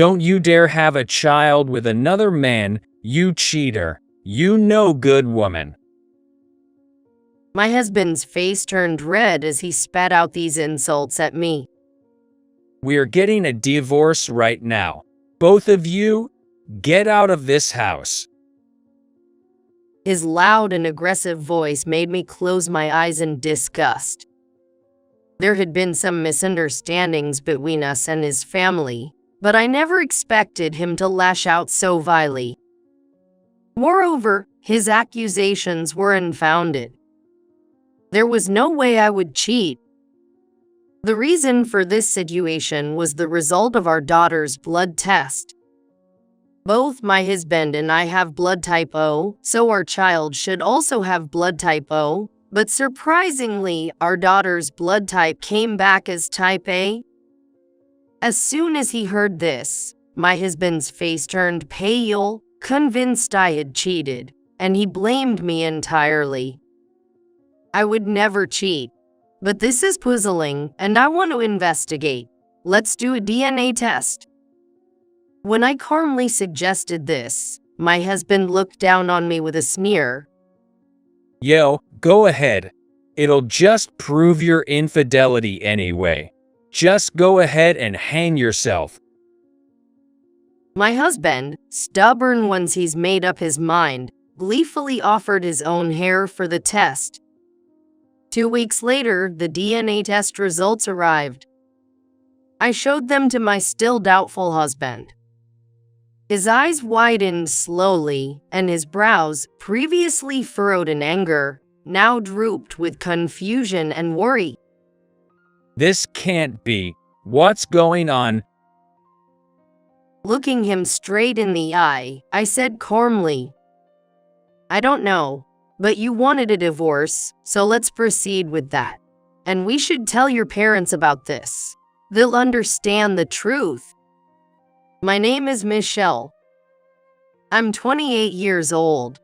Don't you dare have a child with another man, you cheater. You no good woman. My husband's face turned red as he spat out these insults at me. We're getting a divorce right now. Both of you, get out of this house. His loud and aggressive voice made me close my eyes in disgust. There had been some misunderstandings between us and his family, but I never expected him to lash out so vilely. Moreover, his accusations were unfounded. There was no way I would cheat. The reason for this situation was the result of our daughter's blood test. Both my husband and I have blood type O, so our child should also have blood type O, but surprisingly, our daughter's blood type came back as type A. As soon as he heard this, my husband's face turned pale, convinced I had cheated, and he blamed me entirely. I would never cheat, but this is puzzling, and I want to investigate. Let's do a DNA test. When I calmly suggested this, my husband looked down on me with a sneer. Yo, go ahead. It'll just prove your infidelity anyway. Just go ahead and hang yourself. My husband, stubborn once he's made up his mind, gleefully offered his own hair for the test. 2 weeks later, the DNA test results arrived. I showed them to my still doubtful husband. His eyes widened slowly, and his brows, previously furrowed in anger, now drooped with confusion and worry. This can't be. What's going on? Looking him straight in the eye, I said calmly, I don't know, but you wanted a divorce, so let's proceed with that. And we should tell your parents about this. They'll understand the truth. My name is Michelle. I'm 28 years old.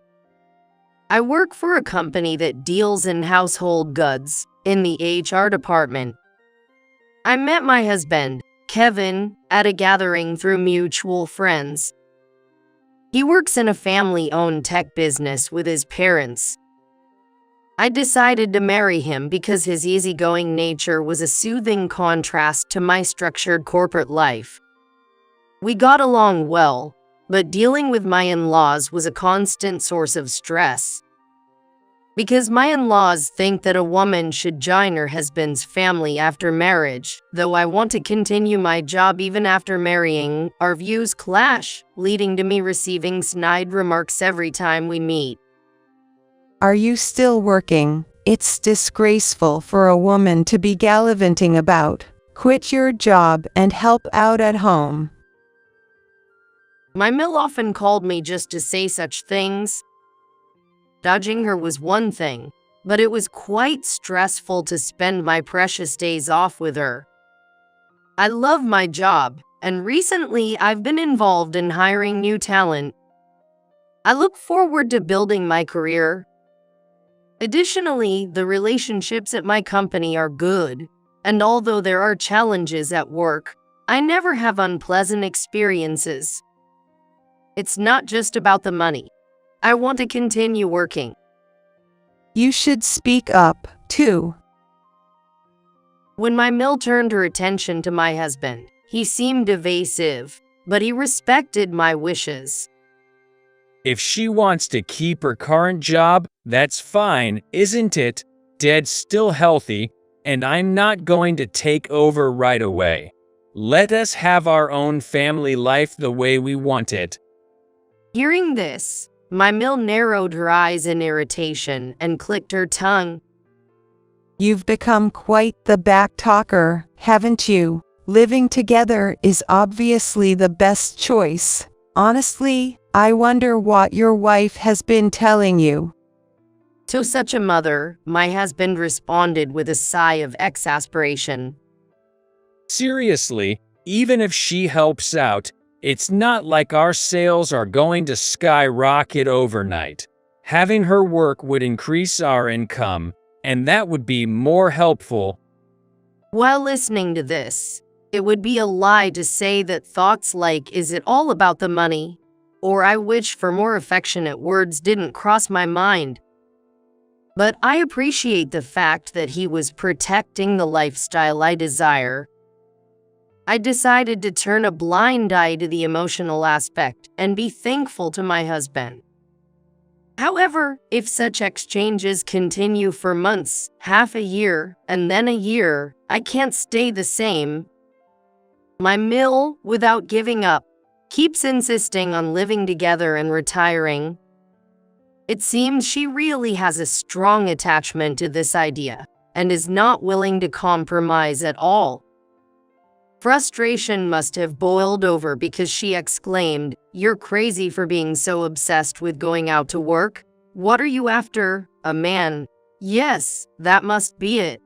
I work for a company that deals in household goods in the HR department. I met my husband, Kevin, at a gathering through mutual friends. He works in a family-owned tech business with his parents. I decided to marry him because his easygoing nature was a soothing contrast to my structured corporate life. We got along well, but dealing with my in-laws was a constant source of stress. Because my in-laws think that a woman should join her husband's family after marriage, though I want to continue my job even after marrying, our views clash, leading to me receiving snide remarks every time we meet. Are you still working? It's disgraceful for a woman to be gallivanting about. Quit your job and help out at home. My mill often called me just to say such things. Dodging her was one thing, but it was quite stressful to spend my precious days off with her. I love my job, and recently I've been involved in hiring new talent. I look forward to building my career. Additionally, the relationships at my company are good, and although there are challenges at work, I never have unpleasant experiences. It's not just about the money. I want to continue working. You should speak up, too. When my mill turned her attention to my husband, he seemed evasive, but he respected my wishes. If she wants to keep her current job, that's fine, isn't it? Dad's still healthy, and I'm not going to take over right away. Let us have our own family life the way we want it. Hearing this, my mill narrowed her eyes in irritation and clicked her tongue. You've become quite the backtalker, haven't you? Living together is obviously the best choice. Honestly, I wonder what your wife has been telling you. To such a mother, my husband responded with a sigh of exasperation. Seriously, even if she helps out, it's not like our sales are going to skyrocket overnight. Having her work would increase our income, and that would be more helpful. While listening to this, It would be a lie to say that thoughts like, "Is it all about the money?" or "I wish for more affectionate words" didn't cross my mind. But I appreciate the fact that he was protecting the lifestyle I desire. I decided to turn a blind eye to the emotional aspect and be thankful to my husband. However, if such exchanges continue for months, half a year, and then a year, I can't stay the same. My mill, without giving up, keeps insisting on living together and retiring. It seems she really has a strong attachment to this idea and is not willing to compromise at all. Frustration must have boiled over because she exclaimed, "You're crazy for being so obsessed with going out to work. What are you after? A man? Yes, that must be it.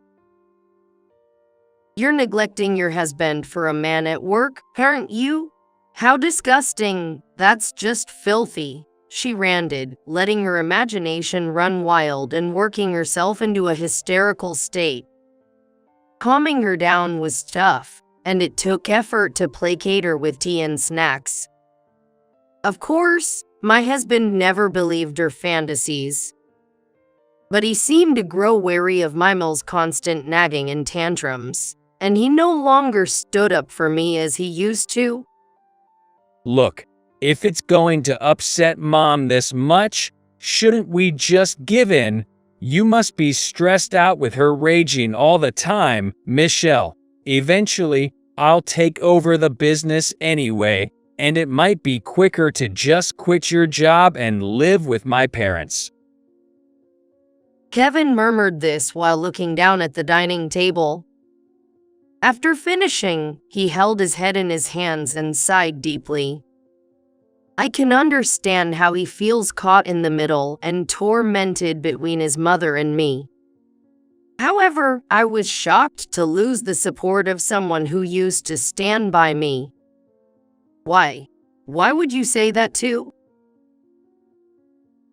You're neglecting your husband for a man at work, aren't you? How disgusting. That's just filthy," she ranted, letting her imagination run wild and working herself into a hysterical state. Calming her down was tough, and it took effort to placate her with tea and snacks. Of course, my husband never believed her fantasies. But he seemed to grow wary of Mimel's constant nagging and tantrums, and he no longer stood up for me as he used to. Look, if it's going to upset Mom this much, shouldn't we just give in? You must be stressed out with her raging all the time, Michelle. Eventually, I'll take over the business anyway, and it might be quicker to just quit your job and live with my parents. Kevin murmured this while looking down at the dining table. After finishing, he held his head in his hands and sighed deeply. I can understand how he feels caught in the middle and tormented between his mother and me. However, I was shocked to lose the support of someone who used to stand by me. Why? Why would you say that too?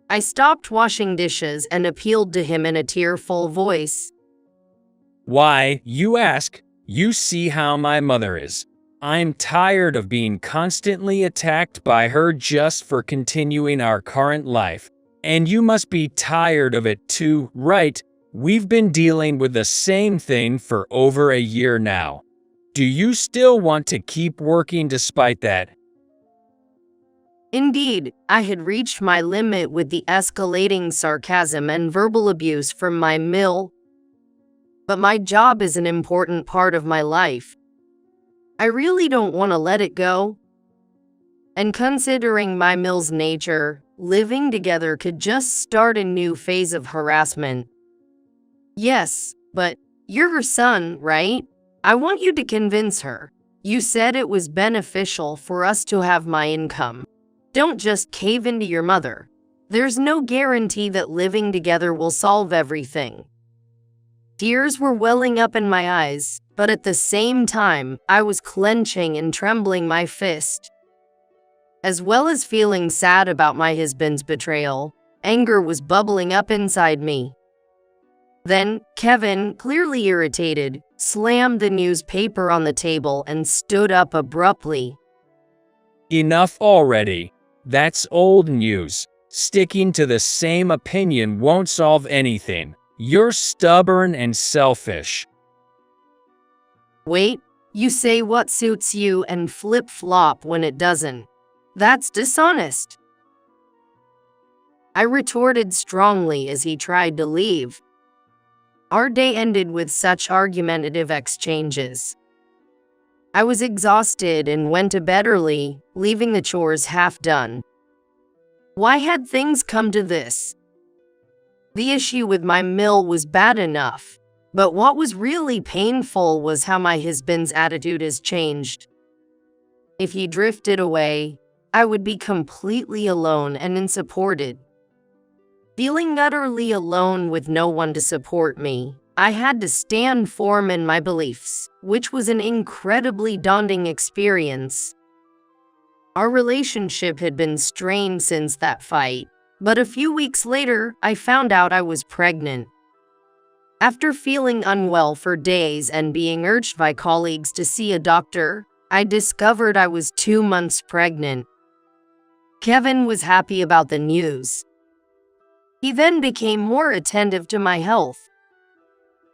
I stopped washing dishes and appealed to him in a tearful voice. Why, you ask? You see how my mother is. I'm tired of being constantly attacked by her just for continuing our current life. And you must be tired of it too, right? We've been dealing with the same thing for over a year now. Do you still want to keep working despite that? Indeed, I had reached my limit with the escalating sarcasm and verbal abuse from my mill. But my job is an important part of my life. I really don't want to let it go. And considering my mill's nature, living together could just start a new phase of harassment. Yes, but you're her son, right? I want you to convince her. You said it was beneficial for us to have my income. Don't just cave into your mother. There's no guarantee that living together will solve everything. Tears were welling up in my eyes, but at the same time, I was clenching and trembling my fist. As well as feeling sad about my husband's betrayal, anger was bubbling up inside me. Then, Kevin, clearly irritated, slammed the newspaper on the table and stood up abruptly. Enough already. That's old news. Sticking to the same opinion won't solve anything. You're stubborn and selfish. Wait, you say what suits you and flip-flop when it doesn't. That's dishonest. I retorted strongly as he tried to leave. Our day ended with such argumentative exchanges. I was exhausted and went to bed early, leaving the chores half done. Why had things come to this? The issue with my mill was bad enough, but what was really painful was how my husband's attitude has changed. If he drifted away, I would be completely alone and unsupported. Feeling utterly alone with no one to support me, I had to stand firm in my beliefs, which was an incredibly daunting experience. Our relationship had been strained since that fight, but a few weeks later, I found out I was pregnant. After feeling unwell for days and being urged by colleagues to see a doctor, I discovered I was 2 months pregnant. Kevin was happy about the news. He then became more attentive to my health.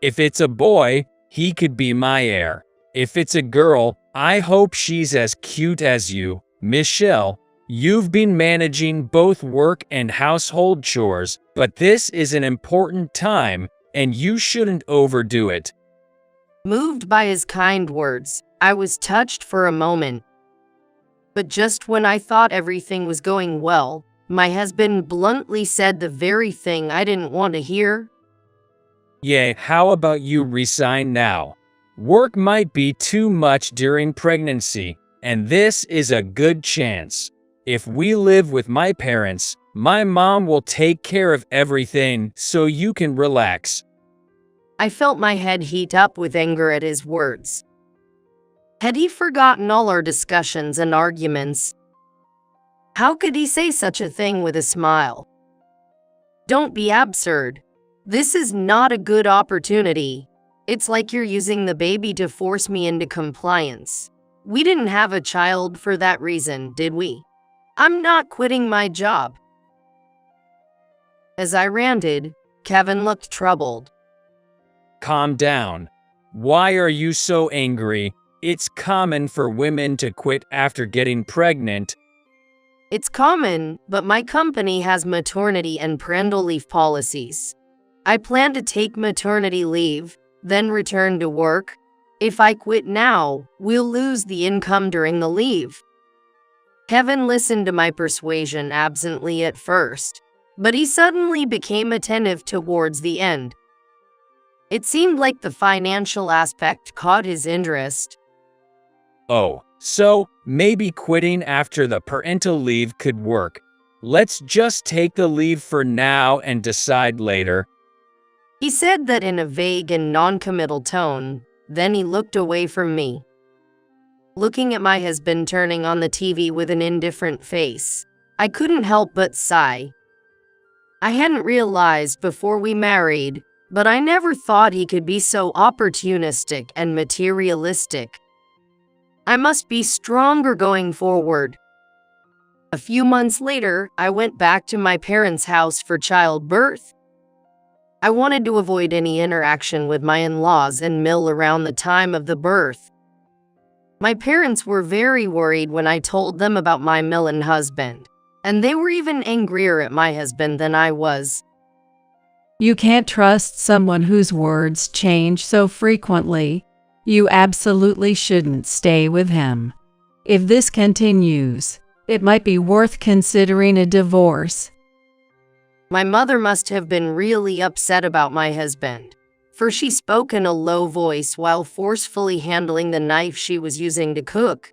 If it's a boy, he could be my heir. If it's a girl, I hope she's as cute as you. Michelle, you've been managing both work and household chores, but this is an important time, and you shouldn't overdo it. Moved by his kind words, I was touched for a moment. But just when I thought everything was going well, my husband bluntly said the very thing I didn't want to hear. Yeah, how about you resign now? Work might be too much during pregnancy, and this is a good chance. If we live with my parents, my mom will take care of everything so you can relax. I felt my head heat up with anger at his words. Had he forgotten all our discussions and arguments? How could he say such a thing with a smile? Don't be absurd. This is not a good opportunity. It's like you're using the baby to force me into compliance. We didn't have a child for that reason, did we? I'm not quitting my job. As I ranted, Kevin looked troubled. Calm down. Why are you so angry? It's common for women to quit after getting pregnant. It's common, but my company has maternity and parental leave policies. I plan to take maternity leave, then return to work. If I quit now, we'll lose the income during the leave. Kevin listened to my persuasion absently at first, but he suddenly became attentive towards the end. It seemed like the financial aspect caught his interest. Oh, so maybe quitting after the parental leave could work. Let's just take the leave for now and decide later. He said that in a vague and non-committal tone, then he looked away from me. Looking at my husband turning on the TV with an indifferent face, I couldn't help but sigh. I hadn't realized before we married, but I never thought he could be so opportunistic and materialistic. I must be stronger going forward. A few months later, I went back to my parents' house for childbirth. I wanted to avoid any interaction with my in-laws and Mill around the time of the birth. My parents were very worried when I told them about my Millen husband, and they were even angrier at my husband than I was. You can't trust someone whose words change so frequently. You absolutely shouldn't stay with him. If this continues, it might be worth considering a divorce. My mother must have been really upset about my husband, for she spoke in a low voice while forcefully handling the knife she was using to cook.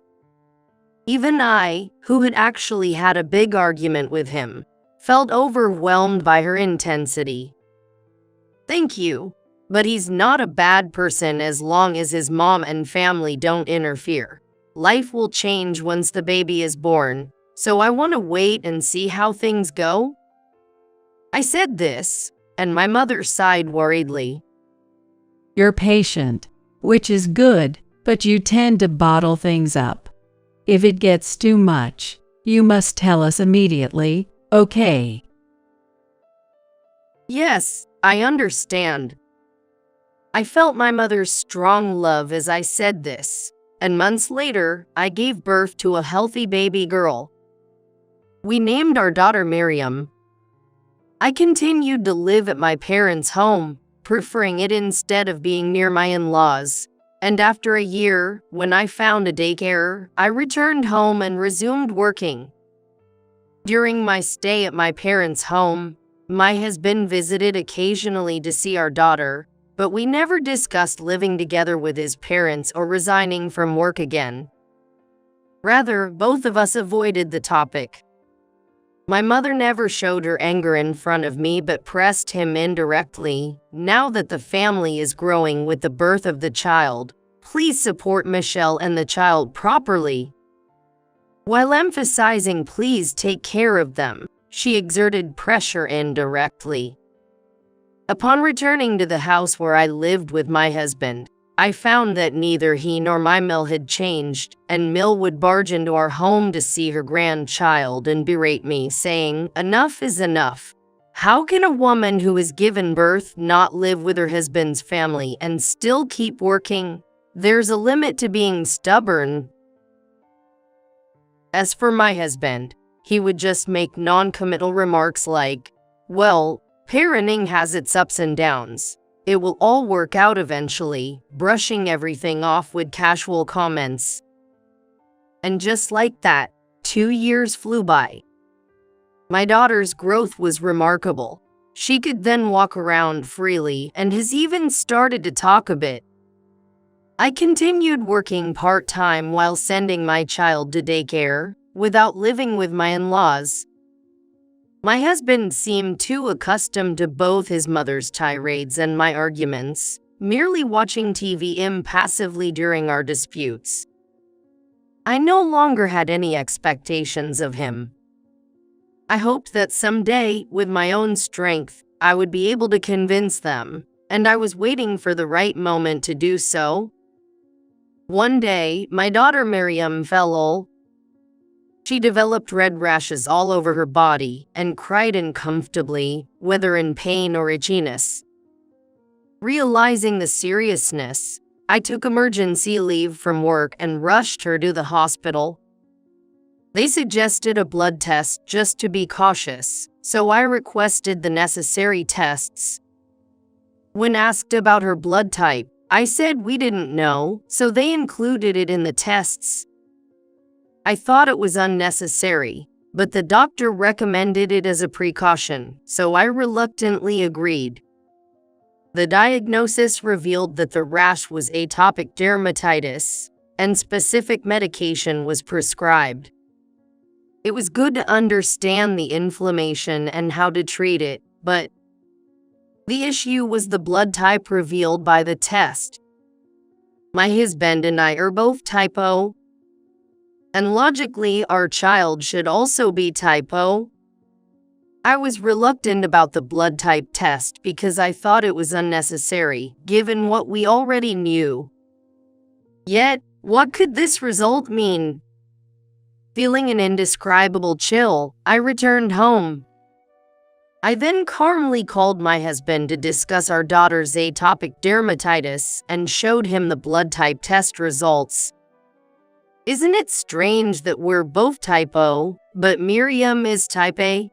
Even I, who had actually had a big argument with him, felt overwhelmed by her intensity. Thank you, but he's not a bad person as long as his mom and family don't interfere. Life will change once the baby is born, so I want to wait and see how things go. I said this, and my mother sighed worriedly. You're patient, which is good, but you tend to bottle things up. If it gets too much, you must tell us immediately, okay? Yes, I understand. I felt my mother's strong love as I said this, and months later, I gave birth to a healthy baby girl. We named our daughter Miriam. I continued to live at my parents' home, preferring it instead of being near my in-laws. And after a year, when I found a daycare, I returned home and resumed working. During my stay at my parents' home, my husband visited occasionally to see our daughter, but we never discussed living together with his parents or resigning from work again. Rather, both of us avoided the topic. My mother never showed her anger in front of me but pressed him indirectly. Now that the family is growing with the birth of the child, please support Michelle and the child properly. While emphasizing please take care of them, she exerted pressure indirectly. Upon returning to the house where I lived with my husband, I found that neither he nor my Mill had changed, and Mill would barge into our home to see her grandchild and berate me, saying, "Enough is enough. How can a woman who has given birth not live with her husband's family and still keep working? There's a limit to being stubborn." As for my husband, he would just make non-committal remarks like, "Well, parenting has its ups and downs. It will all work out eventually," brushing everything off with casual comments. And just like that, 2 years flew by. My daughter's growth was remarkable. She could then walk around freely and has even started to talk a bit. I continued working part-time while sending my child to daycare, without living with my in-laws. My husband seemed too accustomed to both his mother's tirades and my arguments, merely watching TV impassively during our disputes. I no longer had any expectations of him. I hoped that someday, with my own strength, I would be able to convince them, and I was waiting for the right moment to do so. One day, my daughter Miriam fell ill. She developed red rashes all over her body and cried uncomfortably, whether in pain or itchiness. Realizing the seriousness, I took emergency leave from work and rushed her to the hospital. They suggested a blood test just to be cautious, so I requested the necessary tests. When asked about her blood type, I said we didn't know, so they included it in the tests. I thought it was unnecessary, but the doctor recommended it as a precaution, so I reluctantly agreed. The diagnosis revealed that the rash was atopic dermatitis, and specific medication was prescribed. It was good to understand the inflammation and how to treat it, but the issue was the blood type revealed by the test. My husband and I are both type O, and logically our child should also be type O. I was reluctant about the blood type test because I thought it was unnecessary, given what we already knew. Yet, what could this result mean? Feeling an indescribable chill, I returned home. I then calmly called my husband to discuss our daughter's atopic dermatitis and showed him the blood type test results. "Isn't it strange that we're both type O, but Miriam is type A?"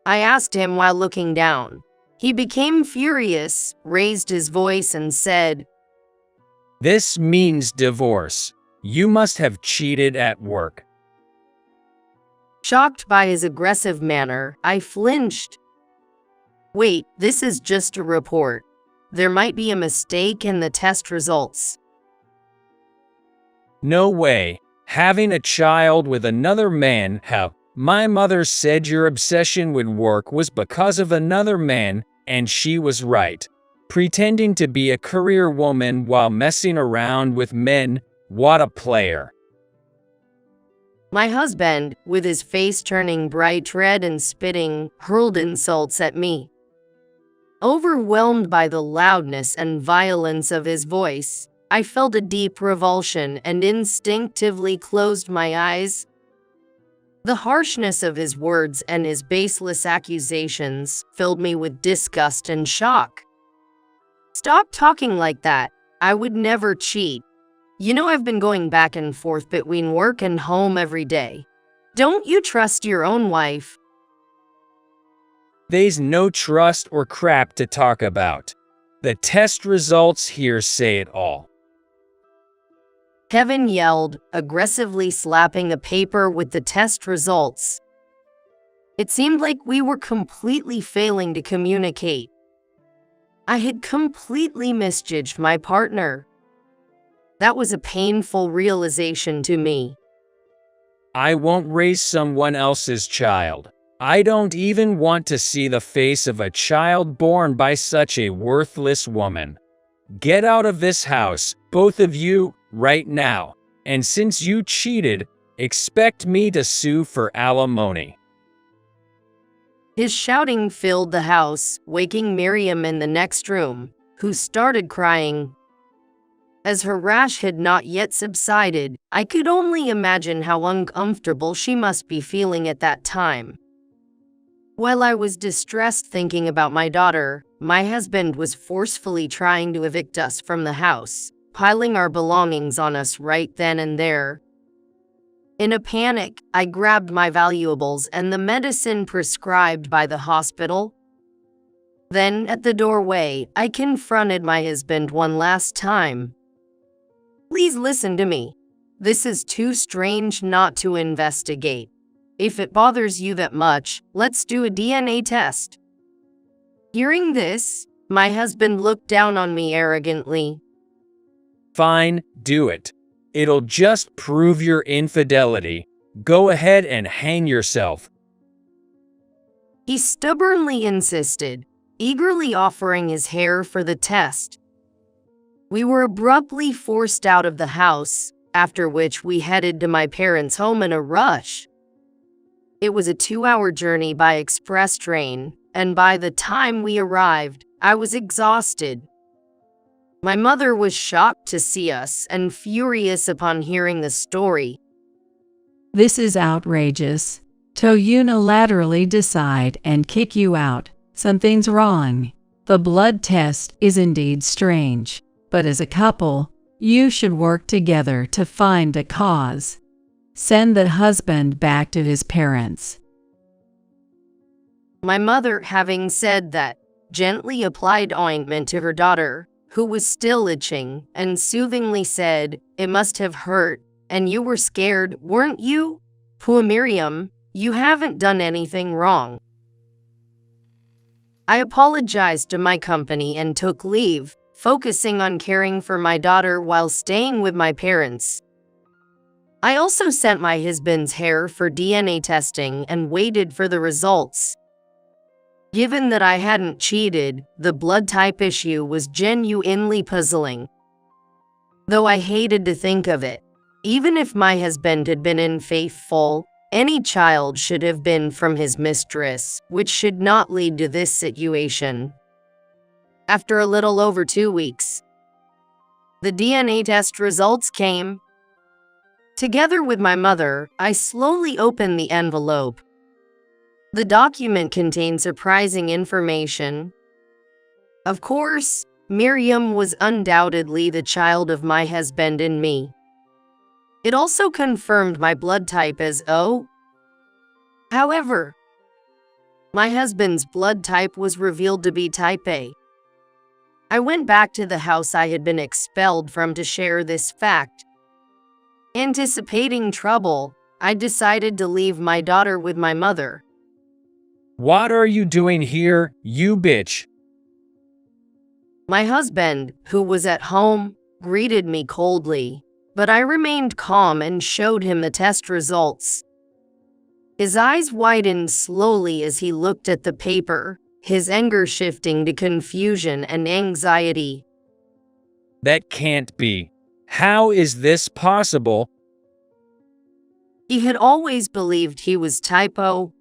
I asked him while looking down. He became furious, raised his voice, and said, "This means divorce. You must have cheated at work." Shocked by his aggressive manner, I flinched. "Wait, this is just a report. There might be a mistake in the test results." "No way. Having a child with another man, how? My mother said your obsession with work was because of another man, and she was right. Pretending to be a career woman while messing around with men, what a player." My husband, with his face turning bright red and spitting, hurled insults at me. Overwhelmed by the loudness and violence of his voice, I felt a deep revulsion and instinctively closed my eyes. The harshness of his words and his baseless accusations filled me with disgust and shock. "Stop talking like that. I would never cheat. You know I've been going back and forth between work and home every day. Don't you trust your own wife?" There's no trust or crap to talk about. The test results here say it all. Kevin yelled, aggressively slapping the paper with the test results. It seemed like we were completely failing to communicate. I had completely misjudged my partner. That was a painful realization to me. I won't raise someone else's child. I don't even want to see the face of a child born by such a worthless woman. Get out of this house, both of you, right now. And since you cheated, expect me to sue for alimony. His shouting filled the house, waking Miriam in the next room, who started crying. As her rash had not yet subsided, I could only imagine how uncomfortable she must be feeling at that time. While I was distressed thinking about my daughter, my husband was forcefully trying to evict us from the house, piling our belongings on us right then and there. In a panic, I grabbed my valuables and the medicine prescribed by the hospital. Then, at the doorway, I confronted my husband one last time. Please listen to me. This is too strange not to investigate. If it bothers you that much, let's do a DNA test. Hearing this, my husband looked down on me arrogantly. Fine, do it. It'll just prove your infidelity. Go ahead and hang yourself. He stubbornly insisted, eagerly offering his hair for the test. We were abruptly forced out of the house, after which we headed to my parents' home in a rush. It was a 2-hour journey by express train, and by the time we arrived, I was exhausted. My mother was shocked to see us and furious upon hearing the story. This is outrageous. To unilaterally decide and kick you out. Something's wrong. The blood test is indeed strange, but as a couple, you should work together to find a cause. Send the husband back to his parents. My mother, having said that, gently applied ointment to her daughter, who was still itching, and soothingly said, "It must have hurt, and you were scared, weren't you? Poor Miriam, you haven't done anything wrong." I apologized to my company and took leave, focusing on caring for my daughter while staying with my parents. I also sent my husband's hair for DNA testing and waited for the results. Given that I hadn't cheated, the blood type issue was genuinely puzzling. Though I hated to think of it, even if my husband had been unfaithful, any child should have been from his mistress, which should not lead to this situation. After a little over 2 weeks, the DNA test results came. Together with my mother, I slowly opened the envelope. The document contained surprising information. Of course, Miriam was undoubtedly the child of my husband and me. It also confirmed my blood type as O. However, my husband's blood type was revealed to be type A. I went back to the house I had been expelled from to share this fact. Anticipating trouble, I decided to leave my daughter with my mother. What are you doing here, you bitch? My husband, who was at home, greeted me coldly, but I remained calm and showed him the test results. His eyes widened slowly as he looked at the paper, his anger shifting to confusion and anxiety. That can't be. How is this possible? He had always believed he was type O.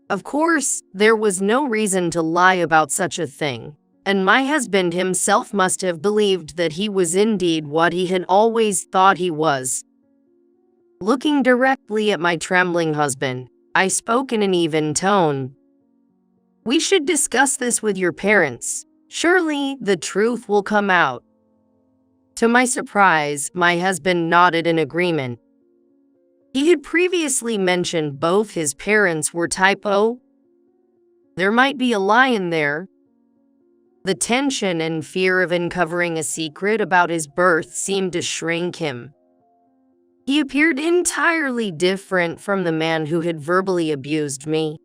Of course, there was no reason to lie about such a thing, and my husband himself must have believed that he was indeed what he had always thought he was. Looking directly at my trembling husband, I spoke in an even tone. "We should discuss this with your parents. Surely the truth will come out." To my surprise, my husband nodded in agreement. He had previously mentioned both his parents were type O. There might be a lie in there. The tension and fear of uncovering a secret about his birth seemed to shrink him. He appeared entirely different from the man who had verbally abused me.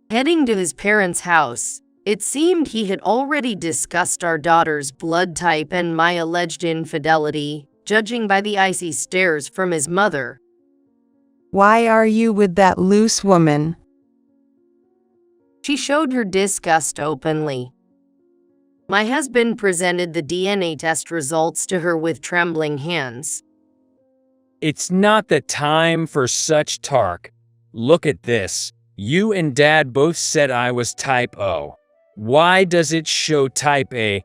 Heading to his parents' house, it seemed he had already discussed our daughter's blood type and my alleged infidelity, judging by the icy stares from his mother. Why are you with that loose woman? She showed her disgust openly. My husband presented the DNA test results to her with trembling hands. It's not the time for such talk. Look at this. You and Dad both said I was type O. Why does it show type A?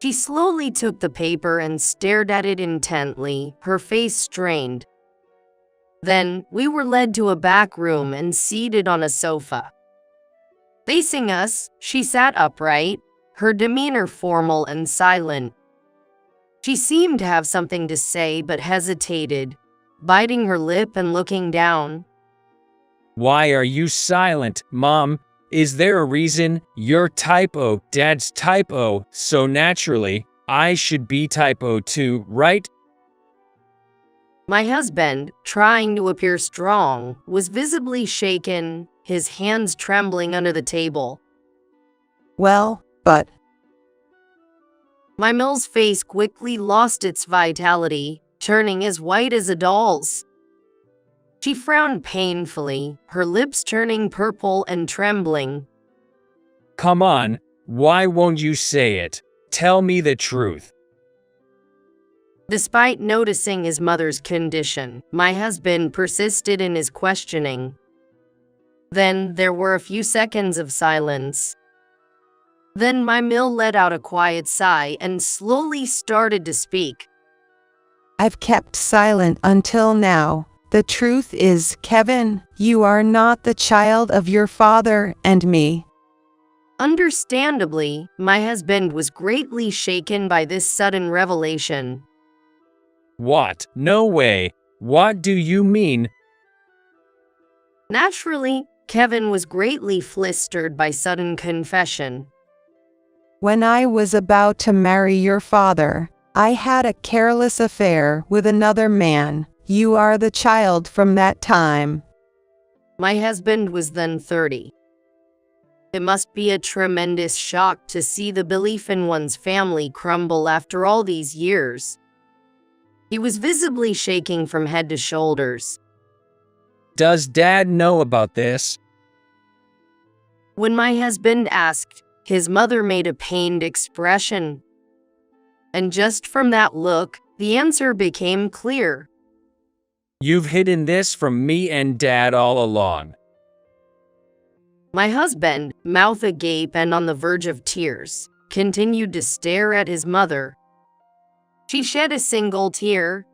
She slowly took the paper and stared at it intently, her face strained. Then, we were led to a back room and seated on a sofa. Facing us, she sat upright, her demeanor formal and silent. She seemed to have something to say but hesitated, biting her lip and looking down. Why are you silent, Mom? Is there a reason? You're type O, Dad's type O, so naturally, I should be type O too, right? My husband, trying to appear strong, was visibly shaken, his hands trembling under the table. Well, but My Mill's face quickly lost its vitality, turning as white as a doll's. She frowned painfully, her lips turning purple and trembling. Come on, why won't you say it? Tell me the truth. Despite noticing his mother's condition, my husband persisted in his questioning. Then there were a few seconds of silence. Then my Mill let out a quiet sigh and slowly started to speak. I've kept silent until now. The truth is, Kevin, you are not the child of your father and me. Understandably, my husband was greatly shaken by this sudden revelation. What? No way. What do you mean? Naturally, Kevin was greatly flustered by sudden confession. When I was about to marry your father, I had a careless affair with another man. You are the child from that time. My husband was then 30. It must be a tremendous shock to see the belief in one's family crumble after all these years. He was visibly shaking from head to shoulders. Does Dad know about this? When my husband asked, his mother made a pained expression. And just from that look, the answer became clear. You've hidden this from me and Dad all along. My husband, mouth agape and on the verge of tears, continued to stare at his mother. She shed a single tear.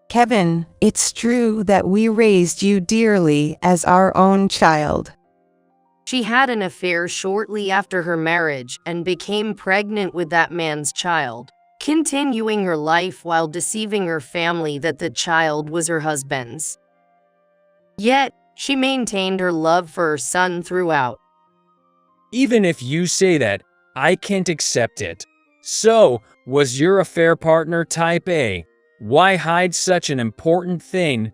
Kevin, it's true that we raised you dearly as our own child. She had an affair shortly after her marriage and became pregnant with that man's child, continuing her life while deceiving her family that the child was her husband's. Yet, she maintained her love for her son throughout. Even if you say that, I can't accept it. So, was your affair partner type A? Why hide such an important thing?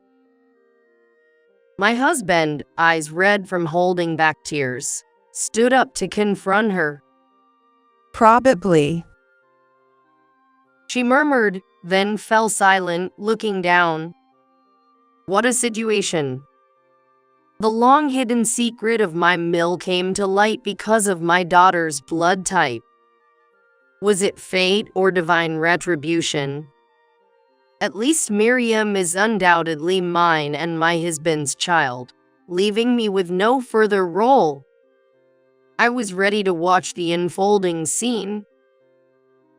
My husband, eyes red from holding back tears, stood up to confront her. Probably. She murmured, then fell silent, looking down. What a situation. The long-hidden secret of my Mill came to light because of my daughter's blood type. Was it fate or divine retribution? At least Miriam is undoubtedly mine and my husband's child, leaving me with no further role. I was ready to watch the unfolding scene.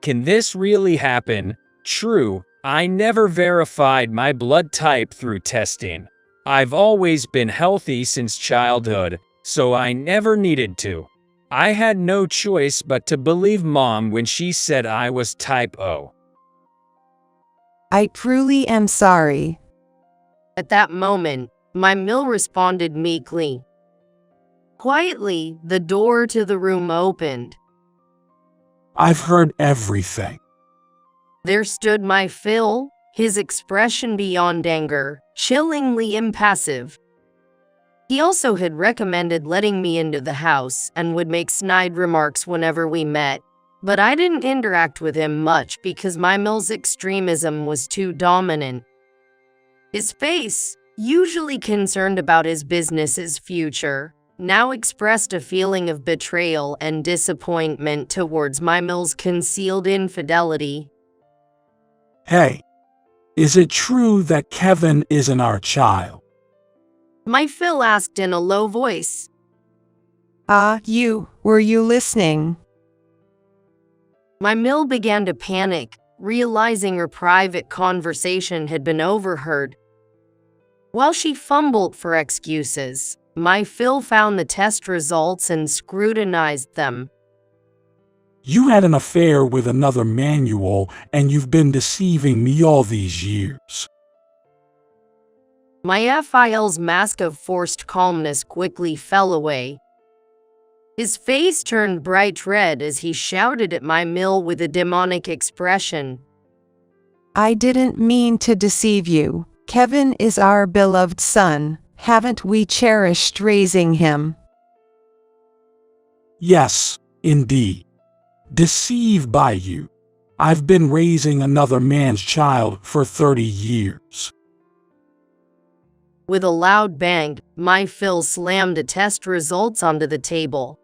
Can this really happen? True, I never verified my blood type through testing. I've always been healthy since childhood, so I never needed to. I had no choice but to believe Mom when she said I was type O. I truly am sorry. At that moment, my Mill responded meekly. Quietly, the door to the room opened. I've heard everything. There stood my Phil, his expression beyond anger, chillingly impassive. He also had recommended letting me into the house and would make snide remarks whenever we met, but I didn't interact with him much because my Mill's extremism was too dominant. His face, usually concerned about his business's future, now expressed a feeling of betrayal and disappointment towards my Mill's concealed infidelity. Hey, is it true that Kevin isn't our child? My Phil asked in a low voice. Were you listening? My Mill began to panic, realizing her private conversation had been overheard. While she fumbled for excuses, my Phil found the test results and scrutinized them. You had an affair with another manual, and you've been deceiving me all these years. My FIL's mask of forced calmness quickly fell away. His face turned bright red as he shouted at my Mill with a demonic expression. I didn't mean to deceive you. Kevin is our beloved son. Haven't we cherished raising him? Yes, indeed. Deceived by you. I've been raising another man's child for 30 years. With a loud bang, my Phil slammed the test results onto the table.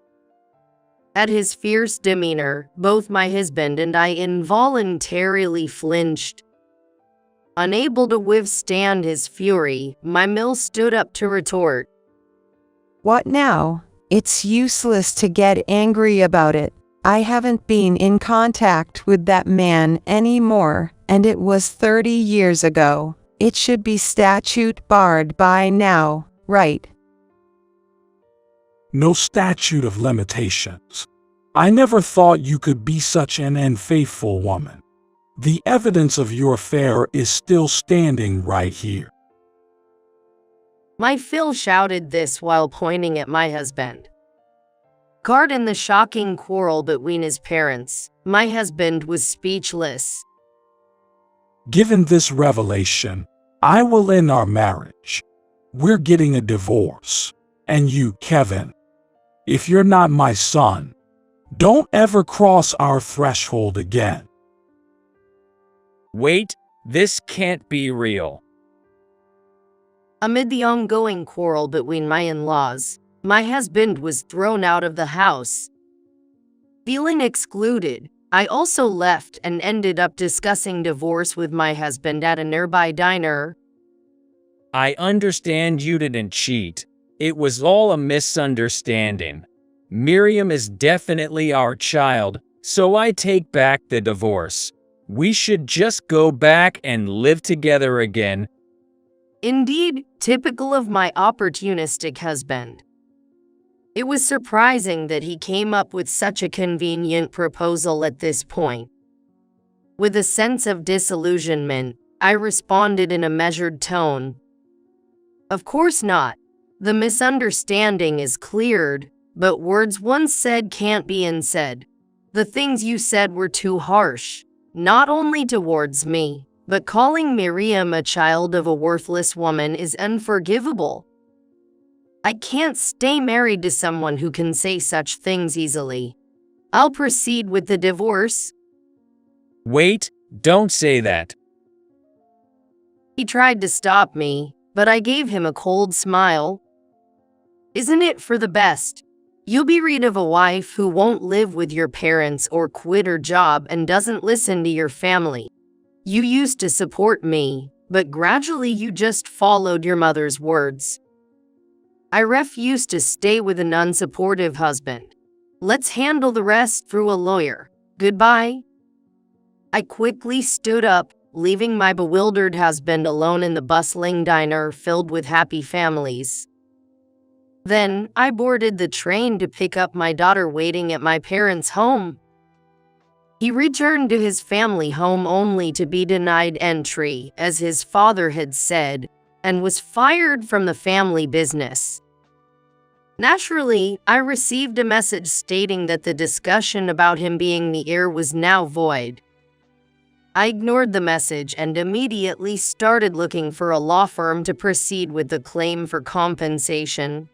At his fierce demeanor, both my husband and I involuntarily flinched. Unable to withstand his fury, my Mill stood up to retort. What now? It's useless to get angry about it. I haven't been in contact with that man anymore, and it was 30 years ago. It should be statute barred by now, right? No statute of limitations. I never thought you could be such an unfaithful woman. The evidence of your affair is still standing right here. My Phil shouted this while pointing at my husband. Caught in the shocking quarrel between his parents, my husband was speechless. Given this revelation, I will end our marriage. We're getting a divorce. And you, Kevin, if you're not my son, don't ever cross our threshold again. Wait, this can't be real. Amid the ongoing quarrel between my in-laws, my husband was thrown out of the house. Feeling excluded, I also left and ended up discussing divorce with my husband at a nearby diner. I understand you didn't cheat. It was all a misunderstanding. Miriam is definitely our child, so I take back the divorce. We should just go back and live together again. Indeed, typical of my opportunistic husband. It was surprising that he came up with such a convenient proposal at this point. With a sense of disillusionment, I responded in a measured tone. Of course not. The misunderstanding is cleared, but words once said can't be unsaid. The things you said were too harsh, not only towards me, but calling Miriam a child of a worthless woman is unforgivable. I can't stay married to someone who can say such things easily. I'll proceed with the divorce. Wait, don't say that. He tried to stop me, but I gave him a cold smile. Isn't it for the best? You'll be rid of a wife who won't live with your parents or quit her job and doesn't listen to your family. You used to support me, but gradually you just followed your mother's words. I refuse to stay with an unsupportive husband. Let's handle the rest through a lawyer. Goodbye. I quickly stood up, leaving my bewildered husband alone in the bustling diner filled with happy families. Then, I boarded the train to pick up my daughter waiting at my parents' home. He returned to his family home only to be denied entry, as his father had said, and was fired from the family business. Naturally, I received a message stating that the discussion about him being the heir was now void. I ignored the message and immediately started looking for a law firm to proceed with the claim for compensation.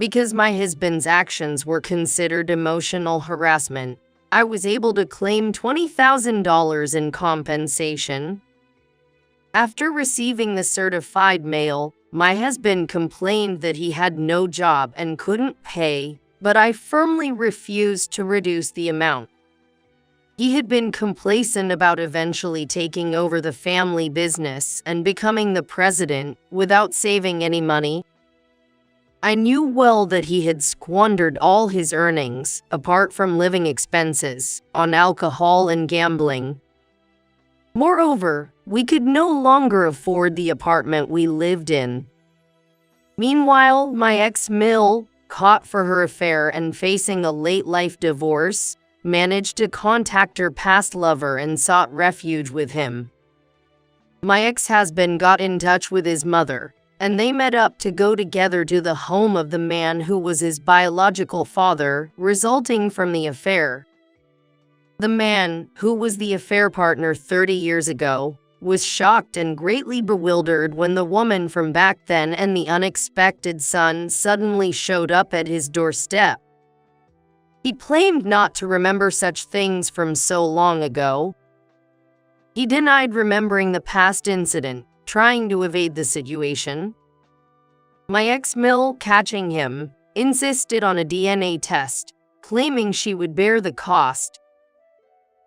Because my husband's actions were considered emotional harassment, I was able to claim $20,000 in compensation. After receiving the certified mail, my husband complained that he had no job and couldn't pay, but I firmly refused to reduce the amount. He had been complacent about eventually taking over the family business and becoming the president without saving any money. I knew well that he had squandered all his earnings, apart from living expenses, on alcohol and gambling. Moreover, we could no longer afford the apartment we lived in. Meanwhile, my ex-Mill, caught for her affair and facing a late-life divorce, managed to contact her past lover and sought refuge with him. My ex-husband got in touch with his mother, and they met up to go together to the home of the man who was his biological father, resulting from the affair. The man, who was the affair partner 30 years ago, was shocked and greatly bewildered when the woman from back then and the unexpected son suddenly showed up at his doorstep. He claimed not to remember such things from so long ago. He denied remembering the past incident, trying to evade the situation. My ex-Mill, catching him, insisted on a DNA test, claiming she would bear the cost.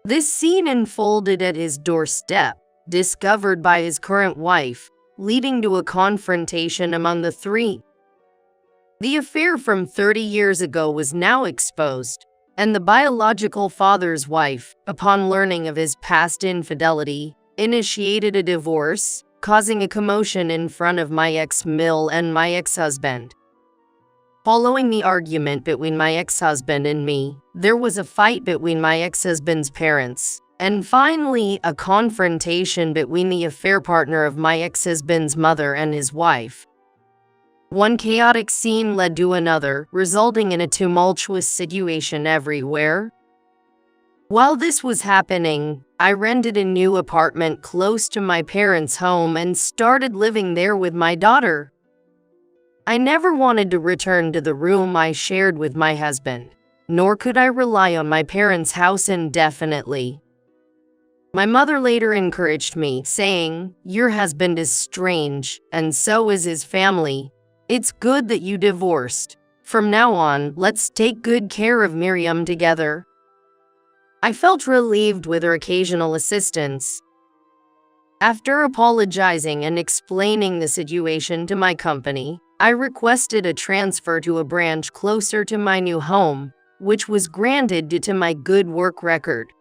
This scene unfolded at his doorstep, discovered by his current wife, leading to a confrontation among the three. The affair from 30 years ago was now exposed, and the biological father's wife, upon learning of his past infidelity, initiated a divorce, causing a commotion in front of my ex-Mill and my ex-husband. Following the argument between my ex-husband and me, there was a fight between my ex-husband's parents, and finally a confrontation between the affair partner of my ex-husband's mother and his wife. One chaotic scene led to another, resulting in a tumultuous situation everywhere. While this was happening, I rented a new apartment close to my parents' home and started living there with my daughter. I never wanted to return to the room I shared with my husband, nor could I rely on my parents' house indefinitely. My mother later encouraged me, saying, "Your husband is strange, and so is his family. It's good that you divorced. From now on, let's take good care of Miriam together." I felt relieved with her occasional assistance. After apologizing and explaining the situation to my company, I requested a transfer to a branch closer to my new home, which was granted due to my good work record.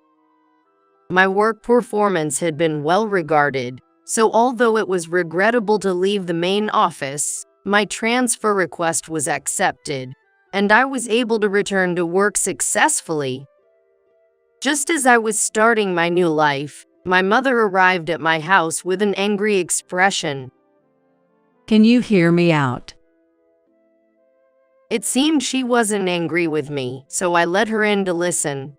My work performance had been well regarded, so although it was regrettable to leave the main office, my transfer request was accepted, and I was able to return to work successfully. Just as I was starting my new life, my mother arrived at my house with an angry expression. Can you hear me out? It seemed she wasn't angry with me, so I let her in to listen.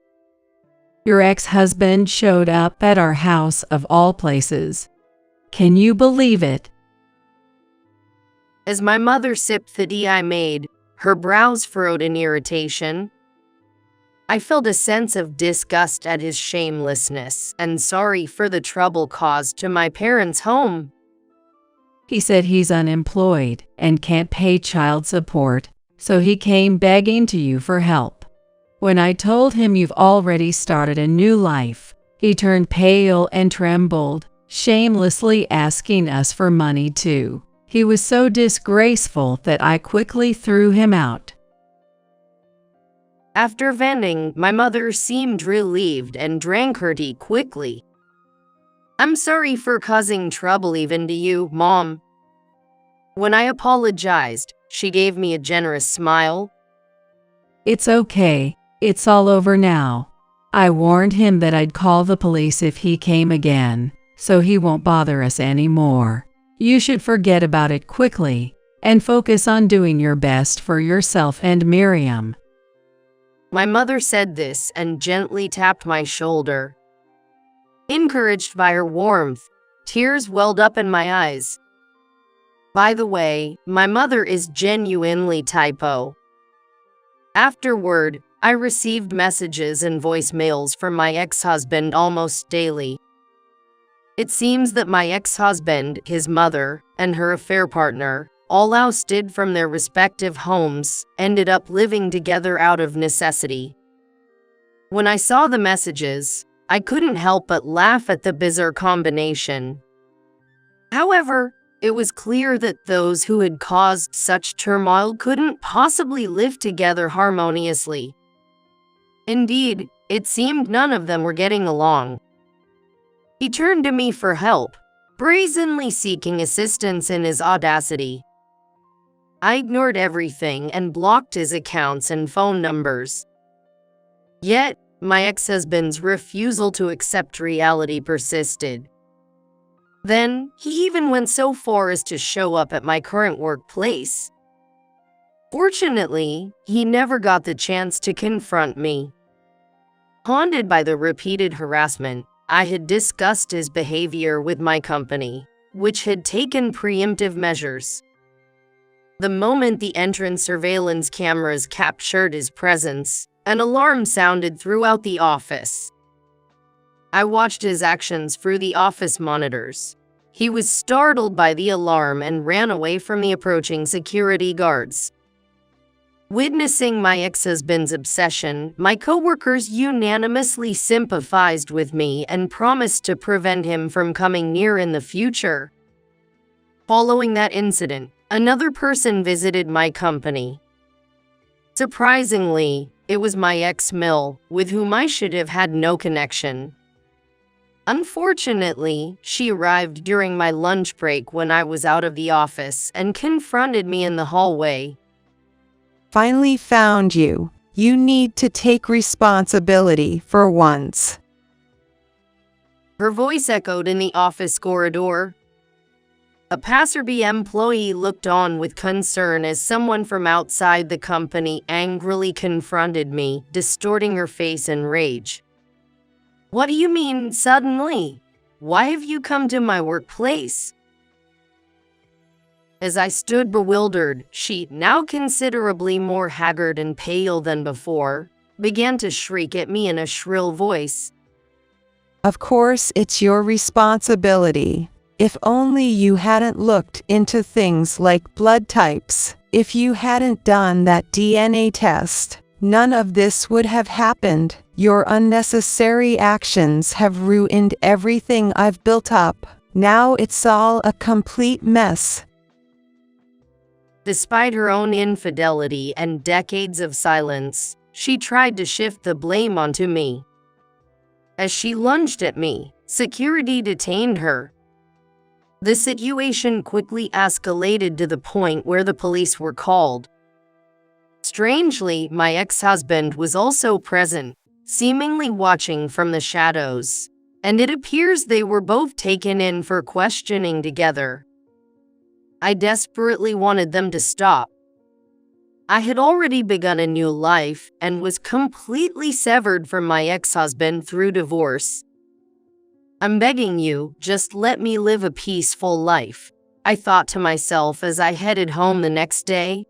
Your ex-husband showed up at our house of all places. Can you believe it? As my mother sipped the tea I made, her brows furrowed in irritation. I felt a sense of disgust at his shamelessness and sorry for the trouble caused to my parents' home. He said he's unemployed and can't pay child support, so he came begging to you for help. When I told him you've already started a new life, he turned pale and trembled, shamelessly asking us for money too. He was so disgraceful that I quickly threw him out. After venting, my mother seemed relieved and drank her tea quickly. "I'm sorry for causing trouble even to you, Mom." When I apologized, she gave me a generous smile. It's okay. It's all over now. I warned him that I'd call the police if he came again, so he won't bother us anymore. You should forget about it quickly and focus on doing your best for yourself and Miriam. My mother said this and gently tapped my shoulder. Encouraged by her warmth, tears welled up in my eyes. By the way, my mother is genuinely typo. Afterward, I received messages and voicemails from my ex-husband almost daily. It seems that my ex-husband, his mother, and her affair partner, all ousted from their respective homes, ended up living together out of necessity. When I saw the messages, I couldn't help but laugh at the bizarre combination. However, it was clear that those who had caused such turmoil couldn't possibly live together harmoniously. Indeed, it seemed none of them were getting along. He turned to me for help, brazenly seeking assistance in his audacity. I ignored everything and blocked his accounts and phone numbers. Yet, my ex-husband's refusal to accept reality persisted. Then, he even went so far as to show up at my current workplace. Fortunately, he never got the chance to confront me. Haunted by the repeated harassment, I had discussed his behavior with my company, which had taken preemptive measures. The moment the entrance surveillance cameras captured his presence, an alarm sounded throughout the office. I watched his actions through the office monitors. He was startled by the alarm and ran away from the approaching security guards. Witnessing my ex-husband's obsession, my coworkers unanimously sympathized with me and promised to prevent him from coming near in the future. Following that incident, another person visited my company. Surprisingly, it was my ex-Mill, with whom I should have had no connection. Unfortunately, she arrived during my lunch break when I was out of the office and confronted me in the hallway. Finally found you. You need to take responsibility for once. Her voice echoed in the office corridor. A passerby employee looked on with concern as someone from outside the company angrily confronted me, distorting her face in rage. "What do you mean, suddenly? Why have you come to my workplace?" As I stood bewildered, she, now considerably more haggard and pale than before, began to shriek at me in a shrill voice. Of course, it's your responsibility. If only you hadn't looked into things like blood types, if you hadn't done that DNA test, none of this would have happened. Your unnecessary actions have ruined everything I've built up. Now it's all a complete mess. Despite her own infidelity and decades of silence, she tried to shift the blame onto me. As she lunged at me, security detained her. The situation quickly escalated to the point where the police were called. Strangely, my ex-husband was also present, seemingly watching from the shadows, and it appears they were both taken in for questioning together. I desperately wanted them to stop. I had already begun a new life and was completely severed from my ex-husband through divorce. "I'm begging you, just let me live a peaceful life," I thought to myself as I headed home the next day.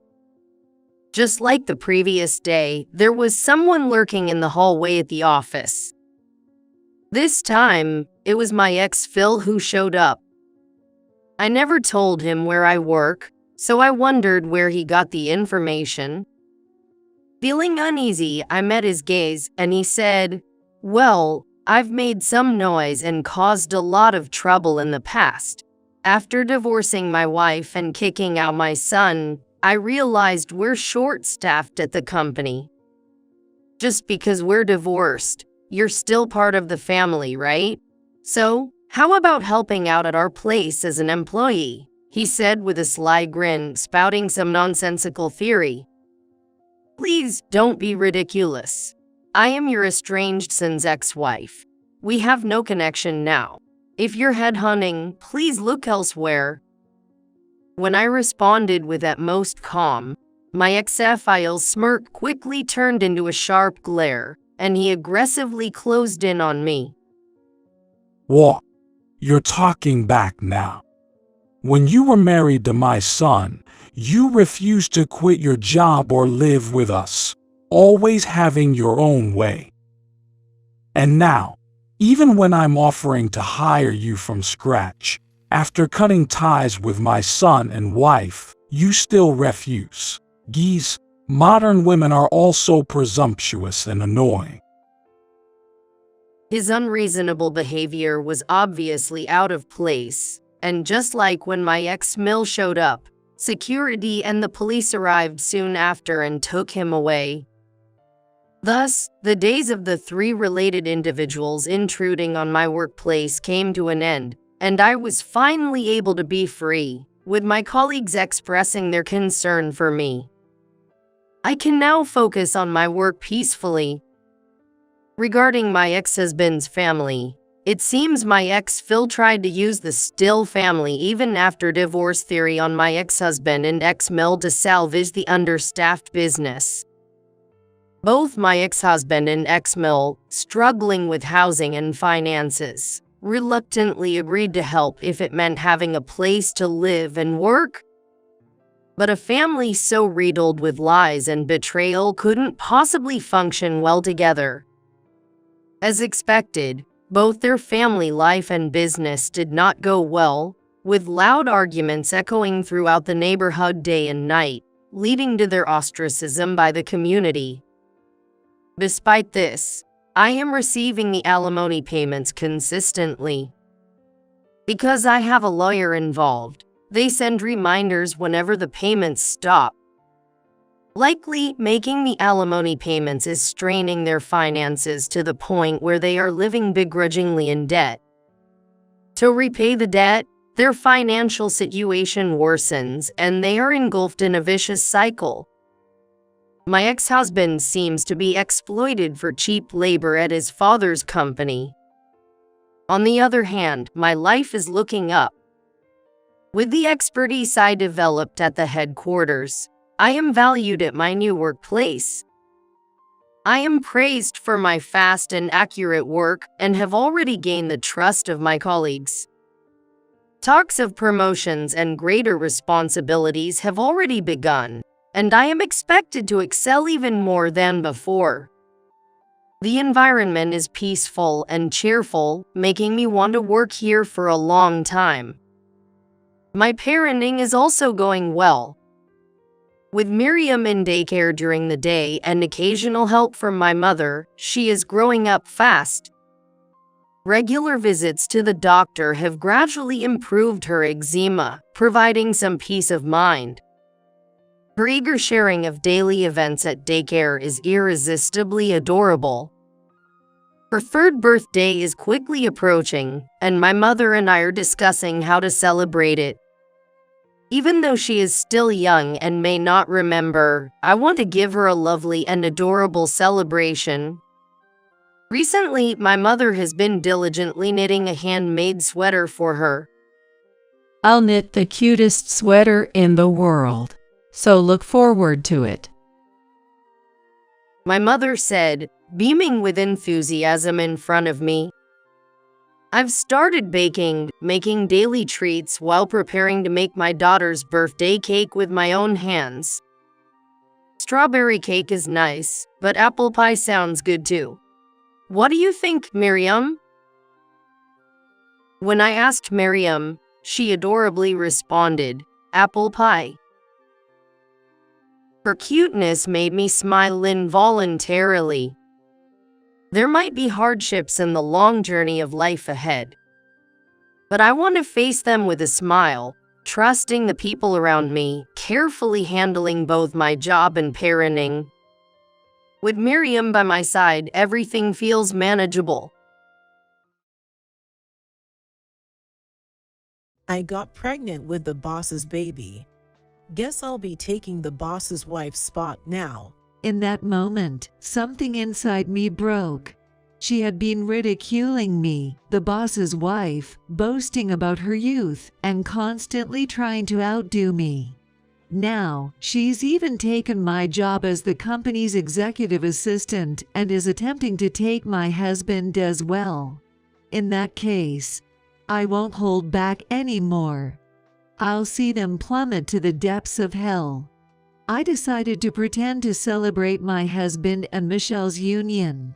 Just like the previous day, there was someone lurking in the hallway at the office. This time, it was my ex-Phil who showed up. I never told him where I work, so I wondered where he got the information. Feeling uneasy, I met his gaze and he said, "Well, I've made some noise and caused a lot of trouble in the past. After divorcing my wife and kicking out my son, I realized we're short-staffed at the company. Just because we're divorced, you're still part of the family, right? So, how about helping out at our place as an employee?" he said with a sly grin, spouting some nonsensical theory. "Please don't be ridiculous. I am your estranged son's ex-wife. We have no connection now. If you're headhunting, please look elsewhere." When I responded with at most calm, my ex-Phil's smirk quickly turned into a sharp glare, and he aggressively closed in on me. What? You're talking back now. When you were married to my son, you refused to quit your job or live with us, always having your own way. And now, even when I'm offering to hire you from scratch, after cutting ties with my son and wife, you still refuse. Geez, modern women are also presumptuous and annoying. His unreasonable behavior was obviously out of place, and just like when my ex-mill showed up, security and the police arrived soon after and took him away. Thus, the days of the three related individuals intruding on my workplace came to an end, and I was finally able to be free, with my colleagues expressing their concern for me. I can now focus on my work peacefully. Regarding my ex-husband's family, it seems my ex-Phil tried to use the still family even after divorce theory on my ex-husband and ex-Mel to salvage the understaffed business. Both my ex-husband and ex-Mel, struggling with housing and finances, reluctantly agreed to help if it meant having a place to live and work. But a family so riddled with lies and betrayal couldn't possibly function well together. As expected, both their family life and business did not go well, with loud arguments echoing throughout the neighborhood day and night, leading to their ostracism by the community. Despite this, I am receiving the alimony payments consistently. Because I have a lawyer involved, they send reminders whenever the payments stop. Likely, making the alimony payments is straining their finances to the point where they are living begrudgingly in debt. To repay the debt, their financial situation worsens and they are engulfed in a vicious cycle. My ex-husband seems to be exploited for cheap labor at his father's company. On the other hand, my life is looking up. With the expertise I developed at the headquarters, I am valued at my new workplace. I am praised for my fast and accurate work and have already gained the trust of my colleagues. Talks of promotions and greater responsibilities have already begun, and I am expected to excel even more than before. The environment is peaceful and cheerful, making me want to work here for a long time. My parenting is also going well. With Miriam in daycare during the day and occasional help from my mother, she is growing up fast. Regular visits to the doctor have gradually improved her eczema, providing some peace of mind. Her eager sharing of daily events at daycare is irresistibly adorable. Her third birthday is quickly approaching, and my mother and I are discussing how to celebrate it. Even though she is still young and may not remember, I want to give her a lovely and adorable celebration. Recently, my mother has been diligently knitting a handmade sweater for her. I'll knit the cutest sweater in the world, so look forward to it. My mother said, beaming with enthusiasm in front of me. I've started baking, making daily treats while preparing to make my daughter's birthday cake with my own hands. Strawberry cake is nice, but apple pie sounds good too. What do you think, Miriam? When I asked Miriam, she adorably responded, apple pie. Her cuteness made me smile involuntarily. There might be hardships in the long journey of life ahead, but I want to face them with a smile, trusting the people around me, carefully handling both my job and parenting. With Miriam by my side, everything feels manageable. I got pregnant with the boss's baby. Guess I'll be taking the boss's wife's spot now. In that moment, something inside me broke. She had been ridiculing me, the boss's wife, boasting about her youth, and constantly trying to outdo me. Now, she's even taken my job as the company's executive assistant and is attempting to take my husband as well. In that case, I won't hold back anymore. I'll see them plummet to the depths of hell. I decided to pretend to celebrate my husband and Michelle's union.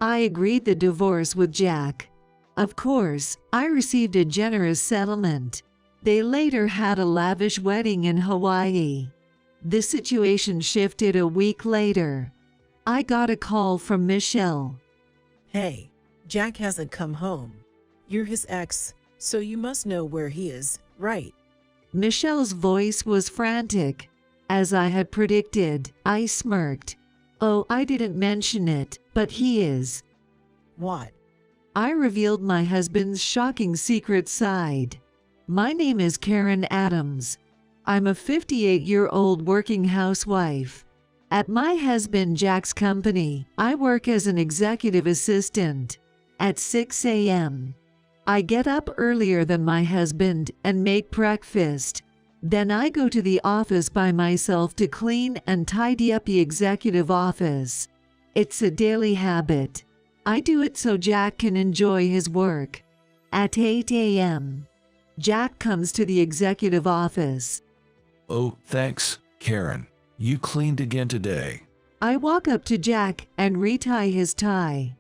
I agreed the divorce with Jack. Of course, I received a generous settlement. They later had a lavish wedding in Hawaii. The situation shifted a week later. I got a call from Michelle. Hey, Jack hasn't come home. You're his ex, so you must know where he is, right? Michelle's voice was frantic. As I had predicted, I smirked. Oh, I didn't mention it, but he is. What? I revealed my husband's shocking secret side. My name is Karen Adams. I'm a 58-year-old working housewife. At my husband Jack's company, I work as an executive assistant. At 6 a.m. I get up earlier than my husband and make breakfast. Then I go to the office by myself to clean and tidy up the executive office. It's a daily habit. I do it so Jack can enjoy his work. At 8 a.m., Jack comes to the executive office. Oh, thanks, Karen. You cleaned again today. I walk up to Jack and retie his tie.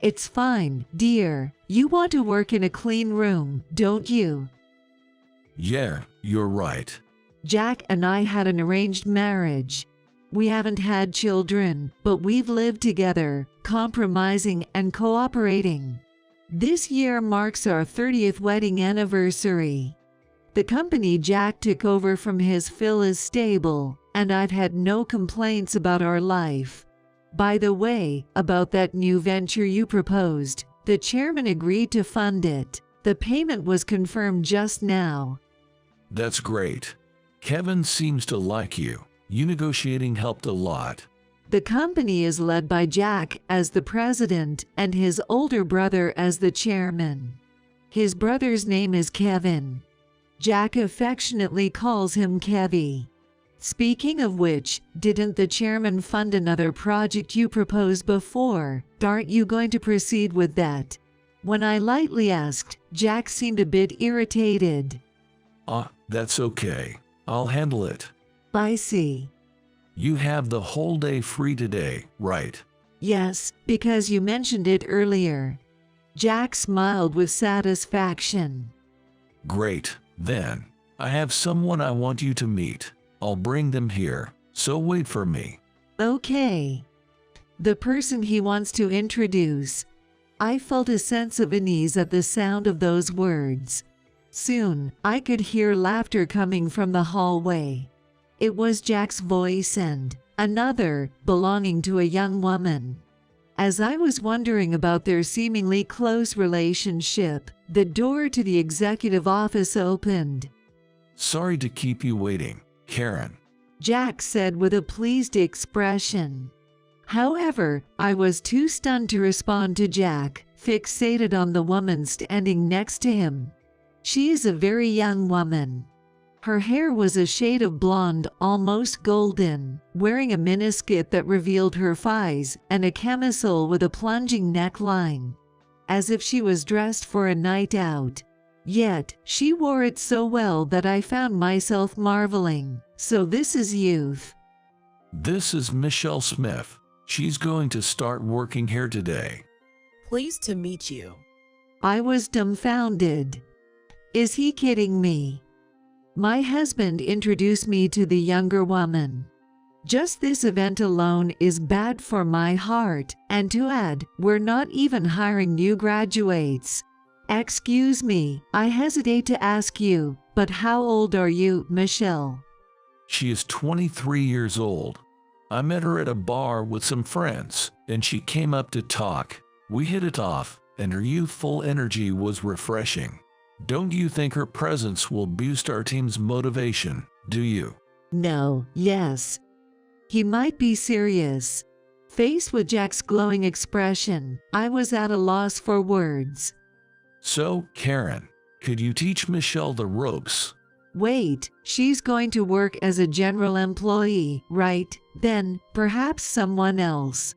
It's fine, dear. You want to work in a clean room, don't you? Yeah, you're right. Jack and I had an arranged marriage. We haven't had children, but we've lived together, compromising and cooperating. This year marks our 30th wedding anniversary. The company Jack took over from his Phil is stable, and I've had no complaints about our life. By the way, about that new venture you proposed, the chairman agreed to fund it. The payment was confirmed just now. That's great. Kevin seems to like you. You negotiating helped a lot. The company is led by Jack as the president and his older brother as the chairman. His brother's name is Kevin. Jack affectionately calls him Kevy. Speaking of which, didn't the chairman fund another project you proposed before? Aren't you going to proceed with that? When I lightly asked, Jack seemed a bit irritated. That's okay. I'll handle it. I see. You have the whole day free today, right? Yes, because you mentioned it earlier. Jack smiled with satisfaction. Great. Then, I have someone I want you to meet. I'll bring them here, so wait for me. Okay. The person he wants to introduce. I felt a sense of unease at the sound of those words. Soon, I could hear laughter coming from the hallway. It was Jack's voice and another, belonging to a young woman. As I was wondering about their seemingly close relationship, the door to the executive office opened. Sorry to keep you waiting, Karen. Jack said with a pleased expression. However, I was too stunned to respond to Jack, fixated on the woman standing next to him. She is a very young woman. Her hair was a shade of blonde, almost golden, wearing a miniskirt that revealed her thighs and a camisole with a plunging neckline, as if she was dressed for a night out. Yet, she wore it so well that I found myself marveling. So this is youth. This is Michelle Smith. She's going to start working here today. Pleased to meet you. I was dumbfounded. Is he kidding me? My husband introduced me to the younger woman. Just this event alone is bad for my heart, and to add, we're not even hiring new graduates. Excuse me, I hesitate to ask you, but how old are you, Michelle? She is 23 years old. I met her at a bar with some friends, and she came up to talk. We hit it off, and her youthful energy was refreshing. Don't you think her presence will boost our team's motivation, do you? No, yes. He might be serious. Faced with Jack's glowing expression, I was at a loss for words. So, Karen, could you teach Michelle the ropes? Wait, she's going to work as a general employee, right? Then, perhaps someone else.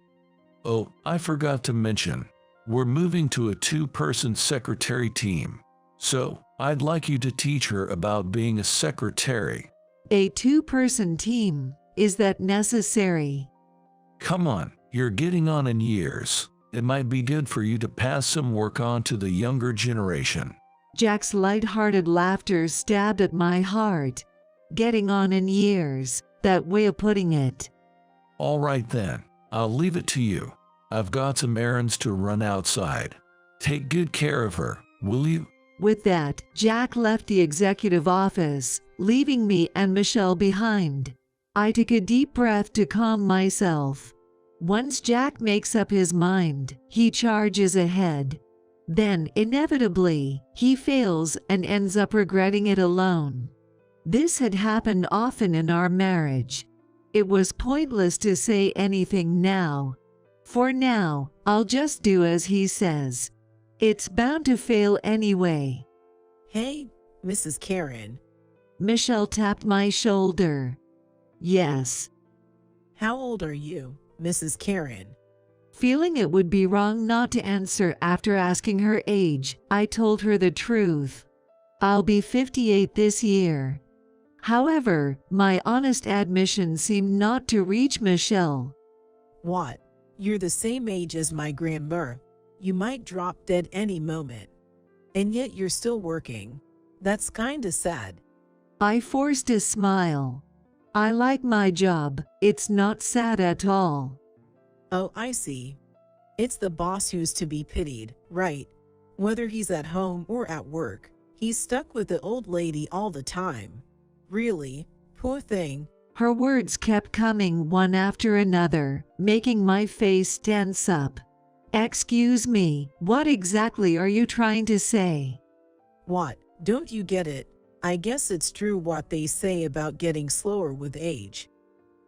Oh, I forgot to mention. We're moving to a two-person secretary team. So, I'd like you to teach her about being a secretary. A two-person team, is that necessary? Come on, you're getting on in years. It might be good for you to pass some work on to the younger generation. Jack's light-hearted laughter stabbed at my heart. Getting on in years, that way of putting it. All right then, I'll leave it to you. I've got some errands to run outside. Take good care of her, will you? With that, Jack left the executive office, leaving me and Michelle behind. I took a deep breath to calm myself. Once Jack makes up his mind, he charges ahead. Then, inevitably, he fails and ends up regretting it alone. This had happened often in our marriage. It was pointless to say anything now. For now, I'll just do as he says. It's bound to fail anyway. Hey, Mrs. Karen. Michelle tapped my shoulder. Yes. How old are you, Mrs. Karen? Feeling it would be wrong not to answer after asking her age, I told her the truth. I'll be 58 this year. However, my honest admission seemed not to reach Michelle. What? You're the same age as my grandma. You might drop dead any moment. And yet you're still working. That's kinda sad. I forced a smile. I like my job. It's not sad at all. Oh, I see. It's the boss who's to be pitied, right? Whether he's at home or at work, he's stuck with the old lady all the time. Really, poor thing. Her words kept coming one after another, making my face tense up. Excuse me, what exactly are you trying to say? What? Don't you get it? I guess it's true what they say about getting slower with age.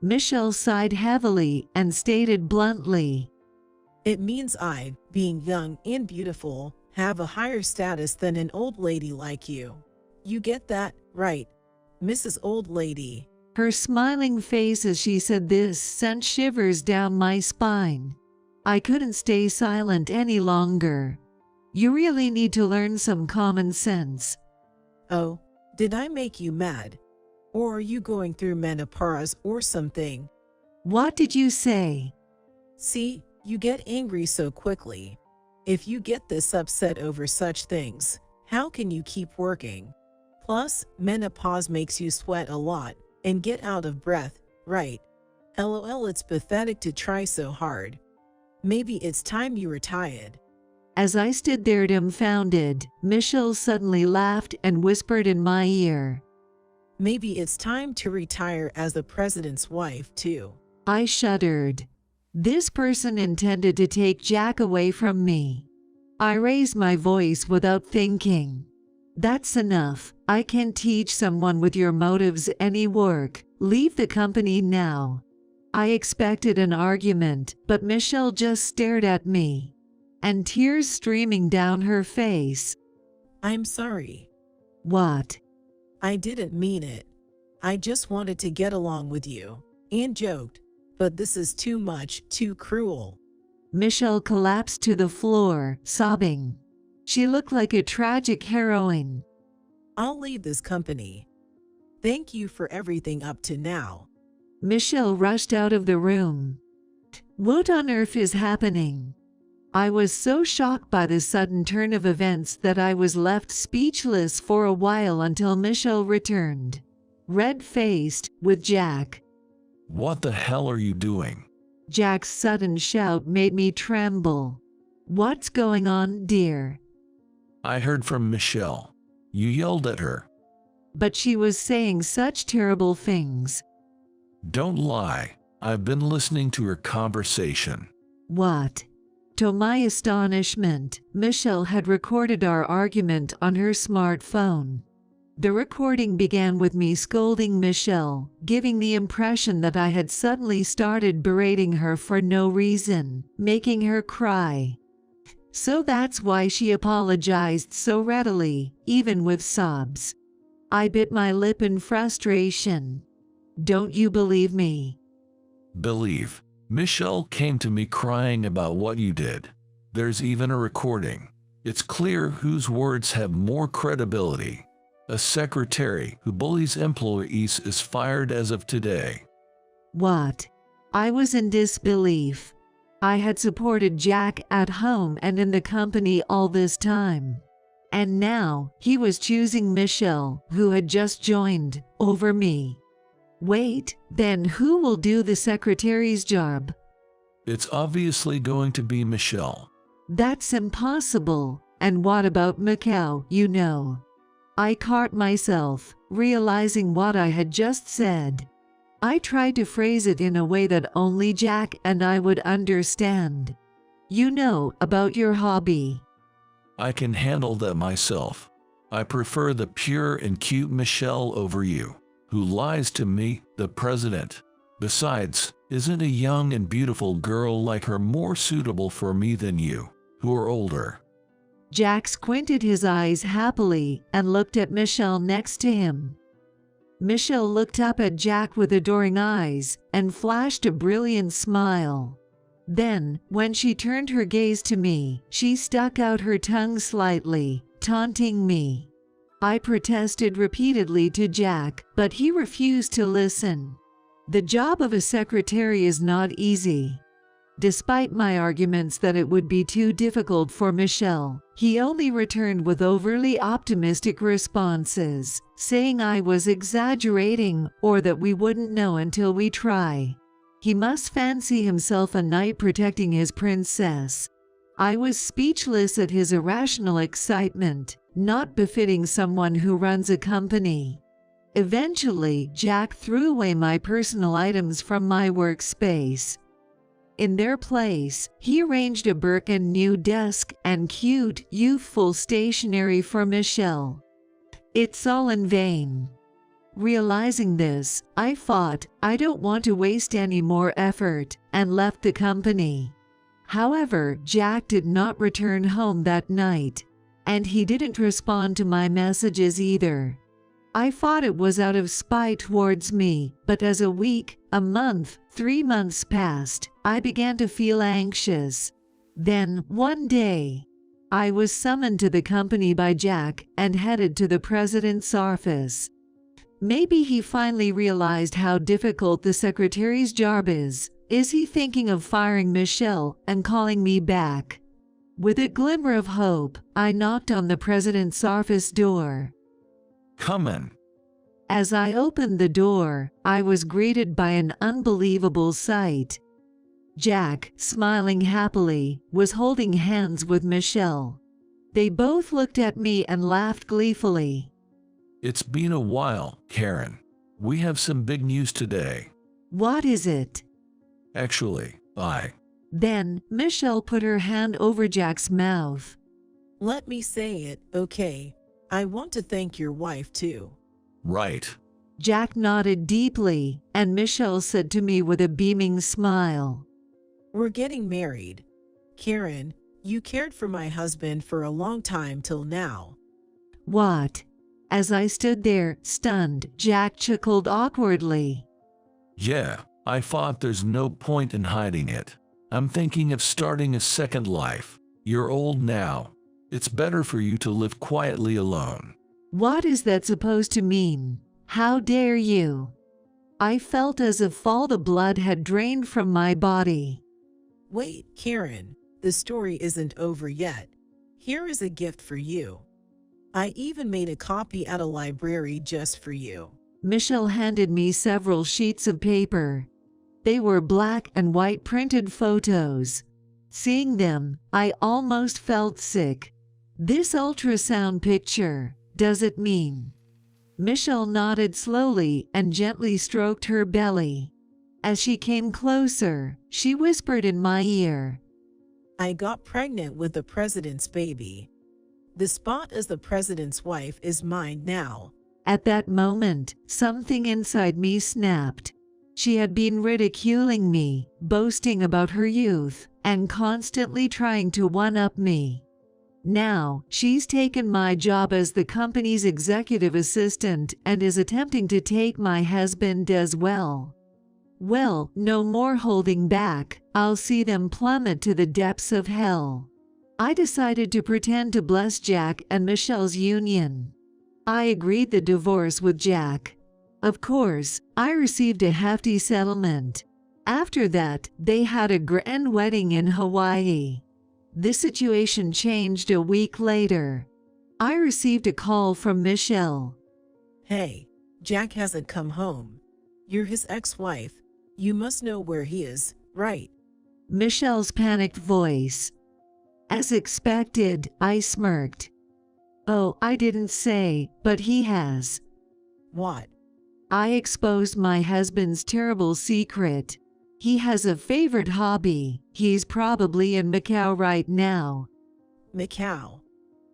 Michelle sighed heavily and stated bluntly. It means I, being young and beautiful, have a higher status than an old lady like you. You get that, right, Mrs. Old Lady? Her smiling face as she said this sent shivers down my spine. I couldn't stay silent any longer. You really need to learn some common sense. Oh, did I make you mad? Or are you going through menopause or something? What did you say? See, you get angry so quickly. If you get this upset over such things, how can you keep working? Plus, menopause makes you sweat a lot and get out of breath, right? LOL, it's pathetic to try so hard. Maybe it's time you retired. As I stood there dumbfounded, Michelle suddenly laughed and whispered in my ear. Maybe it's time to retire as the president's wife, too. I shuddered. This person intended to take Jack away from me. I raised my voice without thinking. That's enough. I can't teach someone with your motives any work. Leave the company now. I expected an argument, but Michelle just stared at me, and tears streaming down her face. I'm sorry. What? I didn't mean it. I just wanted to get along with you, and joked, but this is too much, too cruel. Michelle collapsed to the floor, sobbing. She looked like a tragic heroine. I'll leave this company. Thank you for everything up to now. Michelle rushed out of the room. What on earth is happening? I was so shocked by the sudden turn of events that I was left speechless for a while until Michelle returned, red-faced, with Jack. What the hell are you doing? Jack's sudden shout made me tremble. What's going on, dear? I heard from Michelle. You yelled at her. But she was saying such terrible things. Don't lie. I've been listening to her conversation. What? To my astonishment, Michelle had recorded our argument on her smartphone. The recording began with me scolding Michelle, giving the impression that I had suddenly started berating her for no reason, making her cry. So that's why she apologized so readily, even with sobs. I bit my lip in frustration. Don't you believe me? Believe. Michelle came to me crying about what you did. There's even a recording. It's clear whose words have more credibility. A secretary who bullies employees is fired as of today. What? I was in disbelief. I had supported Jack at home and in the company all this time. And now, he was choosing Michelle, who had just joined, over me. Wait, then who will do the secretary's job? It's obviously going to be Michelle. That's impossible. And what about Macau, you know? I caught myself, realizing what I had just said. I tried to phrase it in a way that only Jack and I would understand. You know, about your hobby. I can handle that myself. I prefer the pure and cute Michelle over you, who lies to me, the president. Besides, isn't a young and beautiful girl like her more suitable for me than you, who are older? Jack squinted his eyes happily and looked at Michelle next to him. Michelle looked up at Jack with adoring eyes and flashed a brilliant smile. Then, when she turned her gaze to me, she stuck out her tongue slightly, taunting me. I protested repeatedly to Jack, but he refused to listen. The job of a secretary is not easy. Despite my arguments that it would be too difficult for Michelle, he only returned with overly optimistic responses, saying I was exaggerating or that we wouldn't know until we try. He must fancy himself a knight protecting his princess. I was speechless at his irrational excitement, not befitting someone who runs a company. Eventually, Jack threw away my personal items from my workspace. In their place, he arranged a brand new desk and cute, youthful stationery for Michelle. It's all in vain. Realizing this, I thought, I don't want to waste any more effort, and left the company. However, Jack did not return home that night, and he didn't respond to my messages either. I thought it was out of spite towards me, but as a week, a month, 3 months passed, I began to feel anxious. Then, one day, I was summoned to the company by Jack and headed to the president's office. Maybe he finally realized how difficult the secretary's job is. Is he thinking of firing Michelle and calling me back? With a glimmer of hope, I knocked on the president's office door. Come in. As I opened the door, I was greeted by an unbelievable sight. Jack, smiling happily, was holding hands with Michelle. They both looked at me and laughed gleefully. It's been a while, Karen. We have some big news today. What is it? Actually, Then, Michelle put her hand over Jack's mouth. Let me say it, okay? I want to thank your wife too. Right. Jack nodded deeply, and Michelle said to me with a beaming smile. We're getting married. Karen, you cared for my husband for a long time till now. What? As I stood there, stunned, Jack chuckled awkwardly. Yeah, I thought there's no point in hiding it. I'm thinking of starting a second life. You're old now. It's better for you to live quietly alone. What is that supposed to mean? How dare you? I felt as if all the blood had drained from my body. Wait, Karen, the story isn't over yet. Here is a gift for you. I even made a copy at a library just for you. Michelle handed me several sheets of paper. They were black and white printed photos. Seeing them, I almost felt sick. This ultrasound picture, does it mean? Michelle nodded slowly and gently stroked her belly. As she came closer, she whispered in my ear. I got pregnant with the president's baby. The spot as the president's wife is mine now. At that moment, something inside me snapped. She had been ridiculing me, boasting about her youth, and constantly trying to one-up me. Now, she's taken my job as the company's executive assistant and is attempting to take my husband as well. Well, no more holding back. I'll see them plummet to the depths of hell. I decided to pretend to bless Jack and Michelle's union. I agreed the divorce with Jack. Of course, I received a hefty settlement. After that, they had a grand wedding in Hawaii. This situation changed a week later. I received a call from Michelle. Hey, Jack hasn't come home. You're his ex-wife. You must know where he is, right? Michelle's panicked voice. As expected, I smirked. Oh, I didn't say, but he has. What? I exposed my husband's terrible secret. He has a favorite hobby. He's probably in Macau right now. Macau.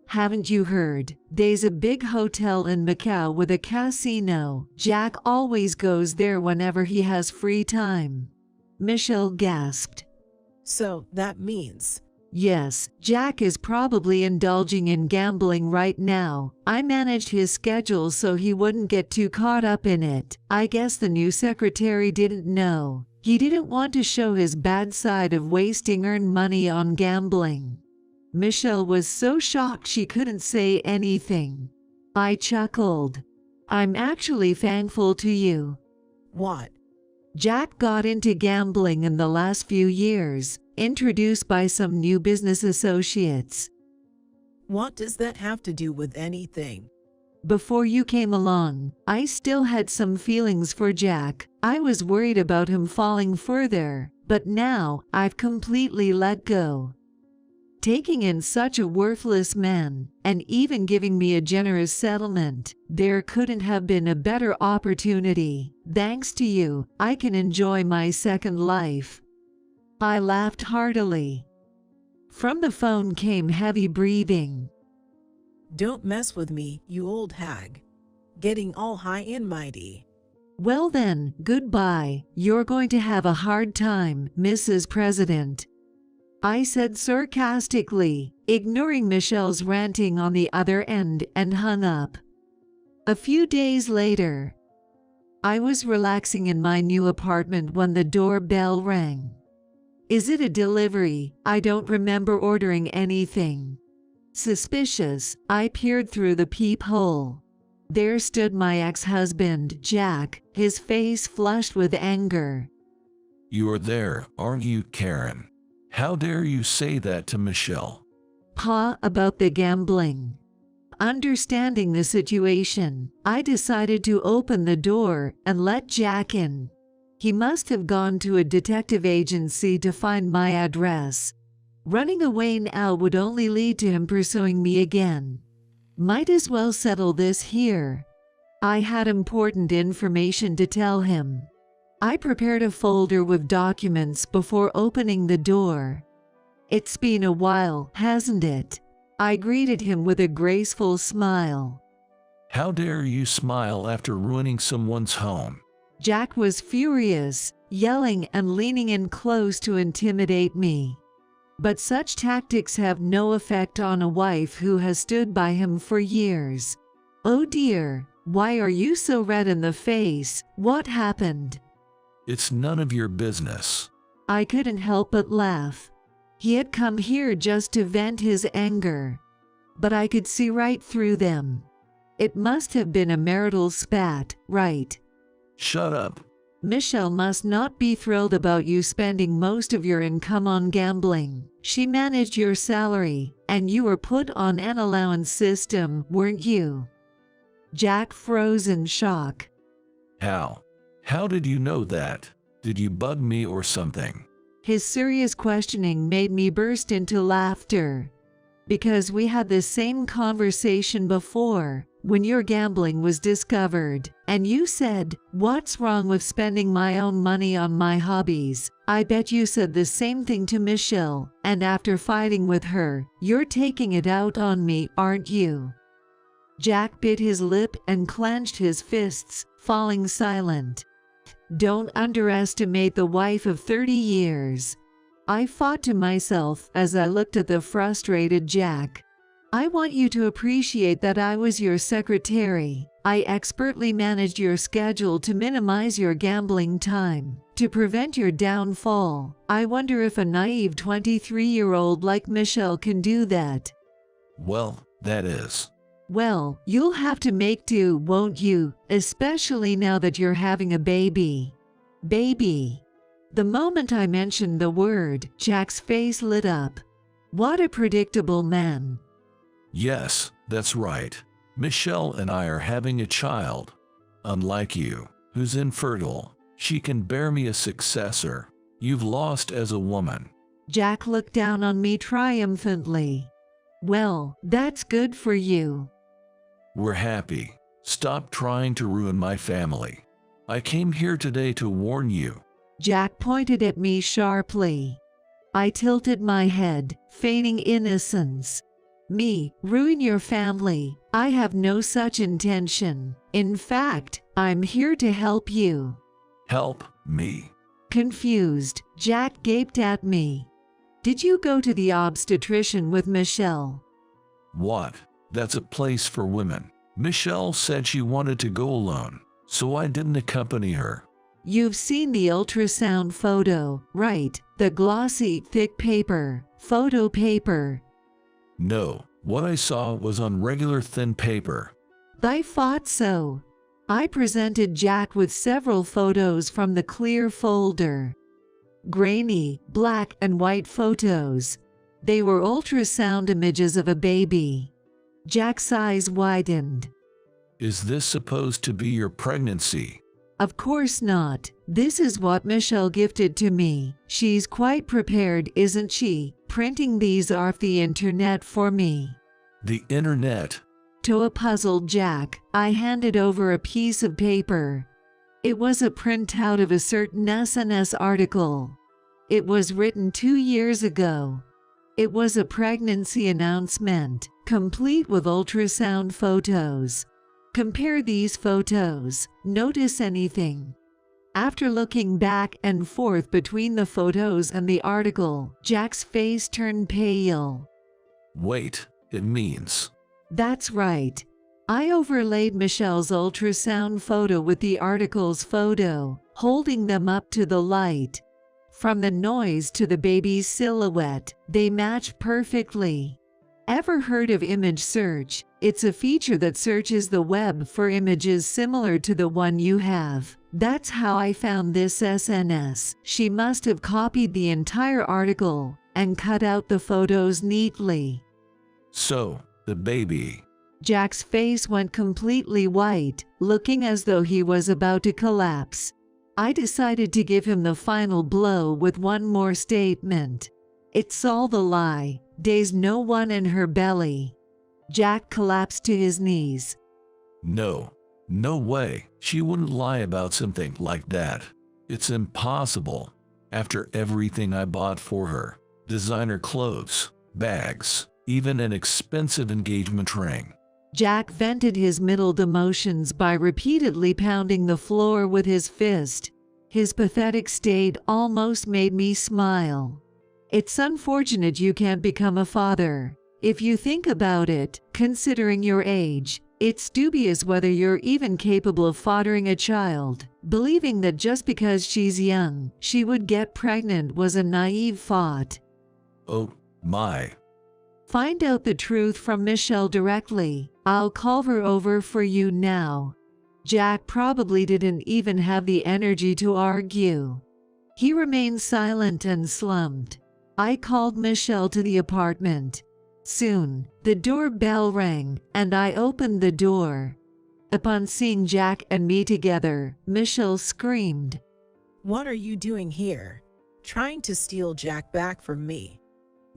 Haven't you heard? There's a big hotel in Macau with a casino. Jack always goes there whenever he has free time. Michelle gasped. So that means. Yes, Jack is probably indulging in gambling right now. I managed his schedule so he wouldn't get too caught up in it. I guess the new secretary didn't know. He didn't want to show his bad side of wasting earned money on gambling. Michelle was so shocked she couldn't say anything. I chuckled. I'm actually thankful to you. What? Jack got into gambling in the last few years, introduced by some new business associates. What does that have to do with anything? Before you came along, I still had some feelings for Jack. I was worried about him falling further, but now I've completely let go. Taking in such a worthless man, and even giving me a generous settlement, there couldn't have been a better opportunity. Thanks to you, I can enjoy my second life. I laughed heartily. From the phone came heavy breathing. Don't mess with me, you old hag. Getting all high and mighty. Well then, goodbye. You're going to have a hard time, Mrs. President. I said sarcastically, ignoring Michelle's ranting on the other end, and hung up. A few days later, I was relaxing in my new apartment when the doorbell rang. Is it a delivery? I don't remember ordering anything. Suspicious, I peered through the peephole. There stood my ex-husband, Jack, his face flushed with anger. You're there, aren't you, Karen? How dare you say that to Michelle? Pa, about the gambling. Understanding the situation, I decided to open the door and let Jack in. He must have gone to a detective agency to find my address. Running away now would only lead to him pursuing me again. Might as well settle this here. I had important information to tell him. I prepared a folder with documents before opening the door. It's been a while, hasn't it? I greeted him with a graceful smile. How dare you smile after ruining someone's home? Jack was furious, yelling and leaning in close to intimidate me. But such tactics have no effect on a wife who has stood by him for years. Oh dear, why are you so red in the face? What happened? It's none of your business. I couldn't help but laugh. He had come here just to vent his anger. But I could see right through them. It must have been a marital spat, right? Shut up. Michelle must not be thrilled about you spending most of your income on gambling. She managed your salary, and you were put on an allowance system, weren't you? Jack froze in shock. How? How did you know that? Did you bug me or something? His serious questioning made me burst into laughter. Because we had the same conversation before, when your gambling was discovered, and you said, "What's wrong with spending my own money on my hobbies?" I bet you said the same thing to Michelle, and after fighting with her, you're taking it out on me, aren't you? Jack bit his lip and clenched his fists, falling silent. Don't underestimate the wife of 30 years. I thought to myself as I looked at the frustrated Jack. I want you to appreciate that I was your secretary. I expertly managed your schedule to minimize your gambling time, to prevent your downfall. I wonder if a naive 23-year-old like Michelle can do that. Well, that is. Well, you'll have to make do, won't you? Especially now that you're having a baby. Baby. The moment I mentioned the word, Jack's face lit up. What a predictable man. Yes, that's right. Michelle and I are having a child. Unlike you, who's infertile, she can bear me a successor. You've lost as a woman. Jack looked down on me triumphantly. Well, that's good for you. We're happy. Stop trying to ruin my family. I came here today to warn you. Jack pointed at me sharply. I tilted my head, feigning innocence. Me, ruin your family? I have no such intention. In fact, I'm here to help you. Help me. Confused, Jack gaped at me. Did you go to the obstetrician with Michelle? What? That's a place for women. Michelle said she wanted to go alone, so I didn't accompany her. You've seen the ultrasound photo, right? The glossy, thick paper, photo paper. No, what I saw was on regular thin paper. I thought so. I presented Jack with several photos from the clear folder. Grainy, black and white photos. They were ultrasound images of a baby. Jack's eyes widened. Is this supposed to be your pregnancy? Of course not. This is what Michelle gifted to me. She's quite prepared, isn't she? Printing these off the internet for me. The internet? To a puzzled Jack, I handed over a piece of paper. It was a printout of a certain SNS article. It was written 2 years ago. It was a pregnancy announcement, complete with ultrasound photos. Compare these photos. Notice anything? After looking back and forth between the photos and the article, Jack's face turned pale. Wait, it means... That's right. I overlaid Michelle's ultrasound photo with the article's photo, holding them up to the light. From the noise to the baby's silhouette, they match perfectly. Ever heard of image search? It's a feature that searches the web for images similar to the one you have. That's how I found this SNS. She must have copied the entire article and cut out the photos neatly. So, the baby... Jack's face went completely white, looking as though he was about to collapse. I decided to give him the final blow with one more statement. It's all the lie. There's no one in her belly. Jack collapsed to his knees. No way. She wouldn't lie about something like that. It's impossible. After everything I bought for her, designer clothes, bags, even an expensive engagement ring. Jack vented his middled emotions by repeatedly pounding the floor with his fist. His pathetic state almost made me smile. It's unfortunate you can't become a father. If you think about it, considering your age, it's dubious whether you're even capable of fathering a child. Believing that just because she's young, she would get pregnant was a naive thought. Oh, my. Find out the truth from Michelle directly. I'll call her over for you now. Jack probably didn't even have the energy to argue. He remained silent and slumped. I called Michelle to the apartment. Soon, the doorbell rang, and I opened the door. Upon seeing Jack and me together, Michelle screamed. What are you doing here? Trying to steal Jack back from me?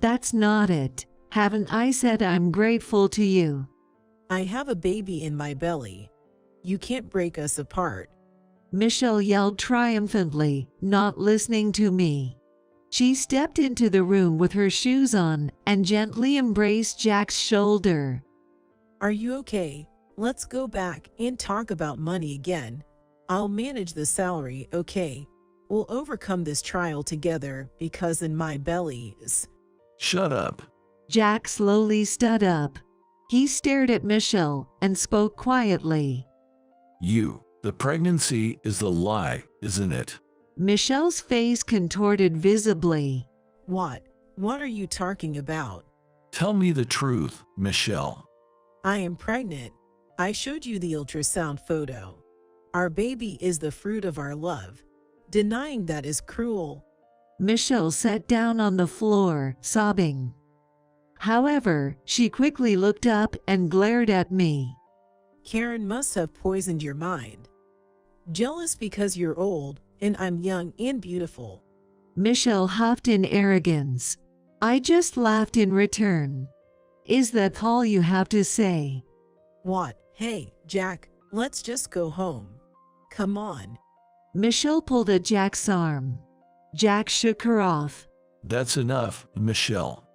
That's not it. Haven't I said I'm grateful to you? I have a baby in my belly. You can't break us apart. Michelle yelled triumphantly, not listening to me. She stepped into the room with her shoes on and gently embraced Jack's shoulder. Are you okay? Let's go back and talk about money again. I'll manage the salary, okay? We'll overcome this trial together because in my belly is... Shut up. Jack slowly stood up. He stared at Michelle and spoke quietly. The pregnancy is the lie, isn't it? Michelle's face contorted visibly. What? What are you talking about? Tell me the truth, Michelle. I am pregnant. I showed you the ultrasound photo. Our baby is the fruit of our love. Denying that is cruel. Michelle sat down on the floor, sobbing. However, she quickly looked up and glared at me. Karen must have poisoned your mind. Jealous because you're old and I'm young and beautiful. Michelle huffed in arrogance. I just laughed in return. Is that all you have to say? What? Hey, Jack, let's just go home. Come on. Michelle pulled at Jack's arm. Jack shook her off. That's enough, Michelle.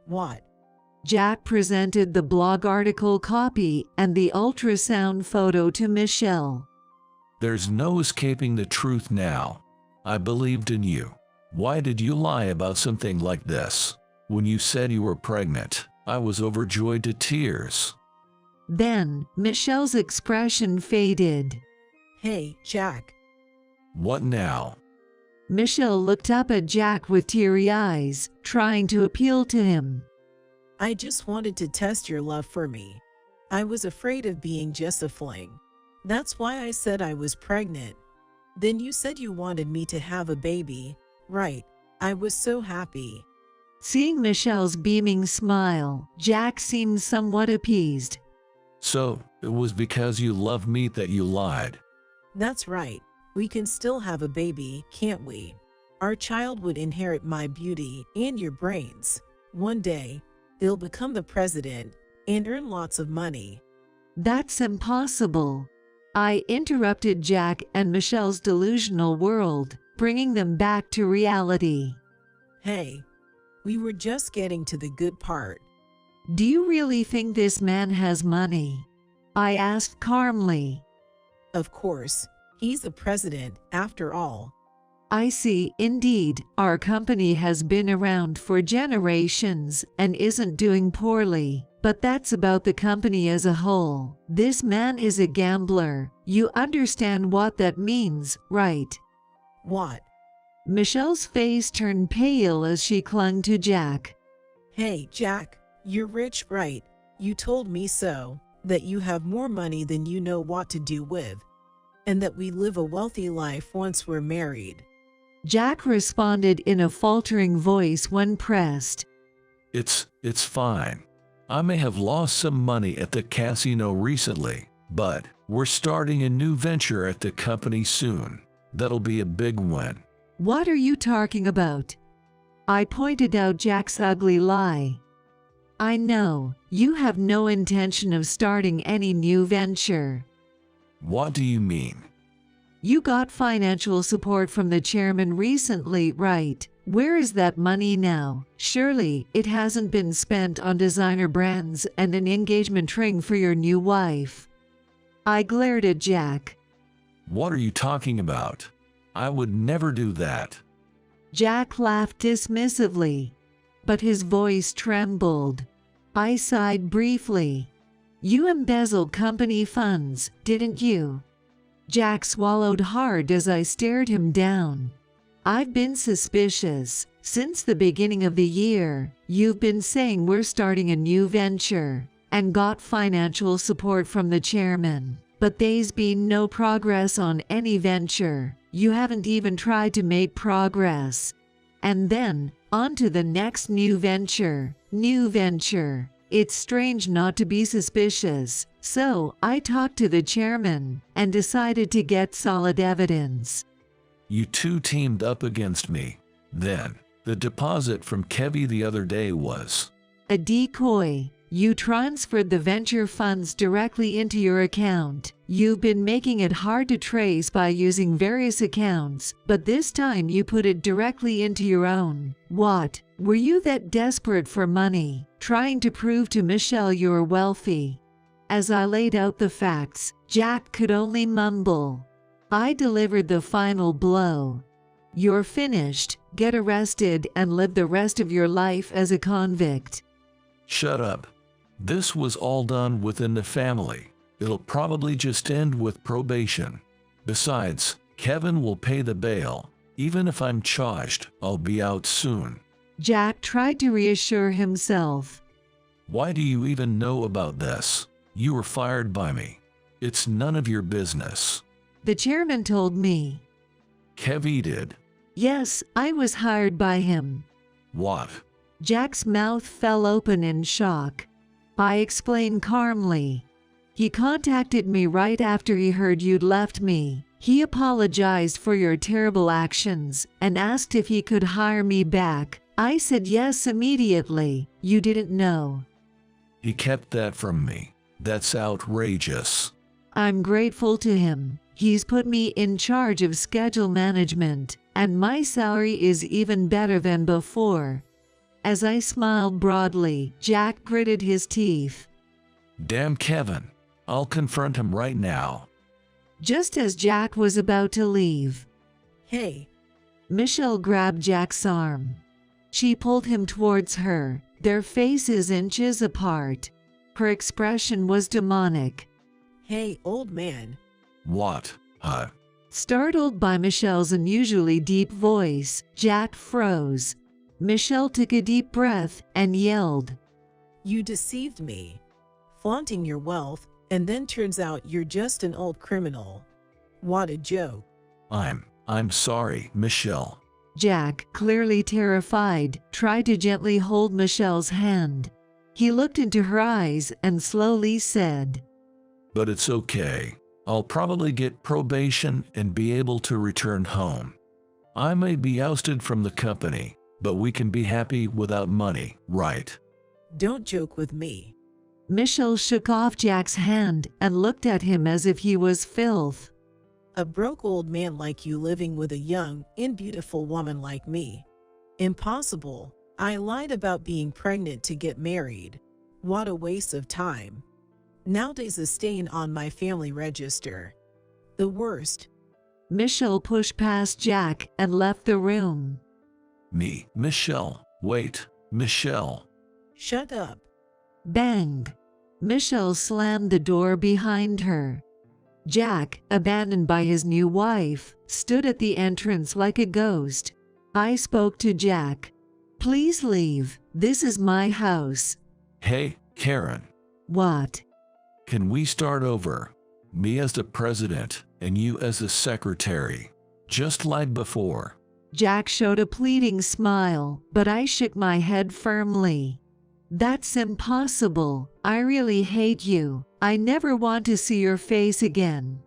What? Jack presented the blog article copy and the ultrasound photo to Michelle. There's no escaping the truth now. I believed in you. Why did you lie about something like this? When you said you were pregnant, I was overjoyed to tears. Then, Michelle's expression faded. Hey, Jack. What now? Michelle looked up at Jack with teary eyes, trying to appeal to him. I just wanted to test your love for me. I was afraid of being just a fling. That's why I said I was pregnant. Then you said you wanted me to have a baby. Right. I was so happy. Seeing Michelle's beaming smile, Jack seemed somewhat appeased. So, it was because you loved me that you lied. That's right. We can still have a baby, can't we? Our child would inherit my beauty and your brains. One day, they'll become the president and earn lots of money. That's impossible. I interrupted Jack and Michelle's delusional world, bringing them back to reality. Hey, we were just getting to the good part. Do you really think this man has money? I asked calmly. Of course, he's the president after all. I see, indeed, our company has been around for generations and isn't doing poorly. But that's about the company as a whole. This man is a gambler. You understand what that means, right? What? Michelle's face turned pale as she clung to Jack. Hey, Jack, you're rich, right? You told me so, that you have more money than you know what to do with, and that we live a wealthy life once we're married. Jack responded in a faltering voice when pressed. It's fine. I may have lost some money at the casino recently, but we're starting a new venture at the company soon. That'll be a big win. What are you talking about? I pointed out Jack's ugly lie. I know, you have no intention of starting any new venture. What do you mean? You got financial support from the chairman recently, right? Where is that money now? Surely it hasn't been spent on designer brands and an engagement ring for your new wife. I glared at Jack. What are you talking about? I would never do that. Jack laughed dismissively, but his voice trembled. I sighed briefly. You embezzled company funds, didn't you? Jack swallowed hard as I stared him down. I've been suspicious. Since the beginning of the year, you've been saying we're starting a new venture and got financial support from the chairman. But there's been no progress on any venture. You haven't even tried to make progress. And then, on to the next new venture. It's strange not to be suspicious. So, I talked to the chairman and decided to get solid evidence. You two teamed up against me. Then, the deposit from Kevy the other day was a decoy. You transferred the venture funds directly into your account. You've been making it hard to trace by using various accounts, but this time you put it directly into your own. What? Were you that desperate for money, trying to prove to Michelle you were wealthy? As I laid out the facts, Jack could only mumble. I delivered the final blow. You're finished. Get arrested and live the rest of your life as a convict. Shut up. This was all done within the family. It'll probably just end with probation. Besides, Kevin will pay the bail. Even if I'm charged, I'll be out soon. Jack tried to reassure himself. Why do you even know about this? You were fired by me. It's none of your business. The chairman told me. Kevy did. Yes, I was hired by him. What? Jack's mouth fell open in shock. I explained calmly. He contacted me right after he heard you'd left me. He apologized for your terrible actions and asked if he could hire me back. I said yes immediately. You didn't know. He kept that from me. That's outrageous. I'm grateful to him. He's put me in charge of schedule management, and my salary is even better than before. As I smiled broadly, Jack gritted his teeth. Damn Kevin. I'll confront him right now. Just as Jack was about to leave, Hey, Michelle grabbed Jack's arm. She pulled him towards her, their faces inches apart. Her expression was demonic. hey, old man. What? Startled by Michelle's unusually deep voice, Jack froze. Michelle took a deep breath and yelled, You deceived me, flaunting your wealth, and then turns out you're just an old criminal. What a joke. I'm sorry, Michelle. Jack, clearly terrified, tried to gently hold Michelle's hand. He looked into her eyes and slowly said, But it's okay. I'll probably get probation and be able to return home. I may be ousted from the company, but we can be happy without money, right? Don't joke with me. Michelle shook off Jack's hand and looked at him as if he was filth. A broke old man like you living with a young and beautiful woman like me. Impossible. I lied about being pregnant to get married. What a waste of time. Nowadays a stain on my family register. The worst. Michelle pushed past Jack and left the room. Michelle. Wait, Michelle. Shut up. Bang! Michelle slammed the door behind her. Jack, abandoned by his new wife, stood at the entrance like a ghost. I spoke to Jack. Please leave. This is my house. Hey, Karen. What? Can we start over? Me as the president and you as the secretary. Just like before. Jack showed a pleading smile, but I shook my head firmly. That's impossible. I really hate you. I never want to see your face again.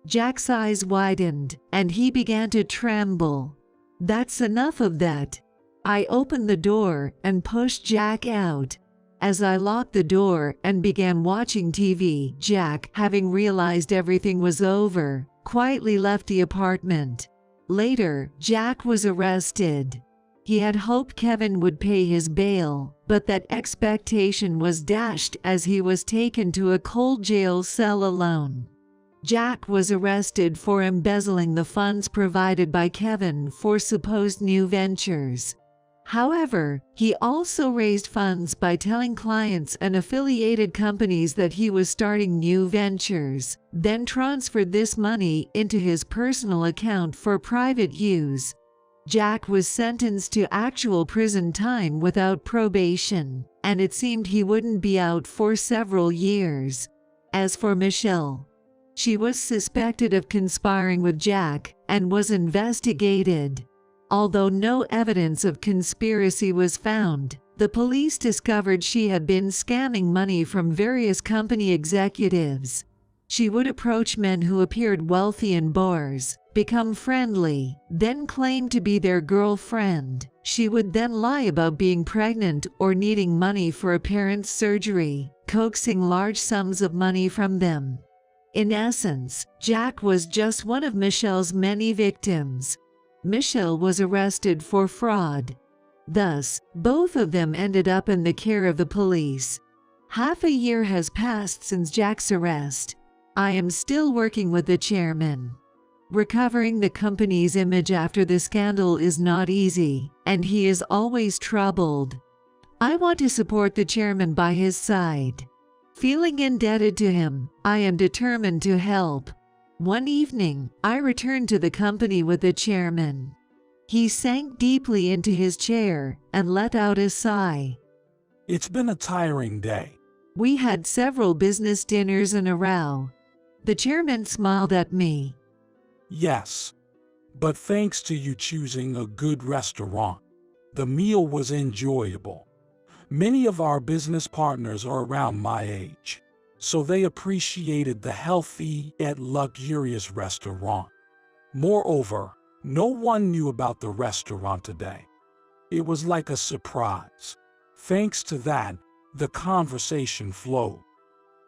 Jack's eyes widened, and he began to tremble. That's enough of that. I opened the door and pushed Jack out. As I locked the door and began watching TV, Jack, having realized everything was over, quietly left the apartment. Later, Jack was arrested. He had hoped Kevin would pay his bail, but that expectation was dashed as he was taken to a cold jail cell alone. Jack was arrested for embezzling the funds provided by Kevin for supposed new ventures. However, he also raised funds by telling clients and affiliated companies that he was starting new ventures, then transferred this money into his personal account for private use. Jack was sentenced to actual prison time without probation, and it seemed he wouldn't be out for several years. As for Michelle, she was suspected of conspiring with Jack and was investigated. Although no evidence of conspiracy was found, the police discovered she had been scamming money from various company executives. She would approach men who appeared wealthy in bars, become friendly, then claim to be their girlfriend. She would then lie about being pregnant or needing money for a parent's surgery, coaxing large sums of money from them. In essence, Jack was just one of Michelle's many victims. Michelle was arrested for fraud. Thus, both of them ended up in the care of the police. Half a year has passed since Jack's arrest. I am still working with the chairman. Recovering the company's image after the scandal is not easy, and he is always troubled. I want to support the chairman by his side. Feeling indebted to him, I am determined to help. One evening, I returned to the company with the chairman. He sank deeply into his chair and let out a sigh. It's been a tiring day. We had several business dinners in a row. The chairman smiled at me. Yes, but thanks to you choosing a good restaurant, the meal was enjoyable. Many of our business partners are around my age. so they appreciated the healthy yet luxurious restaurant. Moreover, no one knew about the restaurant today. It was like a surprise. Thanks to that, the conversation flowed.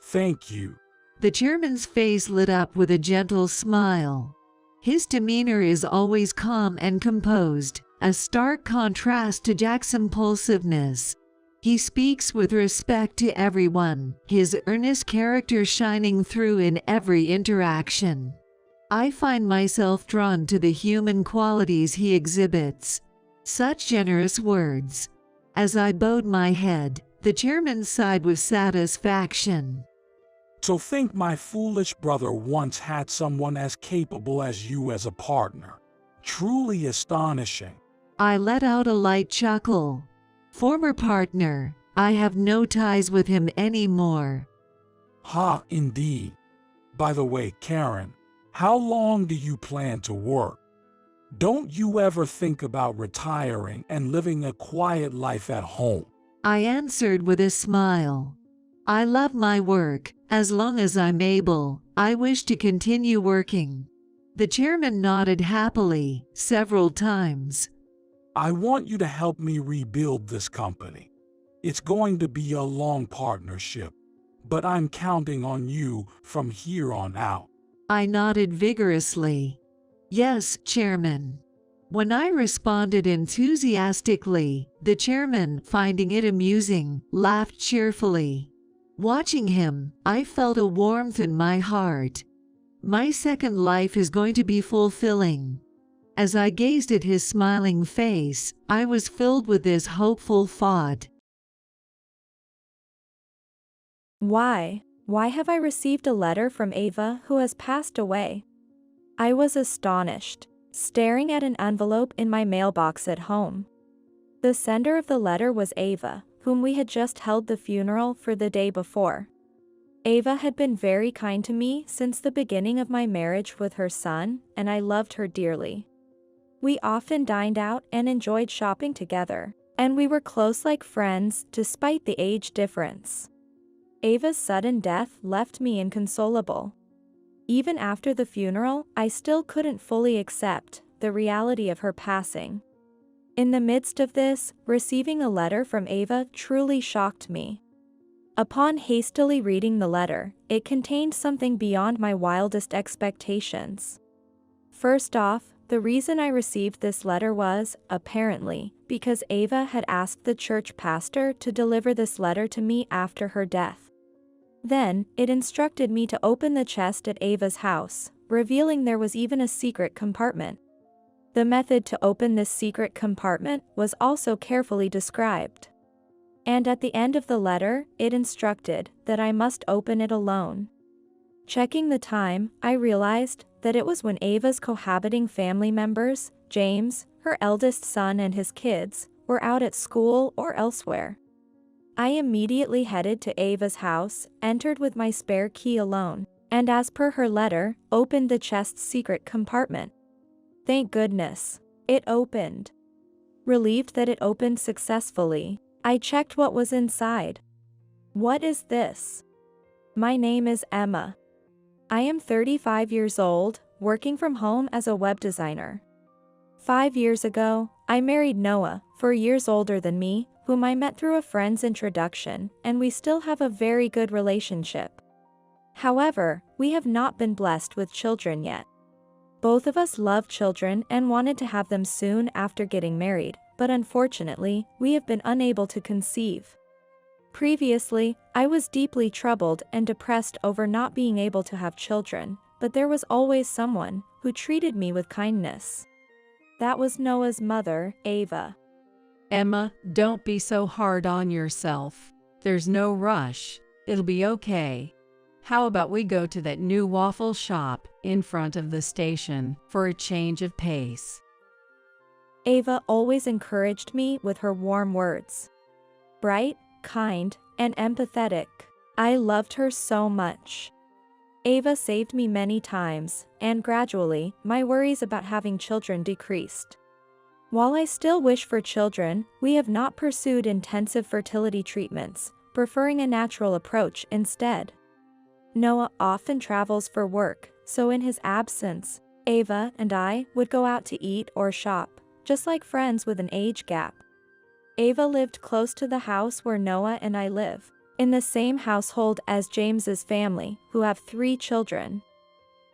Thank you. The chairman's face lit up with a gentle smile. His demeanor is always calm and composed, a stark contrast to Jack's impulsiveness. He speaks with respect to everyone, his earnest character shining through in every interaction. I find myself drawn to the human qualities he exhibits. Such generous words. As I bowed my head, the chairman sighed with satisfaction. To think my foolish brother once had someone as capable as you as a partner. Truly astonishing. I let out a light chuckle. Former partner, I have no ties with him anymore. Ha, indeed. By the way, Karen, how long do you plan to work? Don't you ever think about retiring and living a quiet life at home? I answered with a smile. I love my work. As long as I'm able, I wish to continue working. The chairman nodded happily, several times. I want you to help me rebuild this company. It's going to be a long partnership, but I'm counting on you from here on out. I nodded vigorously. Yes, Chairman. When I responded enthusiastically, the chairman, finding it amusing, laughed cheerfully. Watching him, I felt a warmth in my heart. My second life is going to be fulfilling. As I gazed at his smiling face, I was filled with this hopeful thought. Why have I received a letter from Ava who has passed away? I was astonished, staring at an envelope in my mailbox at home. The sender of the letter was Ava, whom we had just held the funeral for the day before. Ava had been very kind to me since the beginning of my marriage with her son, and I loved her dearly. We often dined out and enjoyed shopping together, and we were close like friends despite the age difference. Ava's sudden death left me inconsolable. Even after the funeral, I still couldn't fully accept the reality of her passing. In the midst of this, receiving a letter from Ava truly shocked me. Upon hastily reading the letter, it contained something beyond my wildest expectations. First off, the reason I received this letter was, apparently, because Ava had asked the church pastor to deliver this letter to me after her death. Then, it instructed me to open the chest at Ava's house, revealing there was even a secret compartment. The method to open this secret compartment was also carefully described. And at the end of the letter, it instructed that I must open it alone. Checking the time, I realized that it was when Ava's cohabiting family members, James, her eldest son and his kids, were out at school or elsewhere. I immediately headed to Ava's house, entered with my spare key alone, and as per her letter, opened the chest's secret compartment. Thank goodness, it opened. Relieved that it opened successfully, I checked what was inside. What is this? My name is Emma. I am 35 years old, working from home as a web designer. 5 years ago, I married Noah, 4 years older than me, whom I met through a friend's introduction, and we still have a very good relationship. However, we have not been blessed with children yet. Both of us love children and wanted to have them soon after getting married, but unfortunately, we have been unable to conceive. Previously, I was deeply troubled and depressed over not being able to have children, but there was always someone who treated me with kindness. That was Noah's mother, Ava. Emma, don't be so hard on yourself. There's no rush. It'll be okay. How about we go to that new waffle shop in front of the station for a change of pace? Ava always encouraged me with her warm words. Bright, kind, and empathetic. I loved her so much. Ava saved me many times, and gradually, my worries about having children decreased. While I still wish for children, we have not pursued intensive fertility treatments, preferring a natural approach instead. Noah often travels for work, so in his absence, Ava and I would go out to eat or shop, just like friends with an age gap. Ava lived close to the house where Noah and I live, in the same household as James's family, who have 3 children.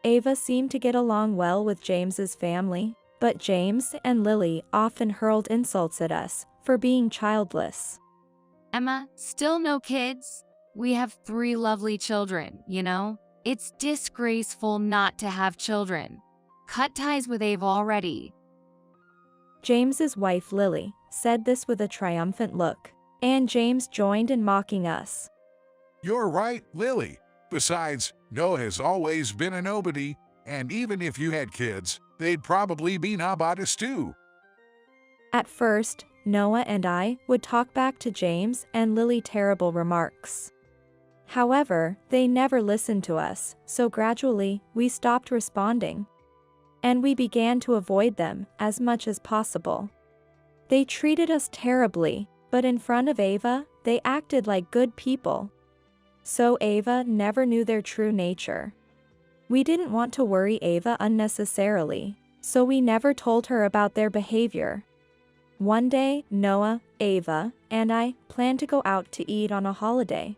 Ava seemed to get along well with James's family, but James and Lily often hurled insults at us for being childless. Emma, still no kids? We have 3 lovely children, you know? It's disgraceful not to have children. Cut ties with Ava already. James's wife Lily said this with a triumphant look, and James joined in mocking us. You're right, Lily. Besides, Noah has always been a nobody, and even if you had kids, they'd probably be nobodies too. At first, Noah and I would talk back to James and Lily terrible remarks. However, they never listened to us, so gradually, we stopped responding. And we began to avoid them as much as possible. They treated us terribly, but in front of Ava, they acted like good people. So Ava never knew their true nature. We didn't want to worry Ava unnecessarily, so we never told her about their behavior. One day, Noah, Ava, and I planned to go out to eat on a holiday.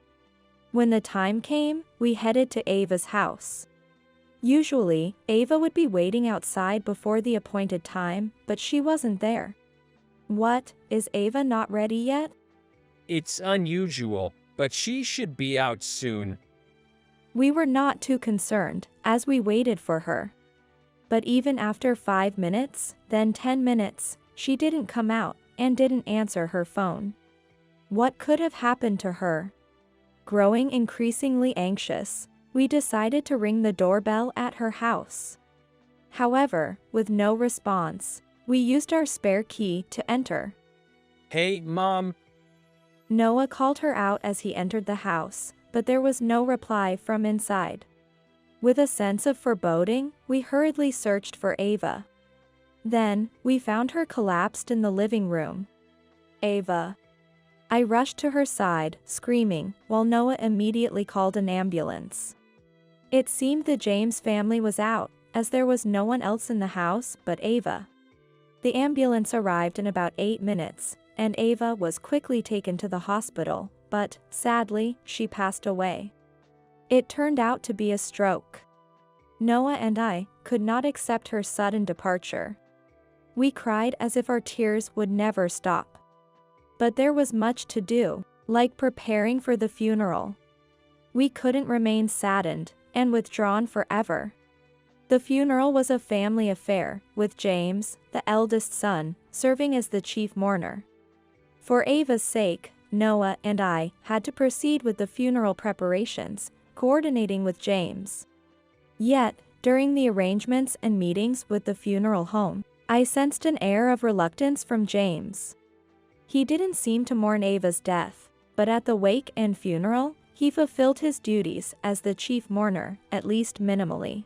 When the time came, we headed to Ava's house. Usually, Ava would be waiting outside before the appointed time, but she wasn't there. What, is Ava not ready yet? It's unusual, but she should be out soon. We were not too concerned, as we waited for her. But even after 5 minutes, then 10 minutes, she didn't come out and didn't answer her phone. What could have happened to her? Growing increasingly anxious, we decided to ring the doorbell at her house. However, with no response, we used our spare key to enter. Hey, Mom. Noah called her out as he entered the house, but there was no reply from inside. With a sense of foreboding, we hurriedly searched for Ava. Then, we found her collapsed in the living room. Ava. I rushed to her side, screaming, while Noah immediately called an ambulance. It seemed the James family was out, as there was no one else in the house but Ava. The ambulance arrived in about 8 minutes, and Ava was quickly taken to the hospital, but, sadly, she passed away. It turned out to be a stroke. Noah and I could not accept her sudden departure. We cried as if our tears would never stop. But there was much to do, like preparing for the funeral. We couldn't remain saddened and withdrawn forever. The funeral was a family affair, with James, the eldest son, serving as the chief mourner. For Ava's sake, Noah and I had to proceed with the funeral preparations, coordinating with James. Yet, during the arrangements and meetings with the funeral home, I sensed an air of reluctance from James. He didn't seem to mourn Ava's death, but at the wake and funeral, he fulfilled his duties as the chief mourner, at least minimally.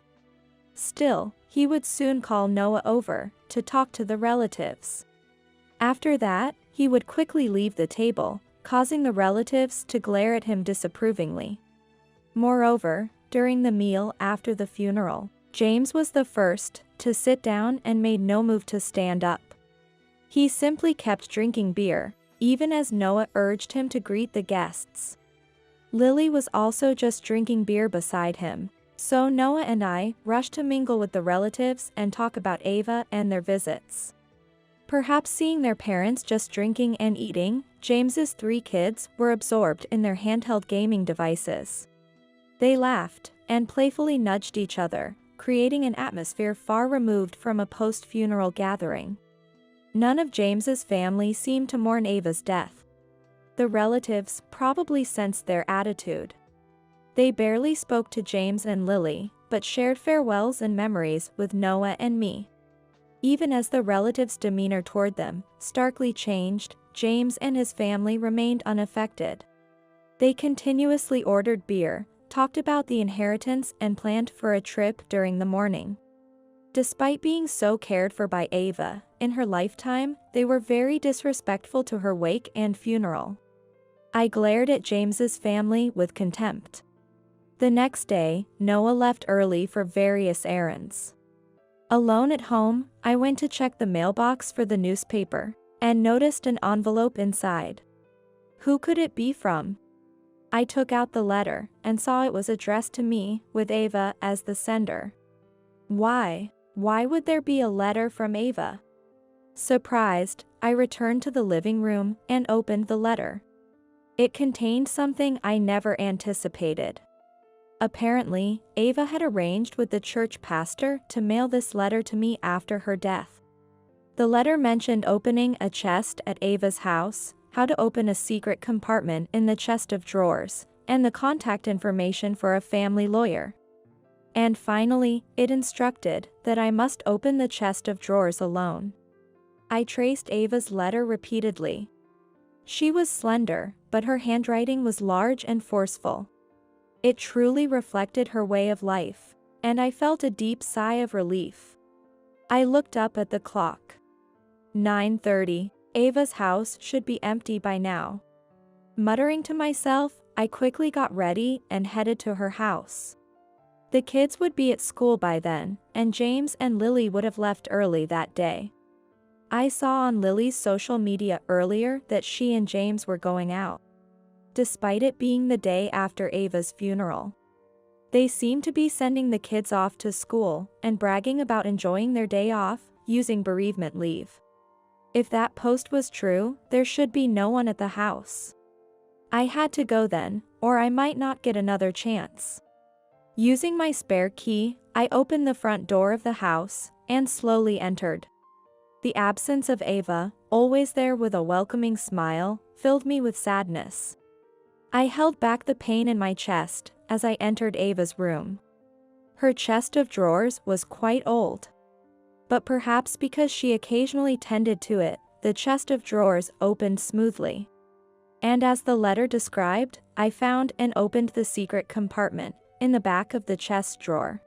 Still, he would soon call Noah over to talk to the relatives. After that, he would quickly leave the table, causing the relatives to glare at him disapprovingly. Moreover, during the meal after the funeral, James was the first to sit down and made no move to stand up. He simply kept drinking beer, even as Noah urged him to greet the guests. Lily was also just drinking beer beside him, so Noah and I rushed to mingle with the relatives and talk about Ava and their visits. Perhaps seeing their parents just drinking and eating, James's 3 kids were absorbed in their handheld gaming devices. They laughed and playfully nudged each other, creating an atmosphere far removed from a post-funeral gathering. None of James's family seemed to mourn Ava's death. The relatives probably sensed their attitude. They barely spoke to James and Lily, but shared farewells and memories with Noah and me. Even as the relatives' demeanor toward them starkly changed, James and his family remained unaffected. They continuously ordered beer, talked about the inheritance and planned for a trip during the morning. Despite being so cared for by Ava, in her lifetime, they were very disrespectful to her wake and funeral. I glared at James's family with contempt. The next day, Noah left early for various errands. Alone at home, I went to check the mailbox for the newspaper and noticed an envelope inside. Who could it be from? I took out the letter and saw it was addressed to me, with Ava as the sender. Why? Why would there be a letter from Ava? Surprised, I returned to the living room and opened the letter. It contained something I never anticipated. Apparently, Ava had arranged with the church pastor to mail this letter to me after her death. The letter mentioned opening a chest at Ava's house, how to open a secret compartment in the chest of drawers, and the contact information for a family lawyer. And finally, it instructed that I must open the chest of drawers alone. I traced Ava's letter repeatedly. She was slender, but her handwriting was large and forceful. It truly reflected her way of life, and I felt a deep sigh of relief. I looked up at the clock. 9:30. Ava's house should be empty by now. Muttering to myself, I quickly got ready and headed to her house. The kids would be at school by then, and James and Lily would have left early that day. I saw on Lily's social media earlier that she and James were going out. Despite it being the day after Ava's funeral, they seemed to be sending the kids off to school and bragging about enjoying their day off, using bereavement leave. If that post was true, there should be no one at the house. I had to go then, or I might not get another chance. Using my spare key, I opened the front door of the house and slowly entered. The absence of Ava, always there with a welcoming smile, filled me with sadness. I held back the pain in my chest as I entered Ava's room. Her chest of drawers was quite old. But perhaps because she occasionally tended to it, the chest of drawers opened smoothly. And as the letter described, I found and opened the secret compartment in the back of the chest drawer.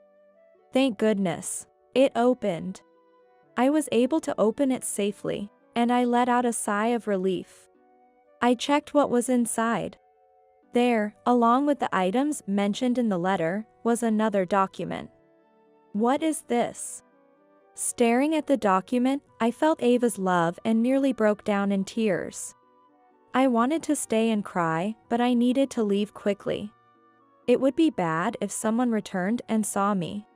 Thank goodness, it opened. I was able to open it safely, and I let out a sigh of relief. I checked what was inside. There, along with the items mentioned in the letter, was another document. What is this? Staring at the document, I felt Ava's love and nearly broke down in tears. I wanted to stay and cry, but I needed to leave quickly. It would be bad if someone returned and saw me.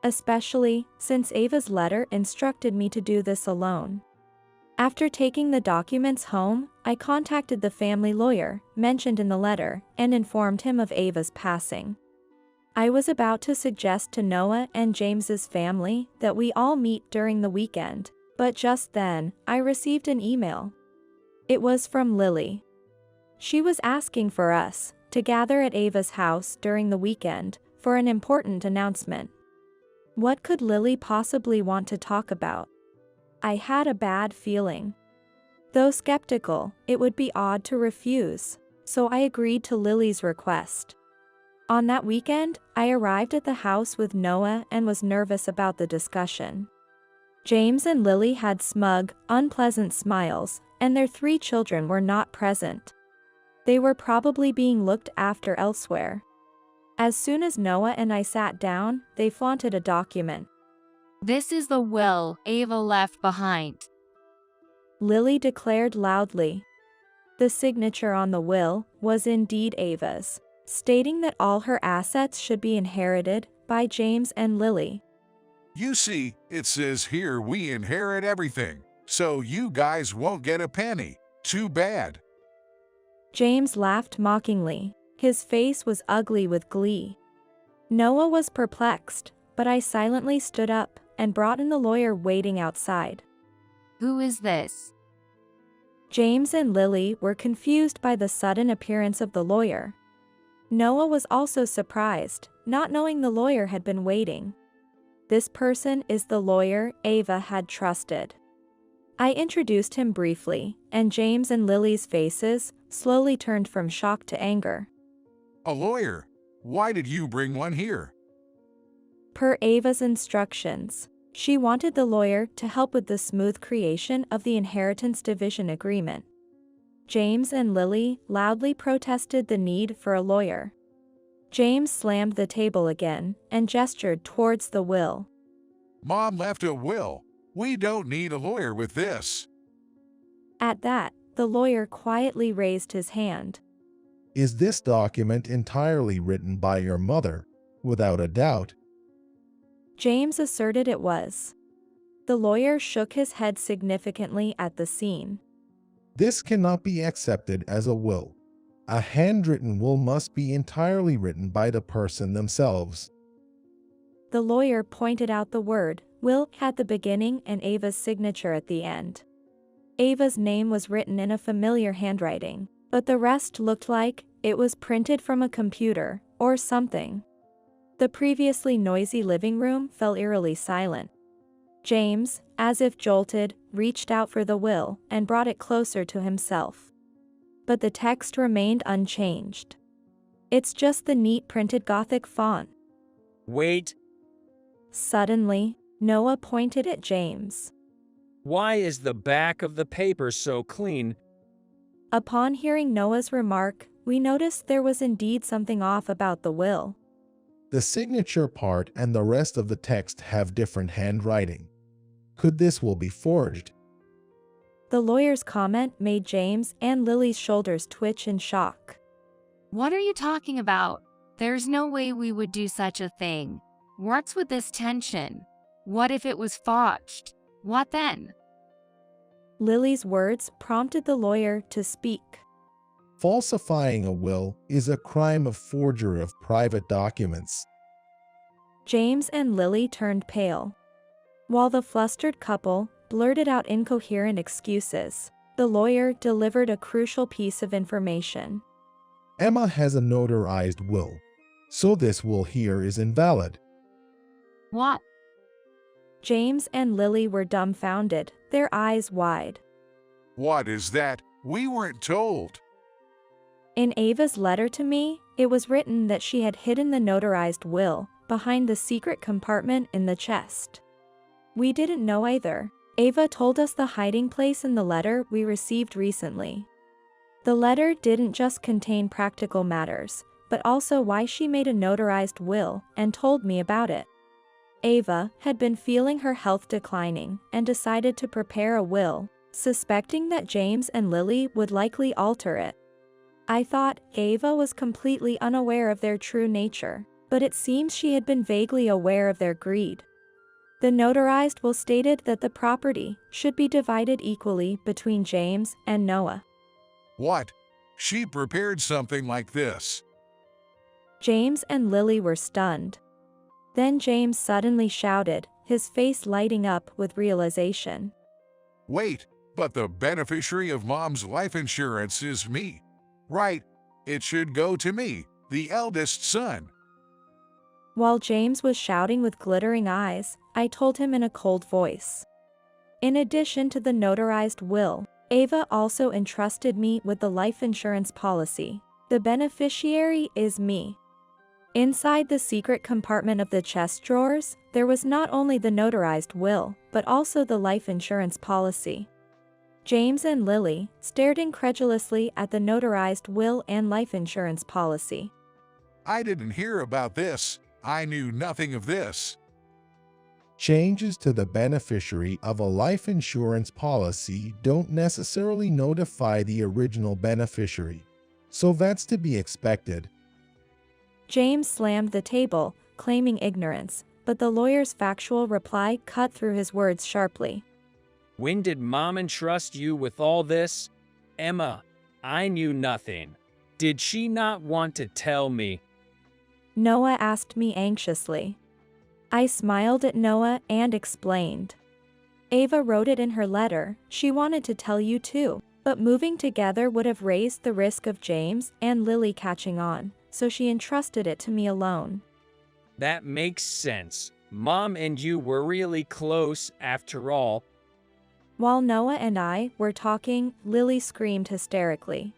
Especially since Ava's letter instructed me to do this alone. After taking the documents home, I contacted the family lawyer mentioned in the letter and informed him of Ava's passing. I was about to suggest to Noah and James's family that we all meet during the weekend, but just then, I received an email. It was from Lily. She was asking for us to gather at Ava's house during the weekend for an important announcement. What could Lily possibly want to talk about? I had a bad feeling. Though skeptical, it would be odd to refuse, so I agreed to Lily's request. On that weekend, I arrived at the house with Noah and was nervous about the discussion. James and Lily had smug, unpleasant smiles, and their 3 children were not present. They were probably being looked after elsewhere. As soon as Noah and I sat down, they flaunted a document. This is the will Ava left behind. Lily declared loudly. The signature on the will was indeed Ava's, stating that all her assets should be inherited by James and Lily. You see, it says here we inherit everything, so you guys won't get a penny. Too bad. James laughed mockingly. His face was ugly with glee. Noah was perplexed, but I silently stood up and brought in the lawyer waiting outside. Who is this? James and Lily were confused by the sudden appearance of the lawyer. Noah was also surprised, not knowing the lawyer had been waiting. This person is the lawyer Ava had trusted. I introduced him briefly, and James and Lily's faces slowly turned from shock to anger. A lawyer? Why did you bring one here? Per Ava's instructions, she wanted the lawyer to help with the smooth creation of the inheritance division agreement. James and Lily loudly protested the need for a lawyer. James slammed the table again and gestured towards the will. Mom left a will. We don't need a lawyer with this. At that, the lawyer quietly raised his hand. Is this document entirely written by your mother? Without a doubt. James asserted it was. The lawyer shook his head significantly at the scene. This cannot be accepted as a will. A handwritten will must be entirely written by the person themselves. The lawyer pointed out the word will at the beginning and Ava's signature at the end. Ava's name was written in a familiar handwriting, but the rest looked like it was printed from a computer or something. The previously noisy living room fell eerily silent. James, as if jolted, reached out for the will and brought it closer to himself. But the text remained unchanged. It's just the neat printed Gothic font. Wait, Suddenly, Noah pointed at James. why is the back of the paper so clean? Upon hearing Noah's remark, we noticed there was indeed something off about the will. The signature part and the rest of the text have different handwriting. Could this will be forged? The lawyer's comment made James and Lily's shoulders twitch in shock. What are you talking about? There's no way we would do such a thing. What's with this tension? What if it was forged? What then? Lily's words prompted the lawyer to speak. Falsifying a will is a crime of forgery of private documents. James and Lily turned pale. While the flustered couple blurted out incoherent excuses, the lawyer delivered a crucial piece of information. Emma has a notarized will, so this will here is invalid. What? James and Lily were dumbfounded, their eyes wide. What is that? We weren't told. In Ava's letter to me, it was written that she had hidden the notarized will behind the secret compartment in the chest. We didn't know either. Ava told us the hiding place in the letter we received recently. The letter didn't just contain practical matters, but also why she made a notarized will and told me about it. Ava had been feeling her health declining and decided to prepare a will, suspecting that James and Lily would likely alter it. I thought Ava was completely unaware of their true nature, but it seems she had been vaguely aware of their greed. The notarized will stated that the property should be divided equally between James and Noah. What? She prepared something like this. James and Lily were stunned. Then James suddenly shouted, his face lighting up with realization. Wait, but the beneficiary of Mom's life insurance is me. Right, it should go to me, the eldest son. While James was shouting with glittering eyes, I told him in a cold voice. In addition to the notarized will, Ava also entrusted me with the life insurance policy. The beneficiary is me. Inside the secret compartment of the chest drawers, there was not only the notarized will, but also the life insurance policy. James and Lily stared incredulously at the notarized will and life insurance policy. I didn't hear about this. I knew nothing of this. Changes to the beneficiary of a life insurance policy don't necessarily notify the original beneficiary, so that's to be expected. James slammed the table, claiming ignorance, but the lawyer's factual reply cut through his words sharply. When did Mom entrust you with all this? Emma, I knew nothing. Did she not want to tell me? Noah asked me anxiously. I smiled at Noah and explained. Ava wrote it in her letter. She wanted to tell you too, but moving together would have raised the risk of James and Lily catching on, so she entrusted it to me alone. That makes sense. Mom and you were really close after all. While Noah and I were talking, Lily screamed hysterically.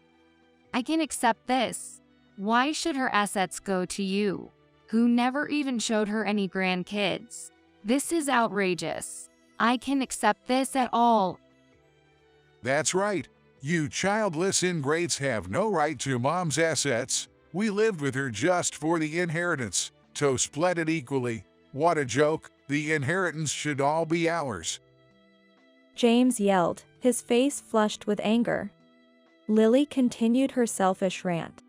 I can accept this. Why should her assets go to you, who never even showed her any grandkids? This is outrageous. I can accept this at all. That's right. You childless ingrates have no right to Mom's assets. We lived with her just for the inheritance, to split it equally. What a joke. The inheritance should all be ours. James yelled, his face flushed with anger. Lily continued her selfish rant.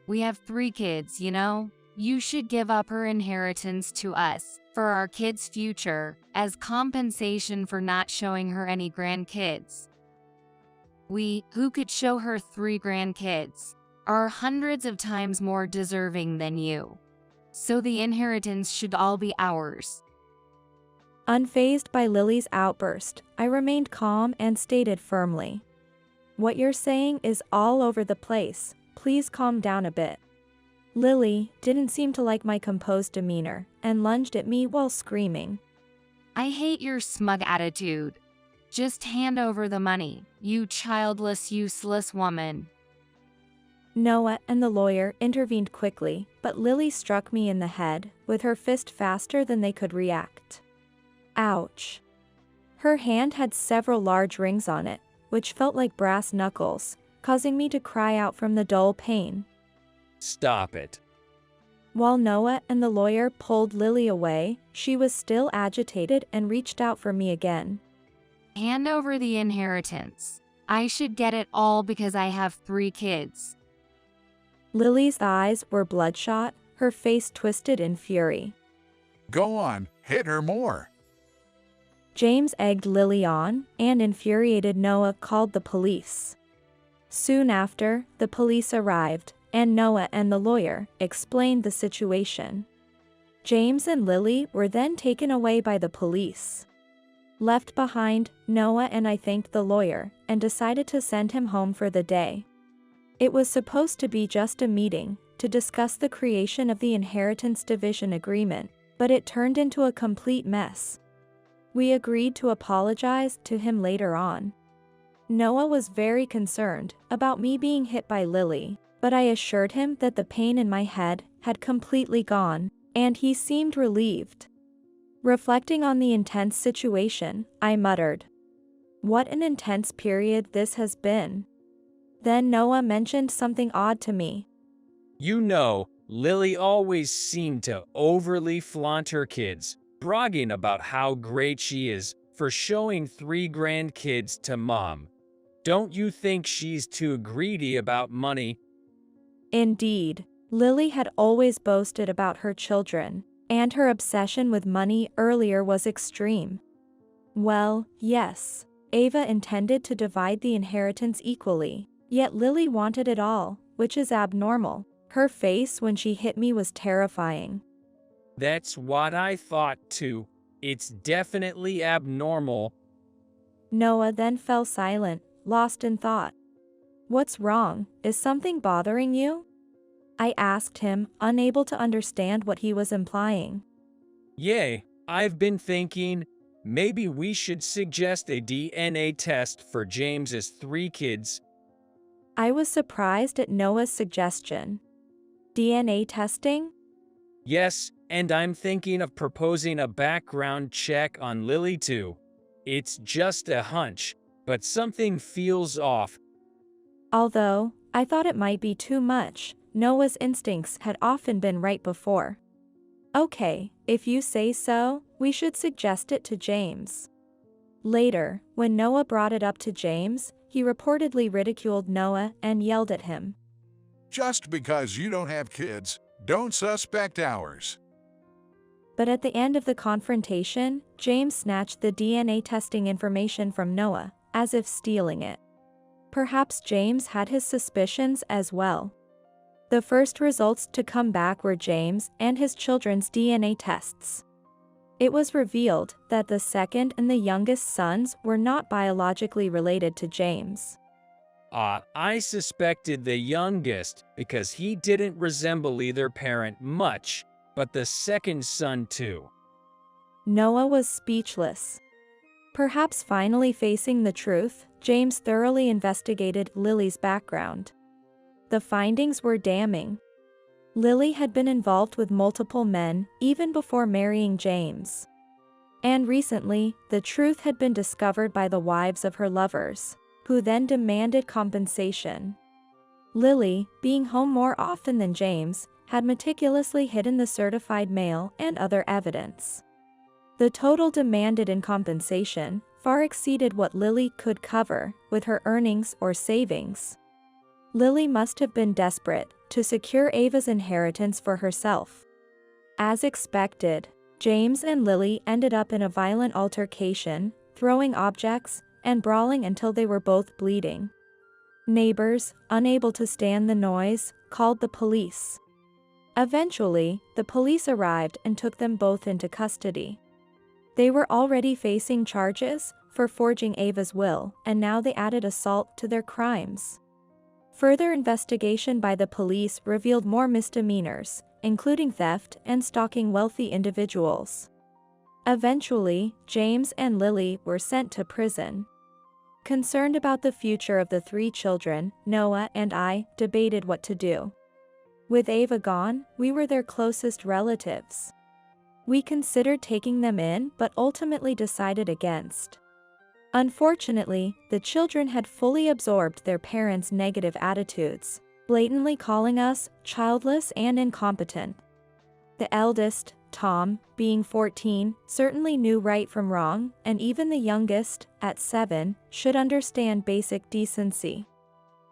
We have 3 kids, you know? You should give up her inheritance to us, for our kids' future, as compensation for not showing her any grandkids. We, who could show her 3 grandkids, are hundreds of times more deserving than you. So the inheritance should all be ours. Unfazed by Lily's outburst, I remained calm and stated firmly. What you're saying is all over the place, please calm down a bit. Lily didn't seem to like my composed demeanor and lunged at me while screaming. I hate your smug attitude. Just hand over the money, you childless, useless woman. Noah and the lawyer intervened quickly, but Lily struck me in the head with her fist faster than they could react. Ouch. Her hand had several large rings on it, which felt like brass knuckles, causing me to cry out from the dull pain. Stop it. While Noah and the lawyer pulled Lily away, she was still agitated and reached out for me again. Hand over the inheritance. I should get it all because I have 3 kids. Lily's eyes were bloodshot, her face twisted in fury. Go on, hit her more. James egged Lily on, and infuriated Noah called the police. Soon after, the police arrived, and Noah and the lawyer explained the situation. James and Lily were then taken away by the police. Left behind, Noah and I thanked the lawyer and decided to send him home for the day. It was supposed to be just a meeting to discuss the creation of the inheritance division agreement, but it turned into a complete mess. We agreed to apologize to him later on. Noah was very concerned about me being hit by Lily, but I assured him that the pain in my head had completely gone, and he seemed relieved. Reflecting on the intense situation, I muttered, "What an intense period this has been." Then Noah mentioned something odd to me. You know, Lily always seemed to overly flaunt her kids, bragging about how great she is for showing 3 grandkids to mom. Don't you think she's too greedy about money? Indeed, Lily had always boasted about her children, and her obsession with money earlier was extreme. Well, yes, Ava intended to divide the inheritance equally, yet Lily wanted it all, which is abnormal. Her face when she hit me was terrifying. That's what I thought too. It's definitely abnormal. Noah then fell silent, lost in thought. What's wrong? Is something bothering you? I asked him, unable to understand what he was implying. Yay, I've been thinking, maybe we should suggest a DNA test for James's 3 kids. I was surprised at Noah's suggestion. DNA testing? Yes, and I'm thinking of proposing a background check on Lily too. It's just a hunch, but something feels off. Although, I thought it might be too much, Noah's instincts had often been right before. Okay, if you say so, we should suggest it to James. Later, when Noah brought it up to James, he reportedly ridiculed Noah and yelled at him. Just because you don't have kids, don't suspect ours. But at the end of the confrontation, James snatched the DNA testing information from Noah, as if stealing it. Perhaps James had his suspicions as well. The first results to come back were James and his children's DNA tests. It was revealed that the second and the youngest sons were not biologically related to James. I suspected the youngest because he didn't resemble either parent much, but the second son too. Noah was speechless. Perhaps finally facing the truth, James thoroughly investigated Lily's background. The findings were damning. Lily had been involved with multiple men even before marrying James. And recently, the truth had been discovered by the wives of her lovers, who then demanded compensation. Lily, being home more often than James, had meticulously hidden the certified mail and other evidence. The total demanded in compensation far exceeded what Lily could cover with her earnings or savings. Lily must have been desperate to secure Ava's inheritance for herself. As expected, James and Lily ended up in a violent altercation, throwing objects and brawling until they were both bleeding. Neighbors, unable to stand the noise, called the police. Eventually, the police arrived and took them both into custody. They were already facing charges for forging Ava's will, and now they added assault to their crimes. Further investigation by the police revealed more misdemeanors, including theft and stalking wealthy individuals. Eventually, James and Lily were sent to prison. Concerned about the future of the three children, Noah and I debated what to do. With Ava gone, we were their closest relatives. We considered taking them in but ultimately decided against. Unfortunately, the children had fully absorbed their parents' negative attitudes, blatantly calling us childless and incompetent. The eldest, Tom, being 14, certainly knew right from wrong, and even the youngest, at 7, should understand basic decency.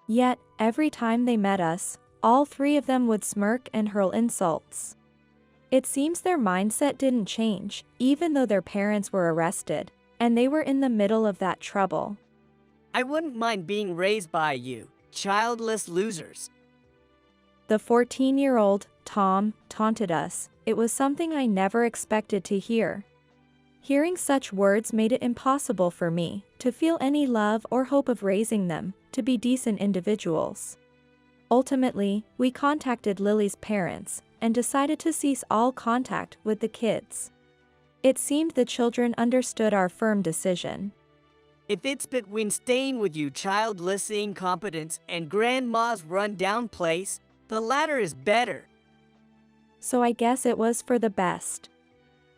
Yet, every time they met us, all three of them would smirk and hurl insults. It seems their mindset didn't change, even though their parents were arrested, and they were in the middle of that trouble. I wouldn't mind being raised by you, childless losers. The 14-year-old, Tom, taunted us. It was something I never expected to hear. Hearing such words made it impossible for me to feel any love or hope of raising them to be decent individuals. Ultimately, we contacted Lily's parents and decided to cease all contact with the kids. It seemed the children understood our firm decision. If it's between staying with you childless incompetence and Grandma's run-down place, the latter is better. So I guess it was for the best.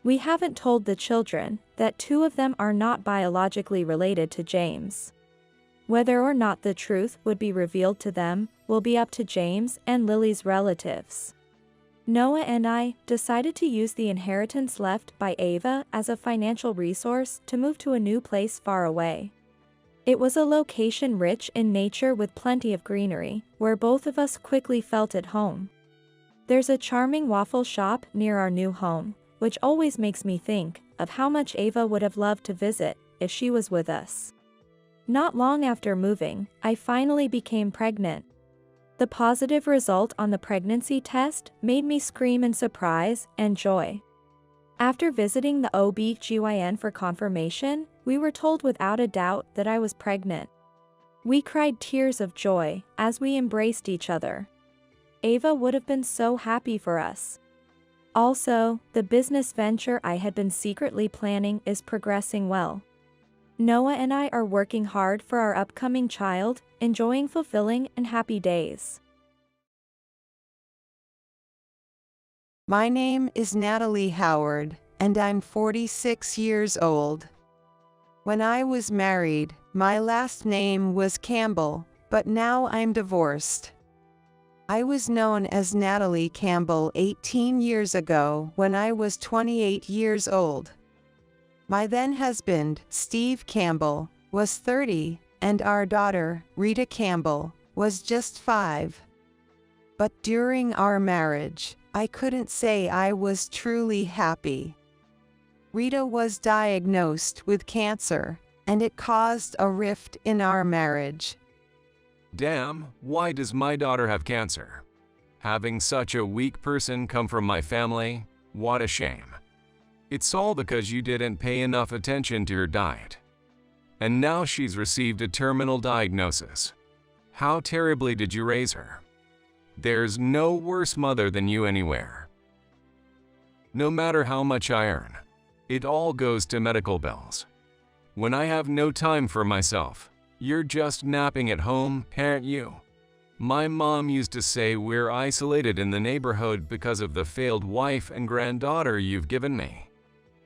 We haven't told the children that 2 of them are not biologically related to James. Whether or not the truth would be revealed to them will be up to James and Lily's relatives. Noah and I decided to use the inheritance left by Ava as a financial resource to move to a new place far away. It was a location rich in nature with plenty of greenery, where both of us quickly felt at home. There's a charming waffle shop near our new home, which always makes me think of how much Ava would have loved to visit if she was with us. Not long after moving, I finally became pregnant. The positive result on the pregnancy test made me scream in surprise and joy. After visiting the OB/GYN for confirmation, we were told without a doubt that I was pregnant. We cried tears of joy as we embraced each other. Ava would have been so happy for us. Also, the business venture I had been secretly planning is progressing well. Noah and I are working hard for our upcoming child, enjoying fulfilling and happy days. My name is Natalie Howard, and I'm 46 years old. When I was married, my last name was Campbell, but now I'm divorced. I was known as Natalie Campbell 18 years ago when I was 28 years old. My then-husband, Steve Campbell, was 30, and our daughter, Rita Campbell, was just 5. But during our marriage, I couldn't say I was truly happy. Rita was diagnosed with cancer, and it caused a rift in our marriage. Damn, why does my daughter have cancer? Having such a weak person come from my family, what a shame. It's all because you didn't pay enough attention to her diet. And now she's received a terminal diagnosis. How terribly did you raise her? There's no worse mother than you anywhere. No matter how much I earn, it all goes to medical bills. When I have no time for myself, you're just napping at home, aren't you? My mom used to say we're isolated in the neighborhood because of the failed wife and granddaughter you've given me.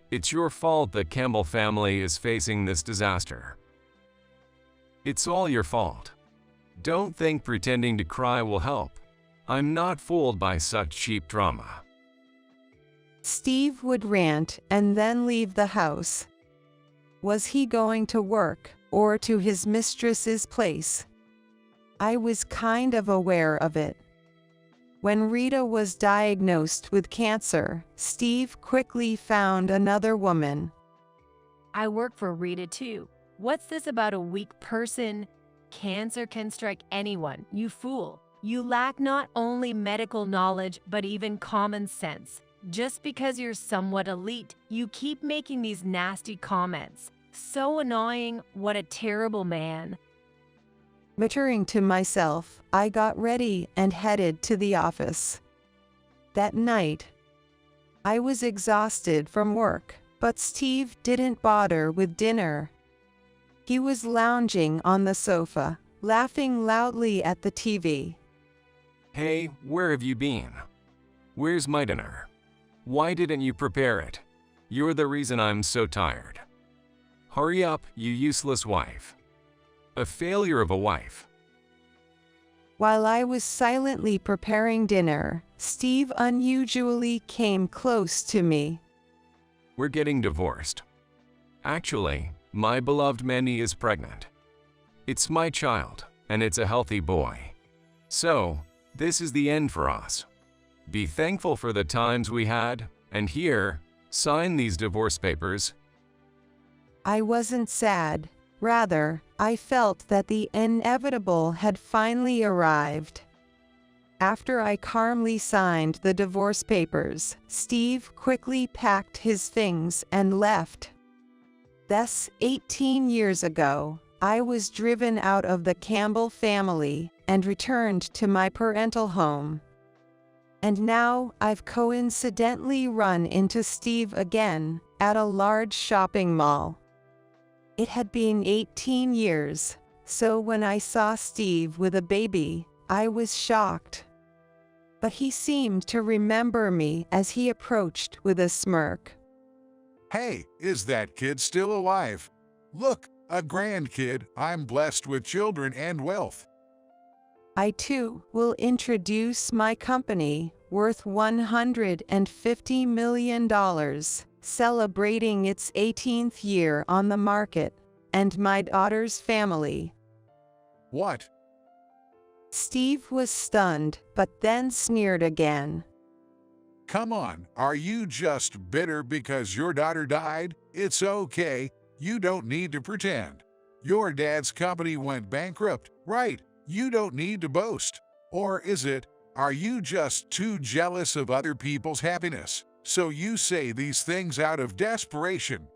It's your fault the Campbell family is facing this disaster. It's all your fault. Don't think pretending to cry will help. I'm not fooled by such cheap drama. Steve would rant and then leave the house. Was he going to work or to his mistress's place? I was kind of aware of it. When Rita was diagnosed with cancer, Steve quickly found another woman. I work for Rita too. What's this about a weak person? Cancer can strike anyone, you fool. You lack not only medical knowledge, but even common sense. Just because you're somewhat elite, you keep making these nasty comments. So annoying, what a terrible man. Muttering to myself, I got ready and headed to the office. That night, I was exhausted from work, but Steve didn't bother with dinner. He was lounging on the sofa, laughing loudly at the TV. Hey, where have you been? Where's my dinner? Why didn't you prepare it? You're the reason I'm so tired. Hurry up, you useless wife. A failure of a wife. While I was silently preparing dinner, Steve unusually came close to me. We're getting divorced. Actually, my beloved Mandy is pregnant. It's my child, and it's a healthy boy. So, this is the end for us. Be thankful for the times we had, and here, sign these divorce papers. I wasn't sad. Rather, I felt that the inevitable had finally arrived. After I calmly signed the divorce papers, Steve quickly packed his things and left. Thus, 18 years ago, I was driven out of the Campbell family and returned to my parental home. And now I've coincidentally run into Steve again at a large shopping mall. It had been 18 years, so when I saw Steve with a baby, I was shocked. But he seemed to remember me as he approached with a smirk. Hey, is that kid still alive? Look, a grandkid. I'm blessed with children and wealth. I too will introduce my company, worth $150 million, celebrating its 18th year on the market, and my daughter's family. What? Steve was stunned, but then sneered again. Come on, are you just bitter because your daughter died? It's okay, you don't need to pretend. Your dad's company went bankrupt, right? You don't need to boast. Or is it, are you just too jealous of other people's happiness, so you say these things out of desperation?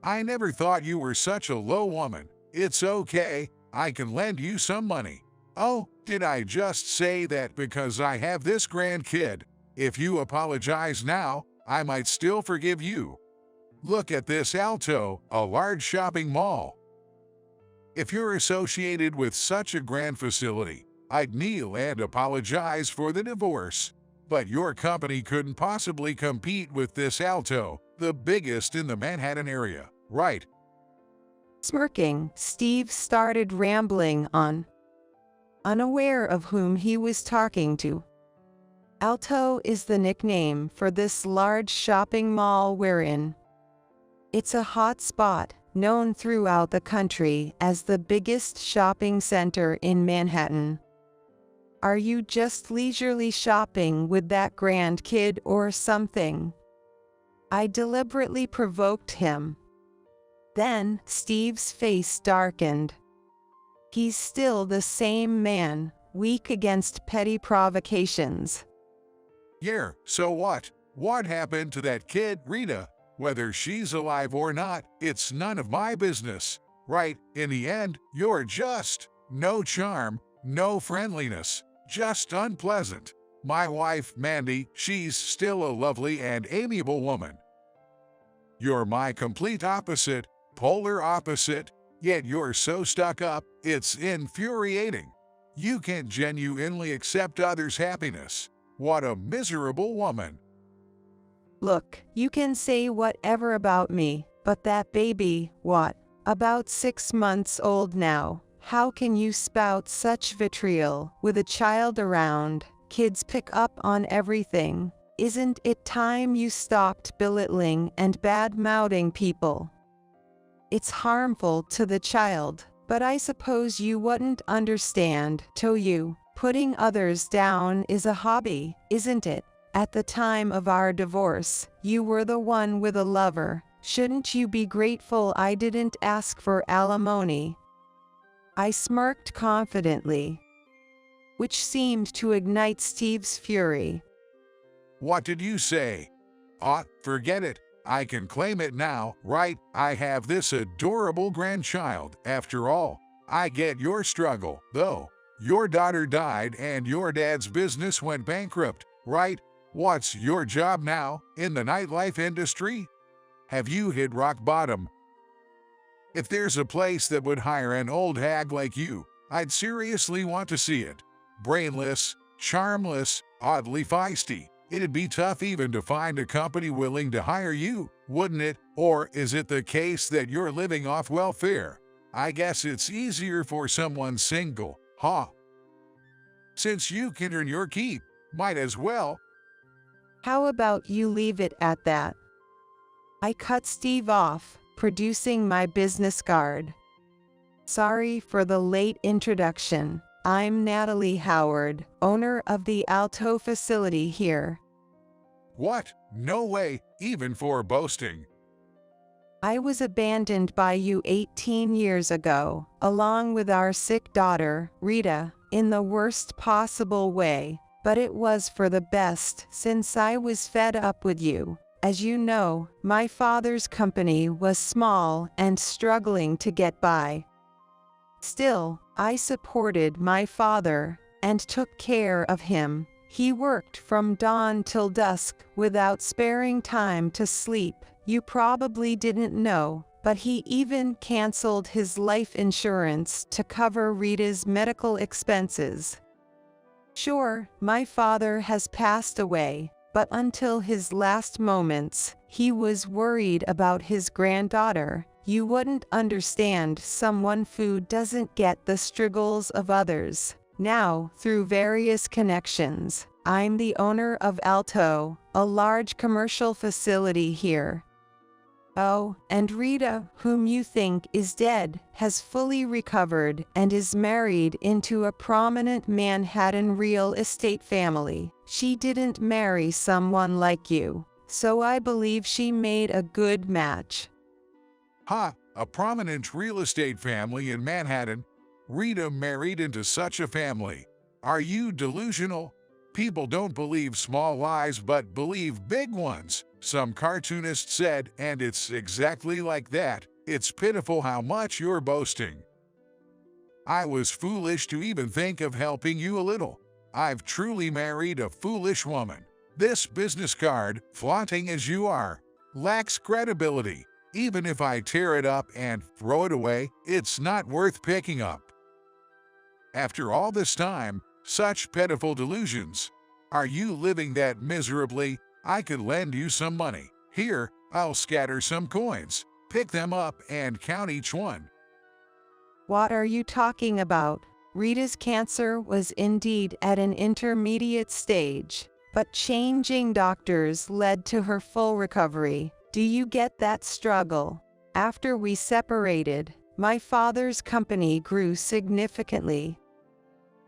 I never thought you were such a low woman. It's okay, I can lend you some money. Oh, did I just say that because I have this grandkid? If you apologize now, I might still forgive you. Look at this Alto, a large shopping mall. If you're associated with such a grand facility, I'd kneel and apologize for the divorce. But your company couldn't possibly compete with this Alto, the biggest in the Manhattan area, right? Smirking, Steve started rambling on, unaware of whom he was talking to. Alto is the nickname for this large shopping mall we're in. It's a hot spot, known throughout the country as the biggest shopping center in Manhattan. Are you just leisurely shopping with that grandkid or something? I deliberately provoked him. Then Steve's face darkened. He's still the same man, weak against petty provocations. Yeah, so what? What happened to that kid, Rita? Whether she's alive or not, it's none of my business, right? In the end, you're just no charm, no friendliness, just unpleasant. My wife, Mandy, she's still a lovely and amiable woman. You're my complete opposite, polar opposite, yet you're so stuck up, it's infuriating. You can't genuinely accept others' happiness. What a miserable woman. Look, you can say whatever about me, but that baby, what, about 6 months old now, How can you spout such vitriol with a child around? Kids pick up on everything. Isn't it time you stopped belittling and bad-mouthing people? It's harmful to the child, but I suppose you wouldn't understand, to you. Putting others down is a hobby, isn't it? At the time of our divorce, you were the one with a lover. Shouldn't you be grateful I didn't ask for alimony? I smirked confidently, which seemed to ignite Steve's fury. What did you say? Forget it. I can claim it now, right? I have this adorable grandchild. After all, I get your struggle, though. Your daughter died and your dad's business went bankrupt, right? What's your job now, in the nightlife industry? Have you hit rock bottom? If there's a place that would hire an old hag like you, I'd seriously want to see it. Brainless, charmless, oddly feisty. It'd be tough even to find a company willing to hire you, wouldn't it? Or is it the case that you're living off welfare? I guess it's easier for someone single, huh? Since you can earn your keep, might as well. How about you leave it at that? I cut Steve off, producing my business card. Sorry for the late introduction. I'm Natalie Howard, owner of the Alto facility here. What? No way, even for boasting. I was abandoned by you 18 years ago, along with our sick daughter, Rita, in the worst possible way, but it was for the best since I was fed up with you. As you know, my father's company was small and struggling to get by. Still, I supported my father and took care of him. He worked from dawn till dusk without sparing time to sleep. You probably didn't know, but he even canceled his life insurance to cover Rita's medical expenses. Sure, my father has passed away, but until his last moments, he was worried about his granddaughter. You wouldn't understand someone who doesn't get the struggles of others. Now, through various connections, I'm the owner of Alto, a large commercial facility here. Oh, and Rita, whom you think is dead, has fully recovered and is married into a prominent Manhattan real estate family. She didn't marry someone like you, so I believe she made a good match. A prominent real estate family in Manhattan? Rita married into such a family. Are you delusional? People don't believe small lies but believe big ones, some cartoonist said, and it's exactly like that. It's pitiful how much you're boasting. I was foolish to even think of helping you a little. I've truly married a foolish woman. This business card, flaunting as you are, lacks credibility. Even if I tear it up and throw it away, it's not worth picking up. After all this time, such pitiful delusions. Are you living that miserably? I could lend you some money. Here, I'll scatter some coins. Pick them up and count each one. What are you talking about? Rita's cancer was indeed at an intermediate stage, but changing doctors led to her full recovery. Do you get that struggle? After we separated, my father's company grew significantly.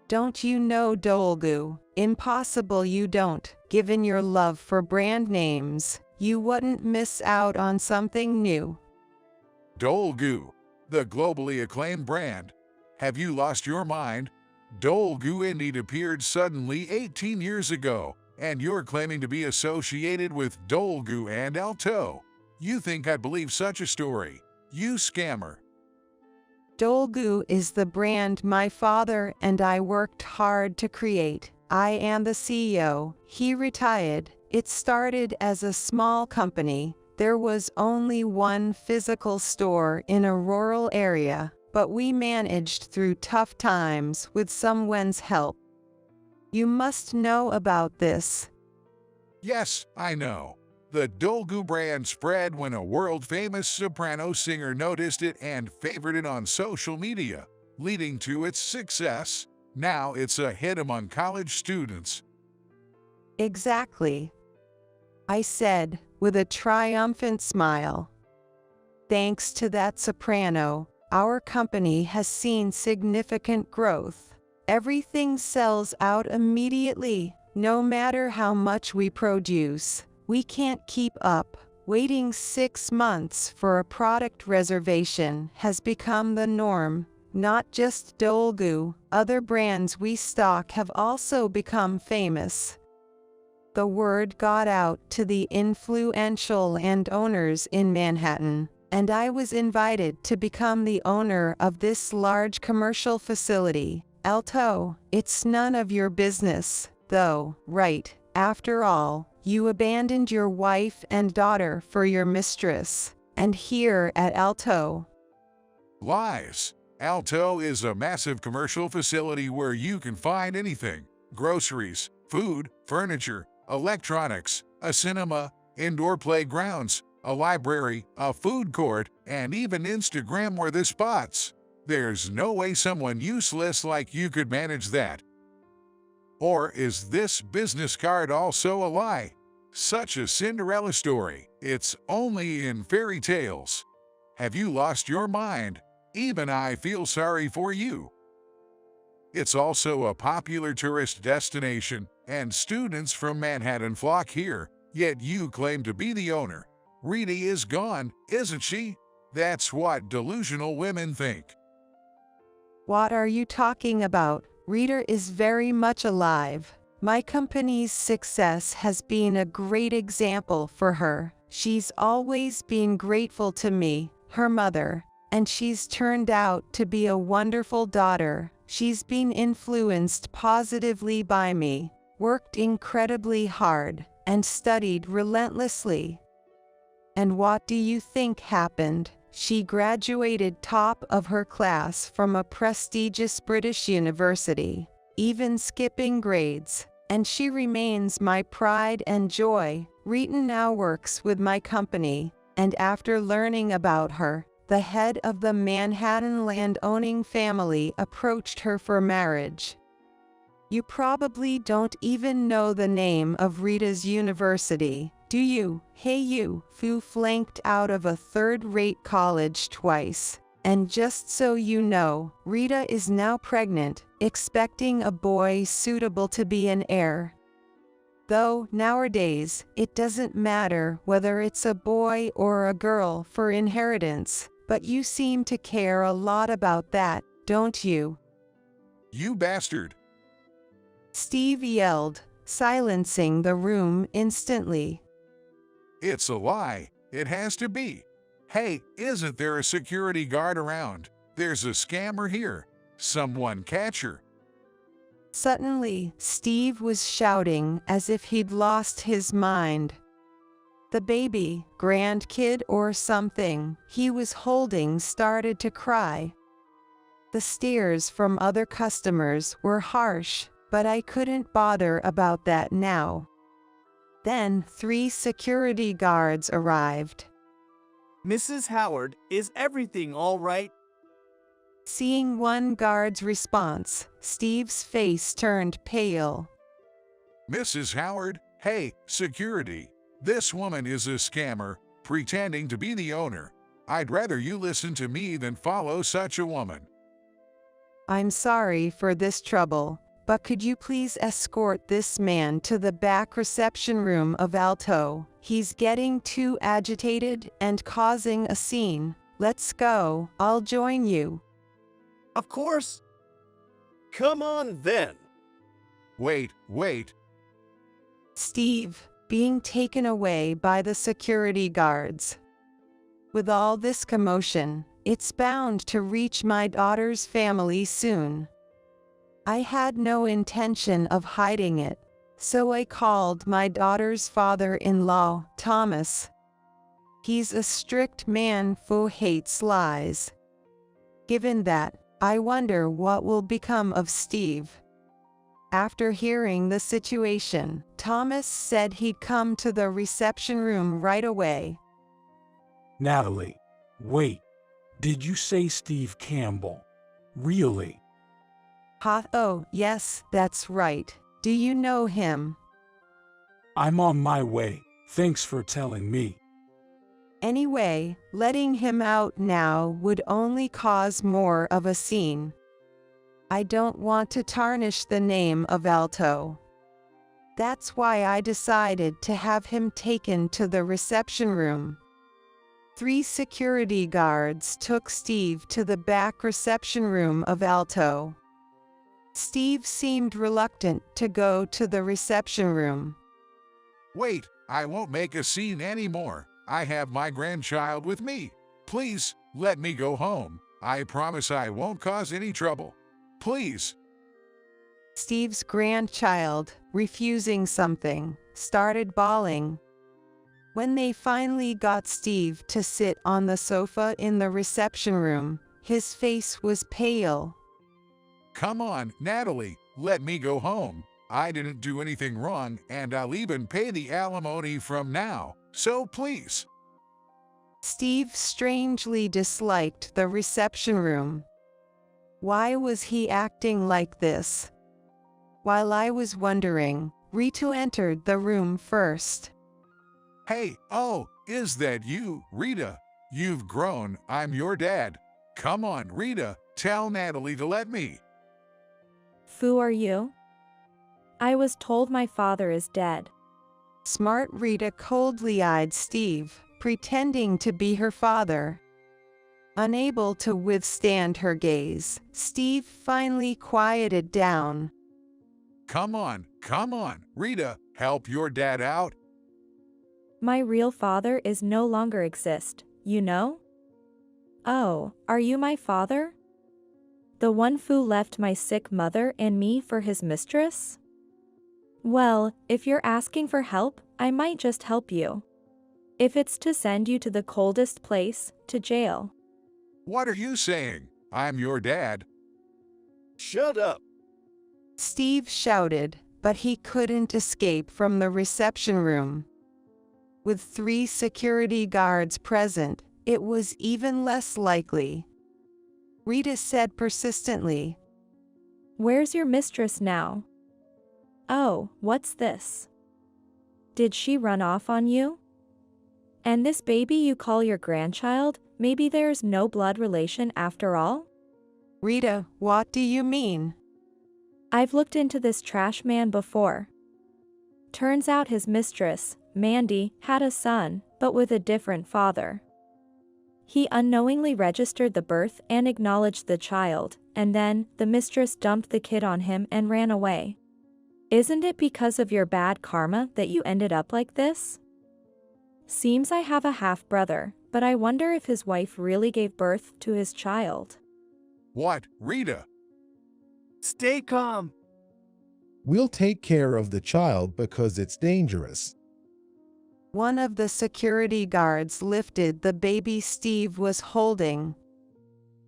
Don't you know Dolgu? Impossible you don't. Given your love for brand names, you wouldn't miss out on something new. Dolgu, the globally acclaimed brand. Have you lost your mind? Dolgu indeed appeared suddenly 18 years ago, and you're claiming to be associated with Dolgu and Alto. You think I'd believe such a story? You scammer. Dolgu is the brand my father and I worked hard to create. I am the CEO. He retired. It started as a small company. There was only one physical store in a rural area, but we managed through tough times with someone's help. You must know about this. Yes, I know. The Dolgu brand spread when a world-famous soprano singer noticed it and favored it on social media. leading to its success. Now it's a hit among college students. Exactly, I said, with a triumphant smile. Thanks to that soprano, our company has seen significant growth. Everything sells out immediately, no matter how much we produce. We can't keep up. Waiting 6 months for a product reservation has become the norm. Not just Dolgu, other brands we stock have also become famous. The word got out to the influential landowners in Manhattan, and I was invited to become the owner of this large commercial facility. Alto, it's none of your business, though, right? After all, you abandoned your wife and daughter for your mistress, and here at Alto. Lies. Alto is a massive commercial facility where you can find anything: groceries, food, furniture, electronics, a cinema, indoor playgrounds, a library, a food court, and even Instagram-worthy spots. There's no way someone useless like you could manage that. Or is this business card also a lie? Such a Cinderella story. It's only in fairy tales. Have you lost your mind? Even I feel sorry for you. It's also a popular tourist destination, and students from Manhattan flock here, yet you claim to be the owner. Rita is gone, isn't she? That's what delusional women think. What are you talking about? Rita is very much alive. My company's success has been a great example for her. She's always been grateful to me, her mother, and she's turned out to be a wonderful daughter. She's been influenced positively by me, worked incredibly hard, and studied relentlessly. And what do you think happened? She graduated top of her class from a prestigious British university, even skipping grades, and she remains my pride and joy. Rita now works with my company, and after learning about her, the head of the Manhattan land-owning family approached her for marriage. You probably don't even know the name of Rita's university, do you? Hey you, who flanked out of a third-rate college twice. And just so you know, Rita is now pregnant, expecting a boy suitable to be an heir. Though, nowadays, it doesn't matter whether it's a boy or a girl for inheritance, but you seem to care a lot about that, don't you? You bastard! Steve yelled, silencing the room instantly. It's a lie. It has to be. Hey, isn't there a security guard around? There's a scammer here. Someone catch her. Suddenly, Steve was shouting as if he'd lost his mind. The baby, grandkid or something, he was holding started to cry. The stares from other customers were harsh, but I couldn't bother about that now. Then 3 security guards arrived. Mrs. Howard, is everything all right? Seeing one guard's response, Steve's face turned pale. Mrs. Howard, hey, security. This woman is a scammer, pretending to be the owner. I'd rather you listen to me than follow such a woman. I'm sorry for this trouble, but could you please escort this man to the back reception room of Alto? He's getting too agitated and causing a scene. Let's go, I'll join you. Of course. Come on then. Wait. Steve, being taken away by the security guards. With all this commotion, it's bound to reach my daughter's family soon. I had no intention of hiding it, so I called my daughter's father-in-law, Thomas. He's a strict man who hates lies. Given that, I wonder what will become of Steve. After hearing the situation, Thomas said he'd come to the reception room right away. Natalie, wait. Did you say Steve Campbell? Really? Ha, oh, yes, that's right. Do you know him? I'm on my way. Thanks for telling me. Anyway, letting him out now would only cause more of a scene. I don't want to tarnish the name of Alto. That's why I decided to have him taken to the reception room. 3 security guards took Steve to the back reception room of Alto. Steve seemed reluctant to go to the reception room. Wait, I won't make a scene anymore. I have my grandchild with me. Please, let me go home. I promise I won't cause any trouble. Please. Steve's grandchild, refusing something, started bawling. When they finally got Steve to sit on the sofa in the reception room, his face was pale. Come on, Natalie, let me go home. I didn't do anything wrong, and I'll even pay the alimony from now, so please. Steve strangely disliked the reception room. Why was he acting like this? While I was wondering, Rita entered the room first. Hey, oh, is that you, Rita? You've grown, I'm your dad. Come on, Rita, tell Natalie to let me. Who are you? I was told my father is dead. Smart Rita coldly eyed Steve, pretending to be her father. Unable to withstand her gaze, Steve finally quieted down. Come on, Rita, help your dad out. My real father is no longer exist, you know? Oh, are you my father? The one who left my sick mother and me for his mistress? Well, if you're asking for help, I might just help you. If it's to send you to the coldest place, to jail. What are you saying? I'm your dad. Shut up. Steve shouted, but he couldn't escape from the reception room. With 3 security guards present, it was even less likely. Rita said persistently, Where's your mistress now? Oh, what's this? Did she run off on you? And this baby you call your grandchild, maybe there's no blood relation after all? Rita, what do you mean? I've looked into this trash man before. Turns out his mistress, Mandy, had a son, but with a different father. He unknowingly registered the birth and acknowledged the child, and then the mistress dumped the kid on him and ran away. Isn't it because of your bad karma that you ended up like this? Seems I have a half-brother, but I wonder if his wife really gave birth to his child. What, Rita? Stay calm. We'll take care of the child because it's dangerous. One of the security guards lifted the baby Steve was holding.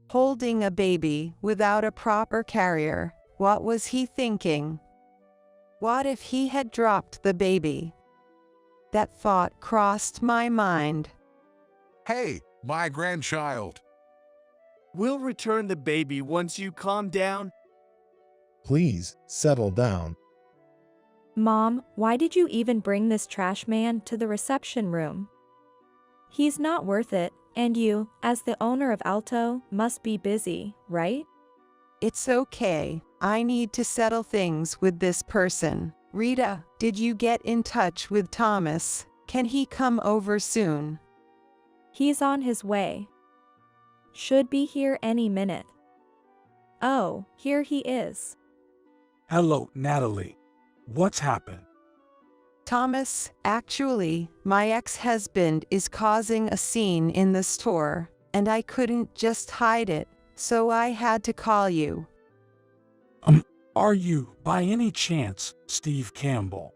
Holding a baby without a proper carrier, what was he thinking? What if he had dropped the baby? That thought crossed my mind. Hey, my grandchild. We'll return the baby once you calm down. Please, settle down. Mom, why did you even bring this trash man to the reception room? He's not worth it, and you, as the owner of Alto, must be busy, right? It's okay, I need to settle things with this person. Rita, did you get in touch with Thomas? Can he come over soon? He's on his way. Should be here any minute. Oh, here he is. Hello, Natalie. What's happened? Thomas, actually, my ex-husband is causing a scene in the store, and I couldn't just hide it, so I had to call you. Are you, by any chance, Steve Campbell?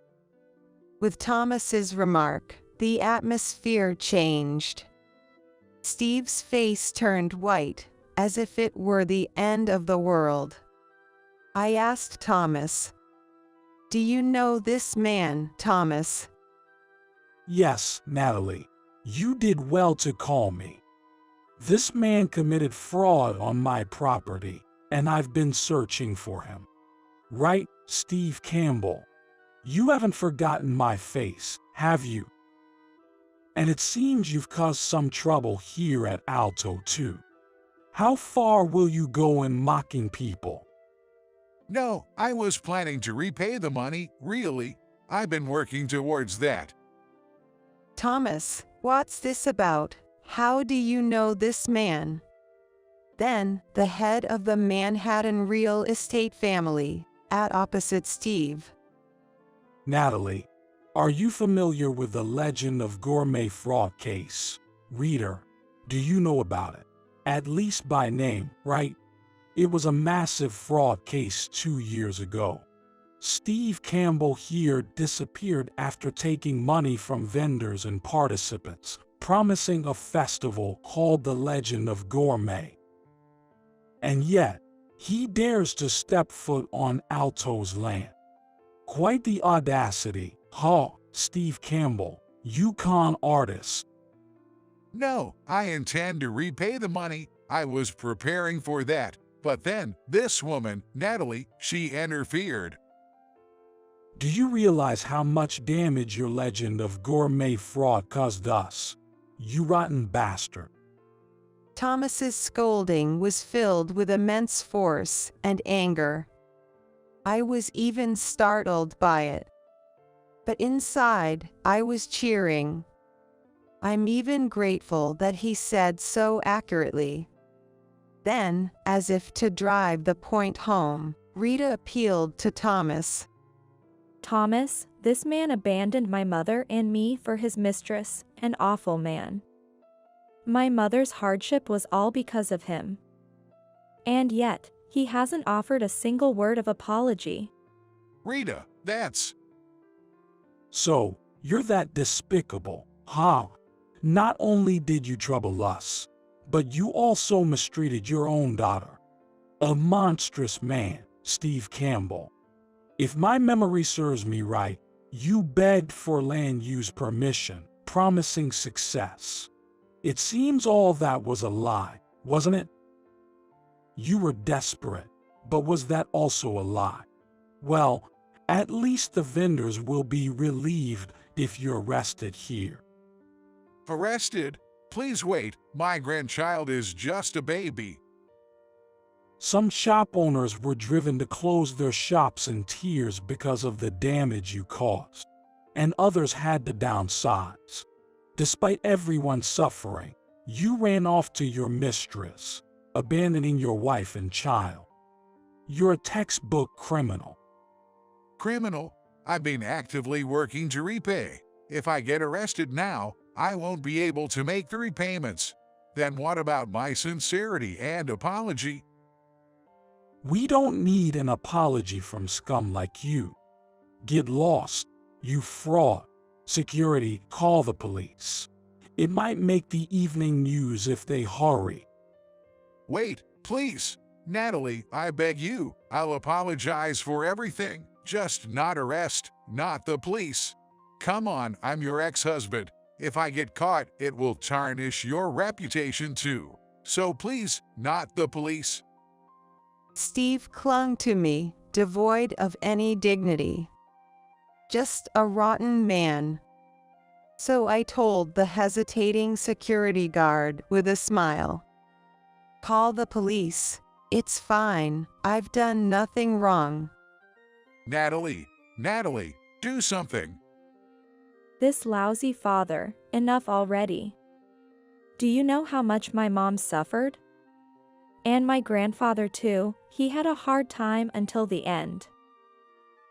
With Thomas's remark, the atmosphere changed. Steve's face turned white, as if it were the end of the world. I asked Thomas, "Do you know this man, Thomas?" Yes, Natalie. You did well to call me. This man committed fraud on my property. and I've been searching for him. Right, Steve Campbell? You haven't forgotten my face, have you? And it seems you've caused some trouble here at Alto too. How far will you go in mocking people? No, I was planning to repay the money, really. I've been working towards that. Thomas, what's this about? How do you know this man? Then, the head of the Manhattan real estate family, at opposite Steve. Natalie, are you familiar with the legend of gourmet fraud case? Reader, do you know about it? At least by name, right? It was a massive fraud case 2 years ago. Steve Campbell here disappeared after taking money from vendors and participants, promising a festival called the Legend of Gourmet. And yet, he dares to step foot on Alto's land. Quite the audacity, huh, Steve Campbell, you con artist. No, I intend to repay the money. I was preparing for that. But then, this woman, Natalie, she interfered. Do you realize how much damage your legend of gourmet fraud caused us? You rotten bastard. Thomas's scolding was filled with immense force and anger. I was even startled by it. But inside, I was cheering. I'm even grateful that he said so accurately. Then, as if to drive the point home, Rita appealed to Thomas. Thomas, this man abandoned my mother and me for his mistress, an awful man. My mother's hardship was all because of him. And yet, he hasn't offered a single word of apology. Rita, that's... So, you're that despicable, huh? Not only did you trouble us, but you also mistreated your own daughter. A monstrous man, Steve Campbell. If my memory serves me right, you begged for land use permission, promising success. It seems all that was a lie, wasn't it? You were desperate, but was that also a lie? Well, at least the vendors will be relieved if you're arrested here. Arrested? Please wait, my grandchild is just a baby. Some shop owners were driven to close their shops in tears because of the damage you caused, and others had to downsize. Despite everyone suffering, you ran off to your mistress, abandoning your wife and child. You're a textbook criminal. Criminal? I've been actively working to repay. If I get arrested now, I won't be able to make the repayments. Then what about my sincerity and apology? We don't need an apology from scum like you. Get lost, you fraud. Security, call the police. It might make the evening news if they hurry. Wait, please. Natalie, I beg you. I'll apologize for everything. Just not arrest, not the police. Come on, I'm your ex-husband. If I get caught, it will tarnish your reputation too. So please, not the police. Steve clung to me, devoid of any dignity. Just a rotten man. So I told the hesitating security guard with a smile. Call the police. It's fine. I've done nothing wrong. Natalie, do something. This lousy father, enough already. Do you know how much my mom suffered? And my grandfather too, he had a hard time until the end.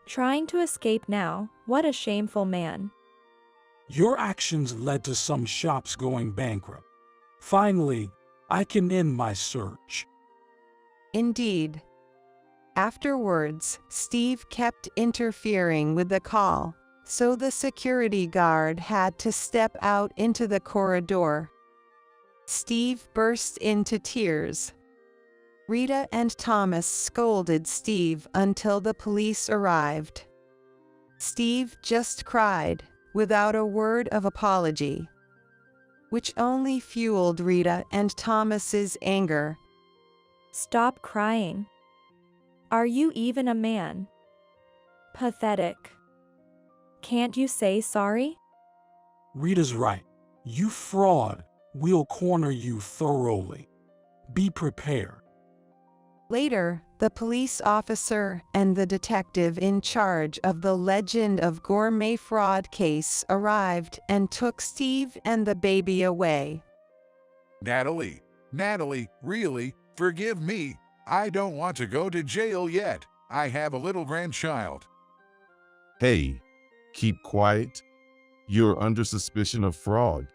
Trying to escape now, what a shameful man. Your actions led to some shops going bankrupt. Finally, I can end my search. Indeed. Afterwards, Steve kept interfering with the call, so the security guard had to step out into the corridor. Steve burst into tears. Rita and Thomas scolded Steve until the police arrived. Steve just cried, without a word of apology, which only fueled Rita and Thomas's anger. Stop crying. Are you even a man? Pathetic. Can't you say sorry? Rita's right. You fraud. We'll corner you thoroughly. Be prepared. Later, the police officer and the detective in charge of the Legend of Gourmet fraud case arrived and took Steve and the baby away. Natalie, really, forgive me. I don't want to go to jail yet. I have a little grandchild. Hey, keep quiet. You're under suspicion of fraud.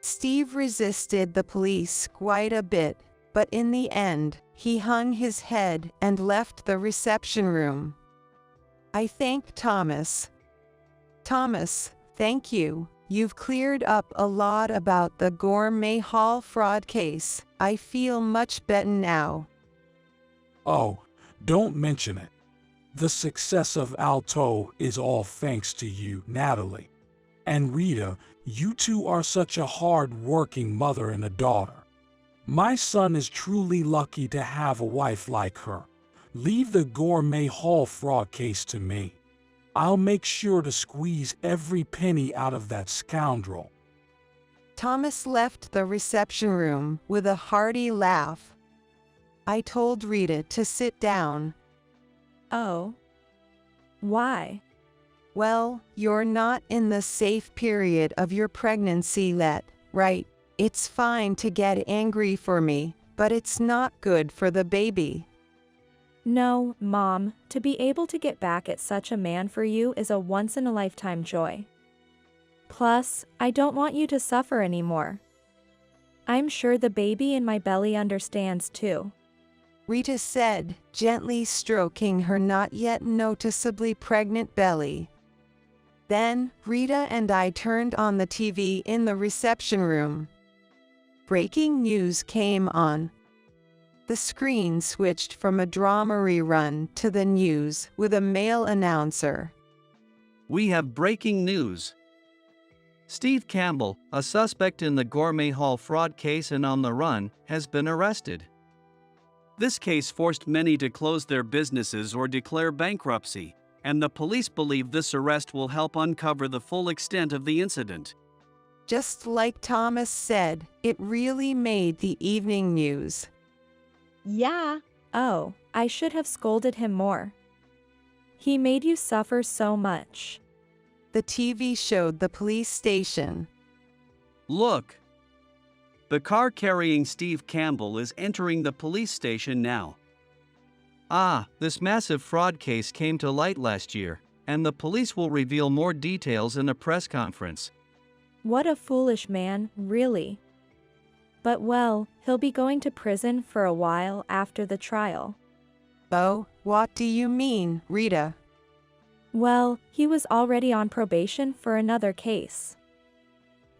Steve resisted the police quite a bit, but in the end, he hung his head and left the reception room. I thanked Thomas. Thomas, thank you. You've cleared up a lot about the Gourmet Hall fraud case. I feel much better now. Oh, don't mention it. The success of Alto is all thanks to you, Natalie. And Rita, you two are such a hard-working mother and a daughter. My son is truly lucky to have a wife like her. Leave the Gourmet Hall fraud case to me. I'll make sure to squeeze every penny out of that scoundrel. Thomas left the reception room with a hearty laugh. I told Rita to sit down. Oh. Why? Well, you're not in the safe period of your pregnancy yet, right? It's fine to get angry for me, but it's not good for the baby. No, Mom, to be able to get back at such a man for you is a once-in-a-lifetime joy. Plus, I don't want you to suffer anymore. I'm sure the baby in my belly understands too. Rita said, gently stroking her not yet noticeably pregnant belly. Then, Rita and I turned on the TV in the reception room. Breaking news came on. The screen switched from a drama rerun to the news with a male announcer. We have breaking news. Steve Campbell, a suspect in the Gourmet Hall fraud case and on the run, has been arrested. This case forced many to close their businesses or declare bankruptcy, and the police believe this arrest will help uncover the full extent of the incident. Just like Thomas said, it really made the evening news. Yeah. Oh, I should have scolded him more. He made you suffer so much. The TV showed the police station. Look! The car carrying Steve Campbell is entering the police station now. This massive fraud case came to light last year, and the police will reveal more details in a press conference. What a foolish man, really. But well, he'll be going to prison for a while after the trial. Oh, what do you mean, Rita? Well, he was already on probation for another case.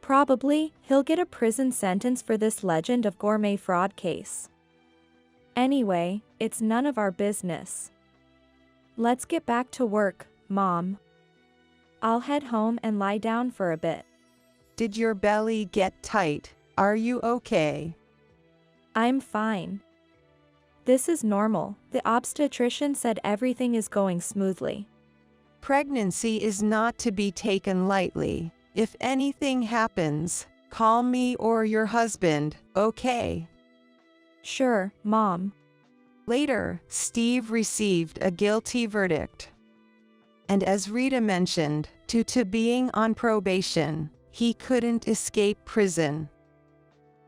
Probably, he'll get a prison sentence for this Legend of Gourmet fraud case. Anyway, it's none of our business. Let's get back to work, Mom. I'll head home and lie down for a bit. Did your belly get tight? Are you okay? I'm fine. This is normal. The obstetrician said everything is going smoothly. Pregnancy is not to be taken lightly. If anything happens, call me or your husband, okay? Sure, Mom. Later, Steve received a guilty verdict. And as Rita mentioned, due to being on probation, he couldn't escape prison.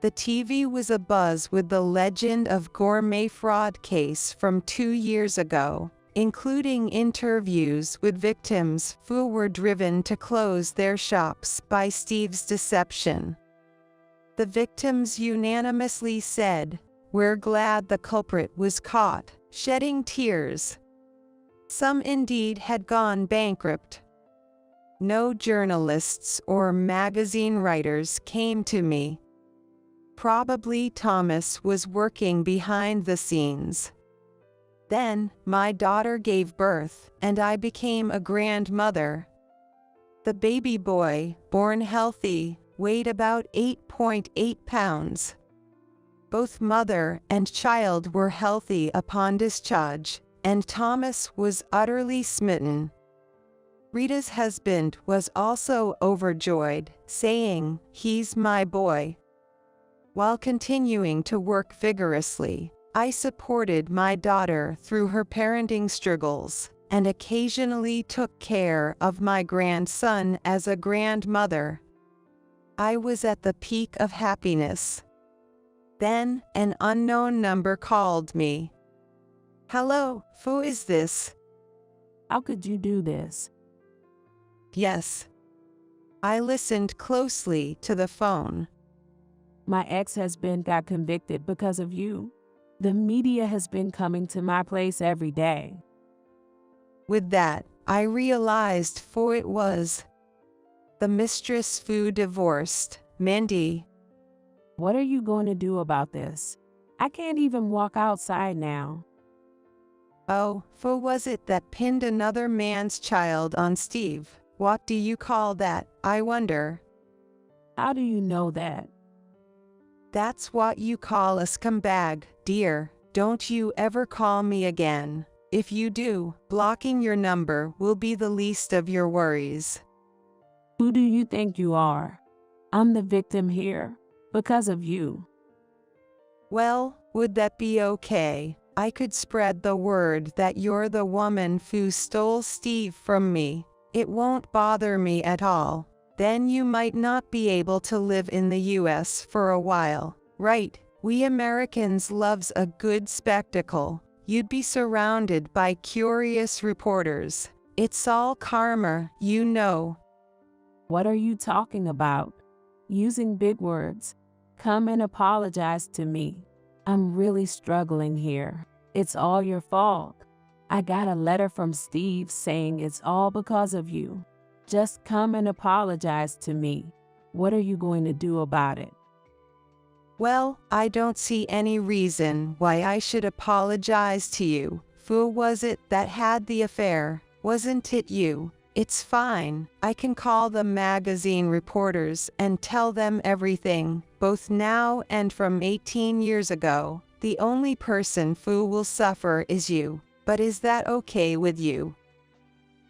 The TV was abuzz with the Legend of Gourmet fraud case from 2 years ago, including interviews with victims who were driven to close their shops by Steve's deception. The victims unanimously said, "We're glad the culprit was caught," shedding tears. Some indeed had gone bankrupt. No journalists or magazine writers came to me. Probably Thomas was working behind the scenes. Then, my daughter gave birth, and I became a grandmother. The baby boy, born healthy, weighed about 8.8 pounds. Both mother and child were healthy upon discharge, and Thomas was utterly smitten. Rita's husband was also overjoyed, saying, "He's my boy." While continuing to work vigorously, I supported my daughter through her parenting struggles and occasionally took care of my grandson as a grandmother. I was at the peak of happiness. Then, an unknown number called me. "Hello, who is this?" "How could you do this?" "Yes." I listened closely to the phone. "My ex-husband got convicted because of you. The media has been coming to my place every day." With that, I realized who it was. The mistress who divorced, Mindy. "What are you going to do about this? I can't even walk outside now." "Oh, who was it that pinned another man's child on Steve? What do you call that, I wonder?" "How do you know that?" "That's what you call a scumbag, dear. Don't you ever call me again. If you do, blocking your number will be the least of your worries." "Who do you think you are? I'm the victim here, because of you." "Well, would that be okay? I could spread the word that you're the woman who stole Steve from me. It won't bother me at all. Then you might not be able to live in the US for a while, right? We Americans loves a good spectacle. You'd be surrounded by curious reporters. It's all karma, you know." "What are you talking about? Using big words. Come and apologize to me. I'm really struggling here. It's all your fault. I got a letter from Steve saying it's all because of you. Just come and apologize to me. What are you going to do about it?" "Well, I don't see any reason why I should apologize to you. Who was it that had the affair? Wasn't it you? It's fine. I can call the magazine reporters and tell them everything, both now and from 18 years ago. The only person who will suffer is you. But is that okay with you?"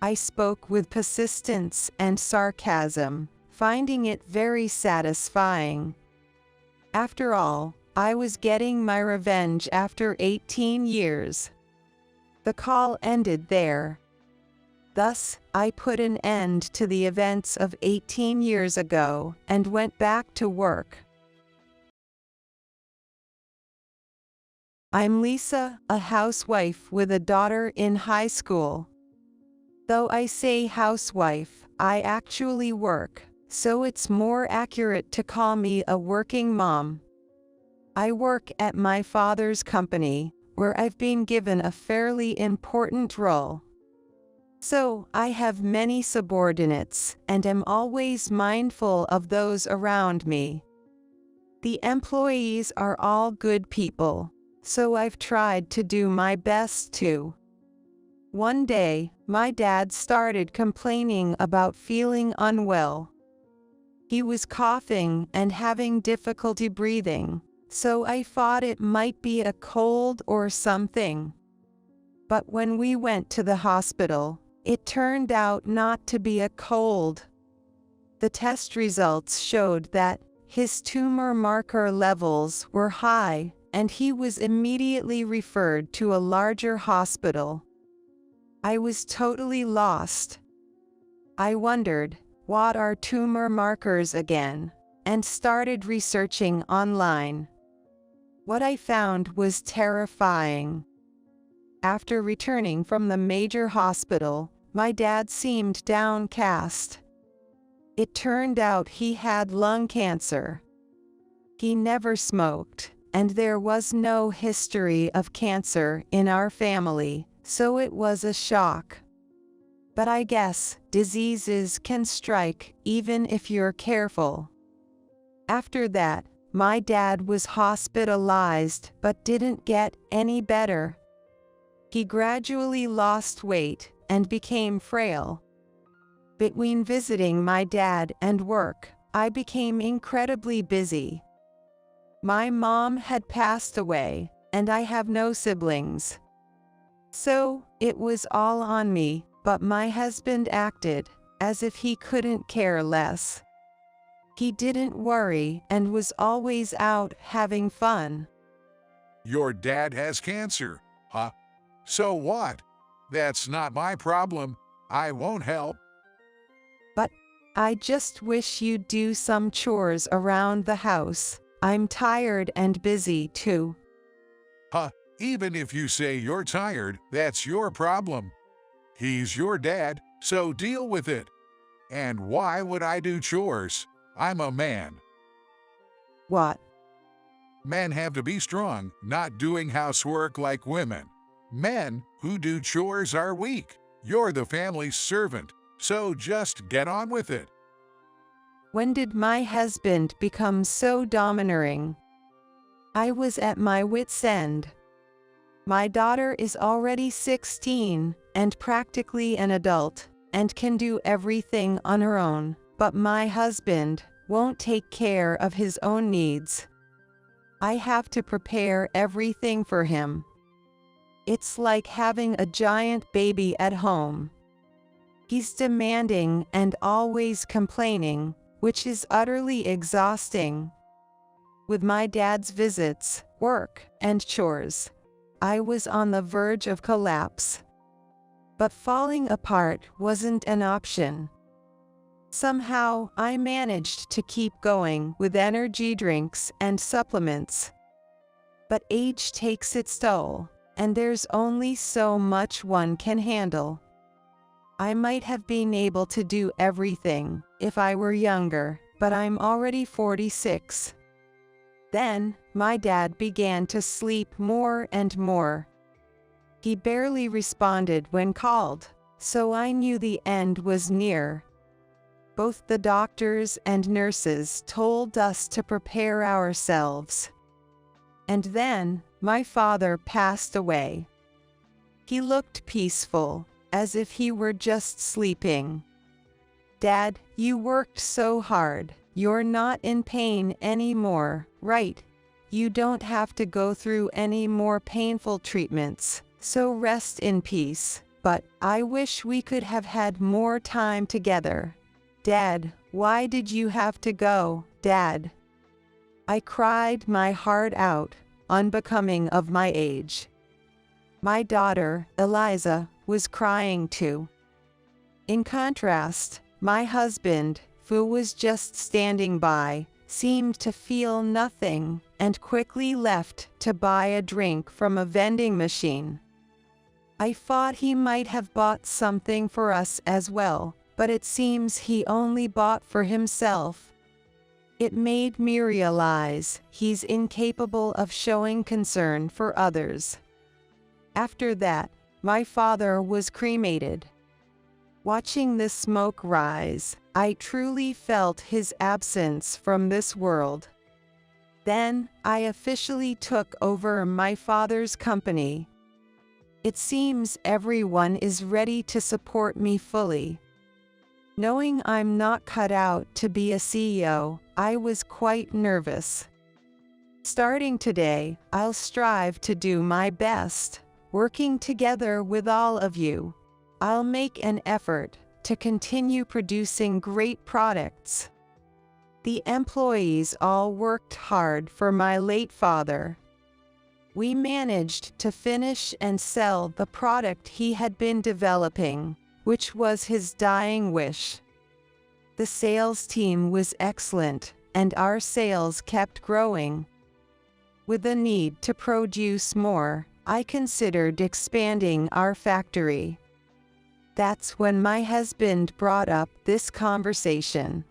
I spoke with persistence and sarcasm, finding it very satisfying. After all, I was getting my revenge after 18 years. The call ended there. Thus, I put an end to the events of 18 years ago and went back to work. I'm Lisa, a housewife with a daughter in high school. Though I say housewife, I actually work, so it's more accurate to call me a working mom. I work at my father's company, where I've been given a fairly important role. So, I have many subordinates, and am always mindful of those around me. The employees are all good people, so I've tried to do my best too. One day, my dad started complaining about feeling unwell. He was coughing and having difficulty breathing, so I thought it might be a cold or something. But when we went to the hospital, it turned out not to be a cold. The test results showed that his tumor marker levels were high, and he was immediately referred to a larger hospital. I was totally lost. I wondered, what are tumor markers again, and started researching online. What I found was terrifying. After returning from the major hospital, my dad seemed downcast. It turned out he had lung cancer. He never smoked, and there was no history of cancer in our family, so it was a shock. But I guess diseases can strike even if you're careful. After that, my dad was hospitalized but didn't get any better. He gradually lost weight and became frail. Between visiting my dad and work, I became incredibly busy. My mom had passed away, and I have no siblings. So, it was all on me, but my husband acted as if he couldn't care less. He didn't worry and was always out having fun. Your dad has cancer, huh? So what? That's not my problem. I won't help. But I just wish you'd do some chores around the house. I'm tired and busy too. Huh? Even if you say you're tired, that's your problem. He's your dad, so deal with it. And why would I do chores? I'm a man. What? Men have to be strong, not doing housework like women. Men who do chores are weak. You're the family's servant, so just get on with it. When did my husband become so domineering? I was at my wit's end. My daughter is already 16 and practically an adult and can do everything on her own, but my husband won't take care of his own needs. I have to prepare everything for him. It's like having a giant baby at home. He's demanding and always complaining, which is utterly exhausting. With my dad's visits, work, and chores, I was on the verge of collapse. But falling apart wasn't an option. Somehow, I managed to keep going with energy drinks and supplements. But age takes its toll, and there's only so much one can handle. I might have been able to do everything if I were younger, but I'm already 46. Then, my dad began to sleep more and more. He barely responded when called, so I knew the end was near. Both the doctors and nurses told us to prepare ourselves. And then, my father passed away. He looked peaceful, as if he were just sleeping. Dad, you worked so hard. You're not in pain anymore, right? You don't have to go through any more painful treatments, so rest in peace. But I wish we could have had more time together. Dad, why did you have to go, Dad? I cried my heart out, unbecoming of my age. My daughter, Eliza, was crying too. In contrast, my husband, who was just standing by, seemed to feel nothing and quickly left to buy a drink from a vending machine. I thought he might have bought something for us as well, but it seems he only bought for himself. It made me realize he's incapable of showing concern for others. After that, my father was cremated. Watching the smoke rise, I truly felt his absence from this world. Then, I officially took over my father's company. It seems everyone is ready to support me fully. Knowing I'm not cut out to be a CEO, I was quite nervous. Starting today, I'll strive to do my best, working together with all of you. I'll make an effort to continue producing great products. The employees all worked hard for my late father. We managed to finish and sell the product he had been developing, which was his dying wish. The sales team was excellent, and our sales kept growing. With the need to produce more, I considered expanding our factory. That's when my husband brought up this conversation.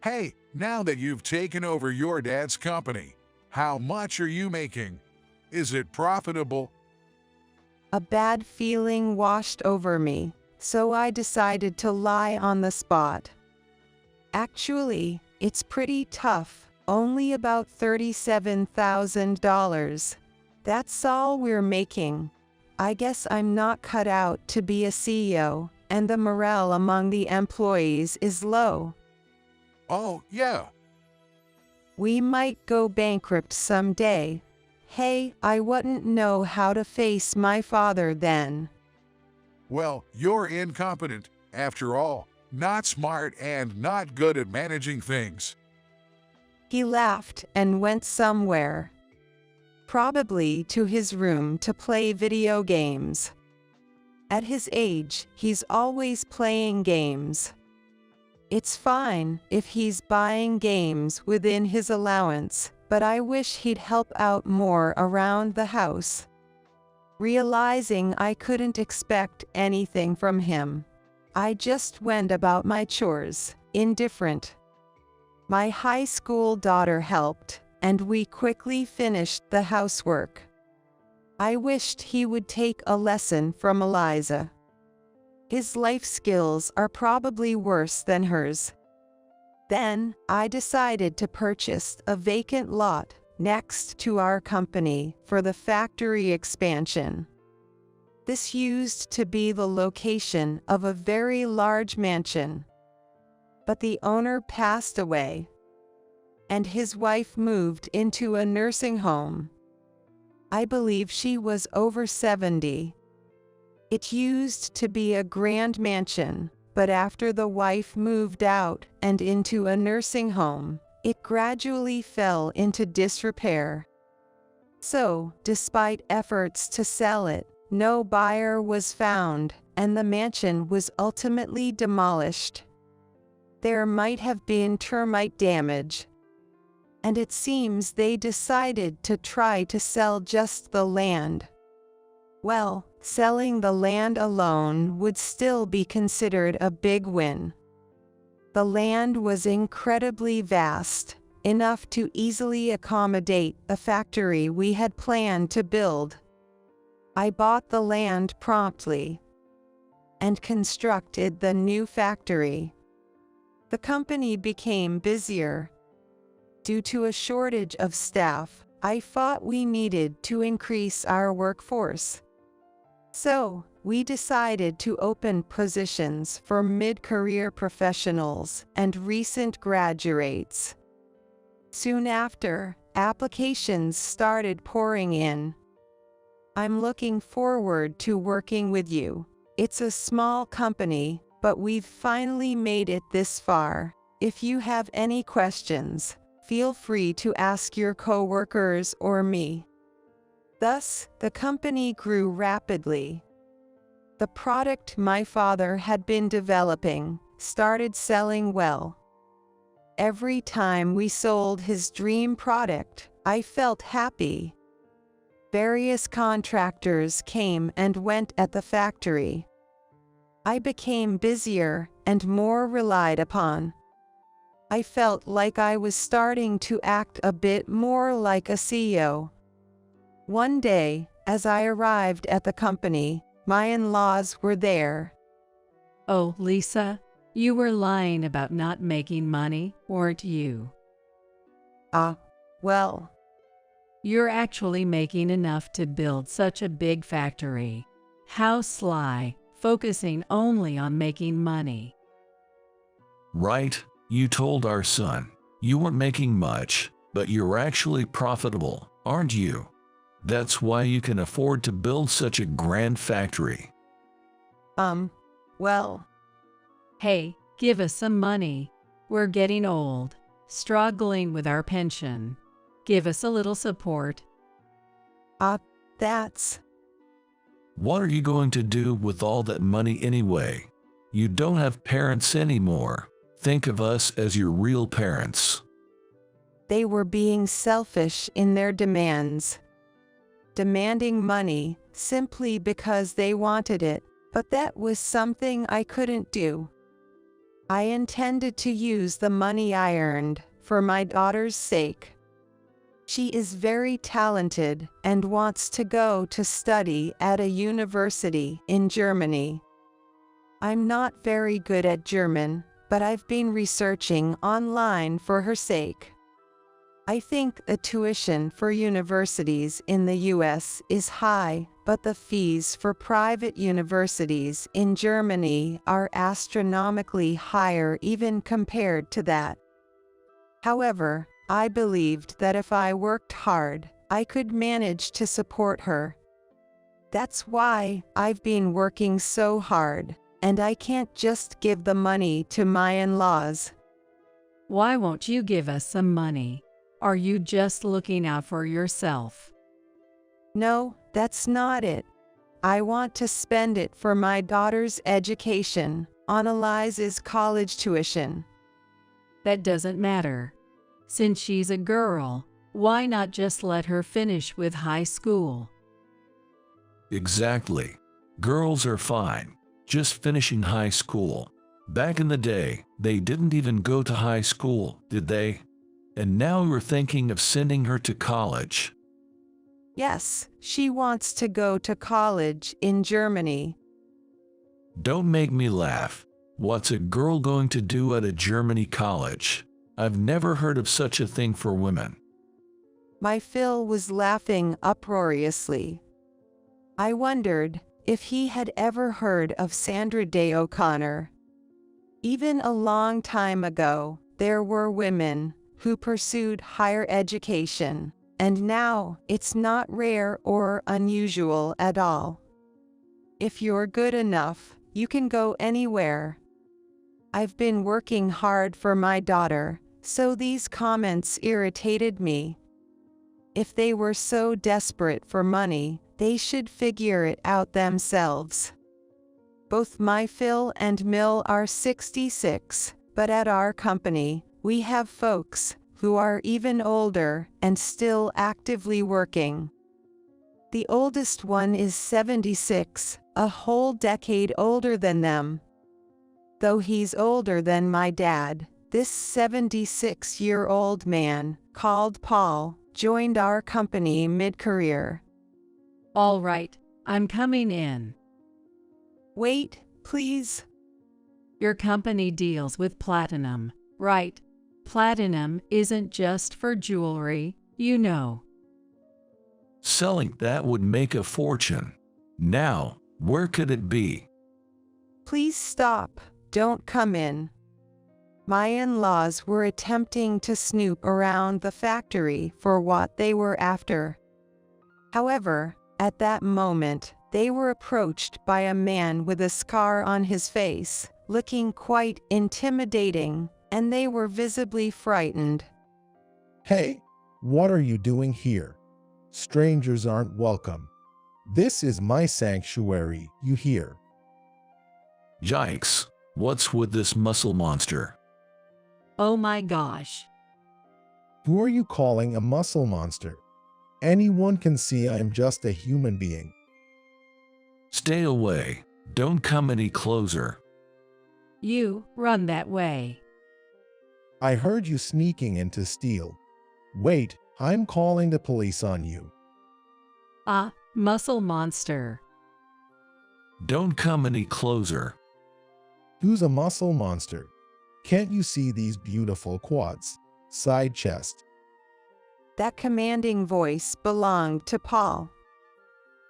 Hey, now that you've taken over your dad's company, how much are you making? Is it profitable? A bad feeling washed over me, so I decided to lie on the spot. Actually, it's pretty tough, only about $37,000. That's all we're making. I guess I'm not cut out to be a CEO, and the morale among the employees is low. Oh, yeah. We might go bankrupt someday. Hey, I wouldn't know how to face my father then. Well, you're incompetent, after all, not smart and not good at managing things. He laughed and went somewhere. Probably to his room to play video games. At his age, he's always playing games. It's fine if he's buying games within his allowance, but I wish he'd help out more around the house. Realizing I couldn't expect anything from him, I just went about my chores, indifferent. My high school daughter helped, and we quickly finished the housework. I wished he would take a lesson from Eliza. His life skills are probably worse than hers. Then, I decided to purchase a vacant lot next to our company for the factory expansion. This used to be the location of a very large mansion. But the owner passed away, and his wife moved into a nursing home. I believe she was over 70. It used to be a grand mansion, but after the wife moved out and into a nursing home, it gradually fell into disrepair. So, despite efforts to sell it, no buyer was found, and the mansion was ultimately demolished. There might have been termite damage, and it seems they decided to try to sell just the land. Well, selling the land alone would still be considered a big win. The land was incredibly vast, enough to easily accommodate a factory we had planned to build. I bought the land promptly and constructed the new factory. The company became busier. Due to a shortage of staff, I thought we needed to increase our workforce. So, we decided to open positions for mid-career professionals and recent graduates. Soon after, applications started pouring in. I'm looking forward to working with you. It's a small company, but we've finally made it this far. If you have any questions, feel free to ask your coworkers or me. Thus, the company grew rapidly. The product my father had been developing started selling well. Every time we sold his dream product, I felt happy. Various contractors came and went at the factory. I became busier and more relied upon. I felt like I was starting to act a bit more like a CEO. One day, as I arrived at the company, my in-laws were there. Oh, Lisa, you were lying about not making money, weren't you? Well. You're actually making enough to build such a big factory. How sly, focusing only on making money. Right, you told our son. You weren't making much, but you're actually profitable, aren't you? That's why you can afford to build such a grand factory. Well. Hey, give us some money. We're getting old, struggling with our pension. Give us a little support. That's... What are you going to do with all that money anyway? You don't have parents anymore. Think of us as your real parents. They were being selfish in their demands. Demanding money simply because they wanted it, but that was something I couldn't do. I intended to use the money I earned for my daughter's sake. She is very talented and wants to go to study at a university in Germany. I'm not very good at German, but I've been researching online for her sake. I think the tuition for universities in the US is high, but the fees for private universities in Germany are astronomically higher even compared to that. However, I believed that if I worked hard, I could manage to support her. That's why I've been working so hard, and I can't just give the money to my in-laws. Why won't you give us some money? Are you just looking out for yourself? No, that's not it. I want to spend it for my daughter's education, on Eliza's college tuition. That doesn't matter. Since she's a girl, why not just let her finish with high school? Exactly. Girls are fine, just finishing high school. Back in the day, they didn't even go to high school, did they? And now we're thinking of sending her to college. Yes, she wants to go to college in Germany. Don't make me laugh. What's a girl going to do at a Germany college? I've never heard of such a thing for women. My Phil was laughing uproariously. I wondered if he had ever heard of Sandra Day O'Connor. Even a long time ago, there were women who pursued higher education, and now it's not rare or unusual at all. If you're good enough, you can go anywhere. I've been working hard for my daughter, so these comments irritated me. If they were so desperate for money, they should figure it out themselves. Both my Phil and Mill are 66, but at our company, we have folks who are even older and still actively working. The oldest one is 76, a whole decade older than them. Though he's older than my dad, this 76-year-old man, called Paul, joined our company mid-career. All right, I'm coming in. Wait, please. Your company deals with platinum, right? Platinum isn't just for jewelry, you know. Selling that would make a fortune. Now, where could it be? Please stop. Don't come in. My in-laws were attempting to snoop around the factory for what they were after. However, at that moment, they were approached by a man with a scar on his face, looking quite intimidating, and they were visibly frightened. Hey, what are you doing here? Strangers aren't welcome. This is my sanctuary, you hear? Yikes, what's with this muscle monster? Oh my gosh. Who are you calling a muscle monster? Anyone can see I'm just a human being. Stay away. Don't come any closer. You run that way. I heard you sneaking in to steal. Wait, I'm calling the police on you. Ah, muscle monster. Don't come any closer. Who's a muscle monster? Can't you see these beautiful quads? Side chest. That commanding voice belonged to Paul,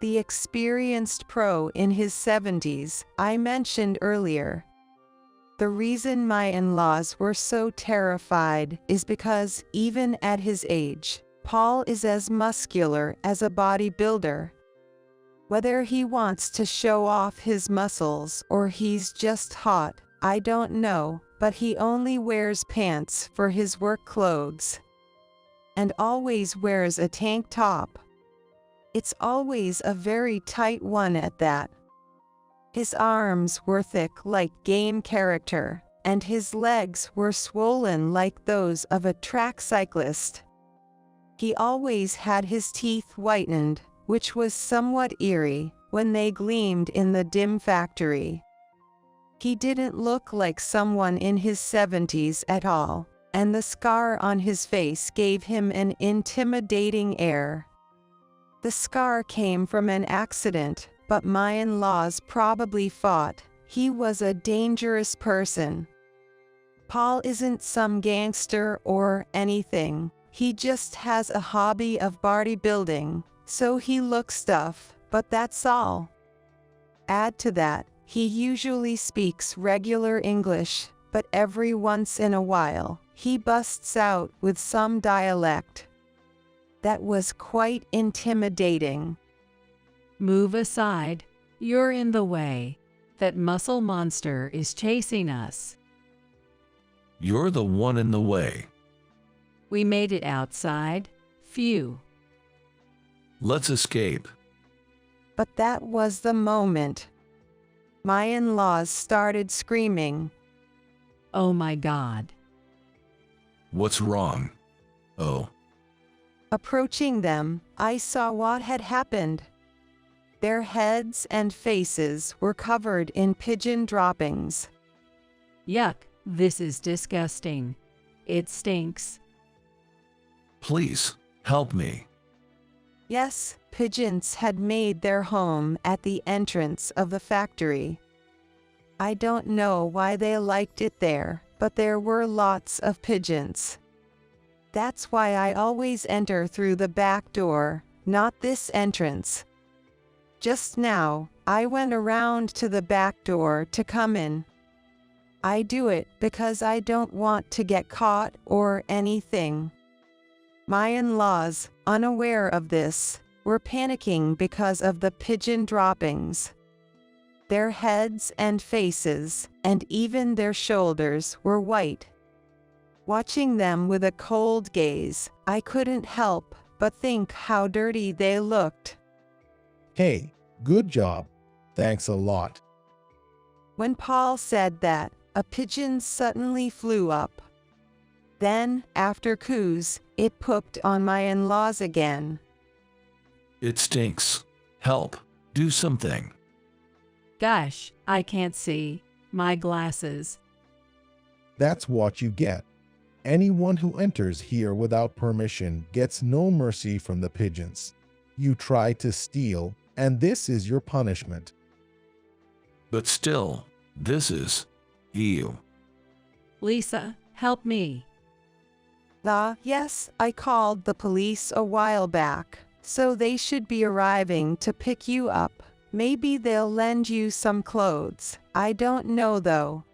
the experienced pro in his 70s I mentioned earlier. The reason my in-laws were so terrified is because even at his age, Paul is as muscular as a bodybuilder. Whether he wants to show off his muscles or he's just hot, I don't know, but he only wears pants for his work clothes. And always wears a tank top. It's always a very tight one at that. His arms were thick like game character, and his legs were swollen like those of a track cyclist. He always had his teeth whitened, which was somewhat eerie when they gleamed in the dim factory. He didn't look like someone in his 70s at all, and the scar on his face gave him an intimidating air. The scar came from an accident, but my in-laws probably thought he was a dangerous person. Paul isn't some gangster or anything, he just has a hobby of bodybuilding, so he looks tough, but that's all. Add to that, he usually speaks regular English, but every once in a while, he busts out with some dialect. That was quite intimidating. Move aside. You're in the way. That muscle monster is chasing us. You're the one in the way. We made it outside. Phew. Let's escape. But that was the moment. My in-laws started screaming. Oh my God. What's wrong? Oh. Approaching them, I saw what had happened. Their heads and faces were covered in pigeon droppings. Yuck, this is disgusting. It stinks. Please, help me. Yes, pigeons had made their home at the entrance of the factory. I don't know why they liked it there, but there were lots of pigeons. That's why I always enter through the back door, not this entrance. Just now, I went around to the back door to come in. I do it because I don't want to get caught or anything. My in-laws, unaware of this, were panicking because of the pigeon droppings. Their heads and faces, and even their shoulders, were white. Watching them with a cold gaze, I couldn't help but think how dirty they looked. Hey, good job. Thanks a lot. When Paul said that, a pigeon suddenly flew up. Then, after coos, it pooped on my in-laws again. It stinks. Help. Do something. Gosh, I can't see. My glasses. That's what you get. Anyone who enters here without permission gets no mercy from the pigeons. You try to steal, and this is your punishment. But still, this is you. Lisa, help me. Yes, I called the police a while back, so they should be arriving to pick you up. Maybe they'll lend you some clothes. I don't know though.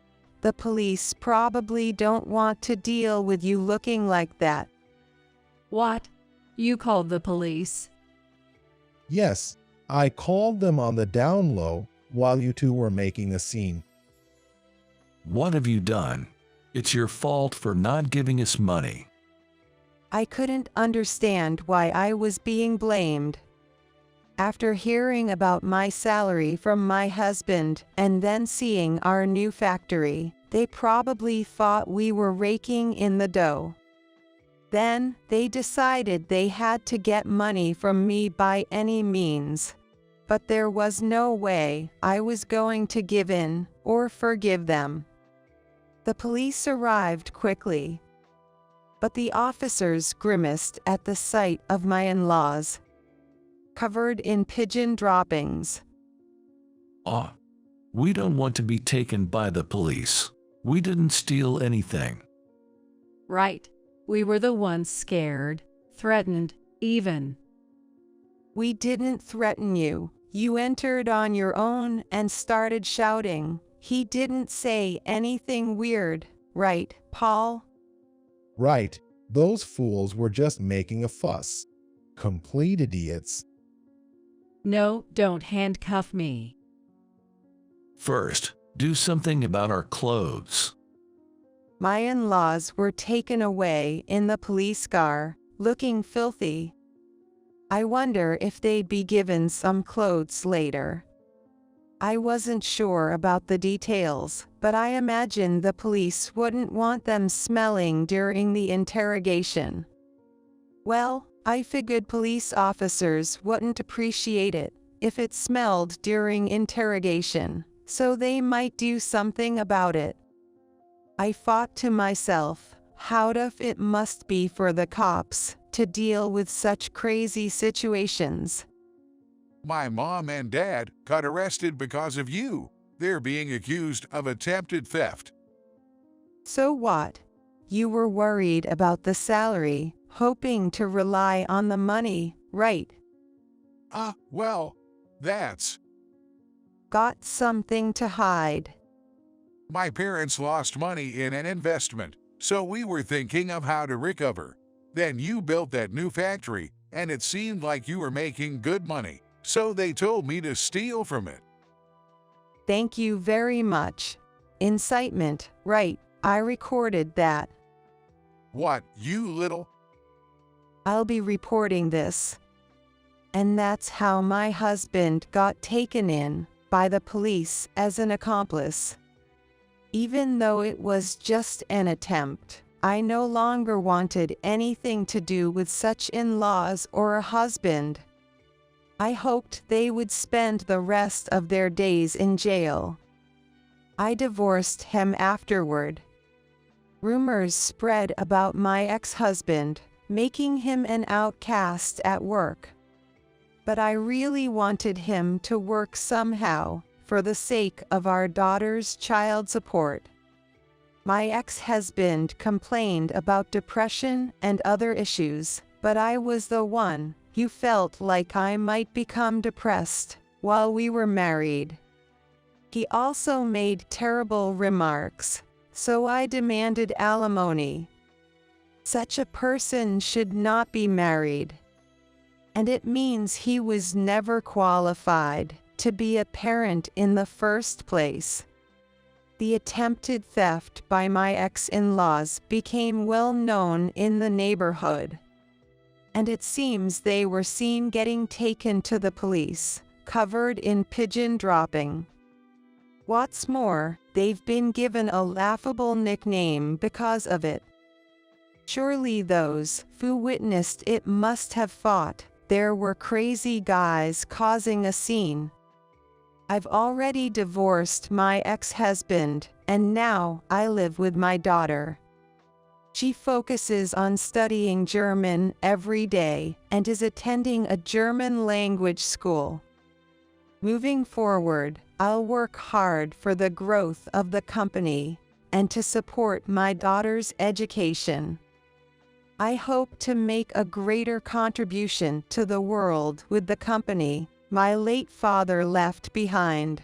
The police probably don't want to deal with you looking like that. What? You called the police? Yes, I called them on the down low while you two were making a scene. What have you done? It's your fault for not giving us money. I couldn't understand why I was being blamed. After hearing about my salary from my husband and then seeing our new factory, they probably thought we were raking in the dough. Then, they decided they had to get money from me by any means. But there was no way I was going to give in or forgive them. The police arrived quickly, but the officers grimaced at the sight of my in-laws, covered in pigeon droppings. We don't want to be taken by the police. We didn't steal anything. Right. We were the ones scared, threatened, even. We didn't threaten you. You entered on your own and started shouting. He didn't say anything weird, right, Paul? Right, those fools were just making a fuss. Complete idiots. No, don't handcuff me. First, do something about our clothes. My in-laws were taken away in the police car, looking filthy. I wonder if they'd be given some clothes later. I wasn't sure about the details, but I imagined the police wouldn't want them smelling during the interrogation. Well, I figured police officers wouldn't appreciate it if it smelled during interrogation, so they might do something about it. I thought to myself, how tough it must be for the cops to deal with such crazy situations. My mom and dad got arrested because of you. They're being accused of attempted theft. So what? You were worried about the salary, hoping to rely on the money, right? Well, that's... Got something to hide. My parents lost money in an investment, so we were thinking of how to recover. Then you built that new factory, and it seemed like you were making good money, so they told me to steal from it. Thank you very much. Incitement, right, I recorded that. What, you little? I'll be reporting this. And that's how my husband got taken in by the police as an accomplice. Even though it was just an attempt, I no longer wanted anything to do with such in-laws or a husband. I hoped they would spend the rest of their days in jail. I divorced him afterward. Rumors spread about my ex-husband, making him an outcast at work. But I really wanted him to work somehow, for the sake of our daughter's child support. My ex-husband complained about depression and other issues, but I was the one who felt like I might become depressed while we were married. He also made terrible remarks, so I demanded alimony. Such a person should not be married. And it means he was never qualified to be a parent in the first place. The attempted theft by my ex-in-laws became well known in the neighborhood. And it seems they were seen getting taken to the police, covered in pigeon dropping. What's more, they've been given a laughable nickname because of it. Surely those who witnessed it must have thought there were crazy guys causing a scene. I've already divorced my ex-husband, and now I live with my daughter. She focuses on studying German every day and is attending a German language school. Moving forward, I'll work hard for the growth of the company and to support my daughter's education. I hope to make a greater contribution to the world with the company my late father left behind.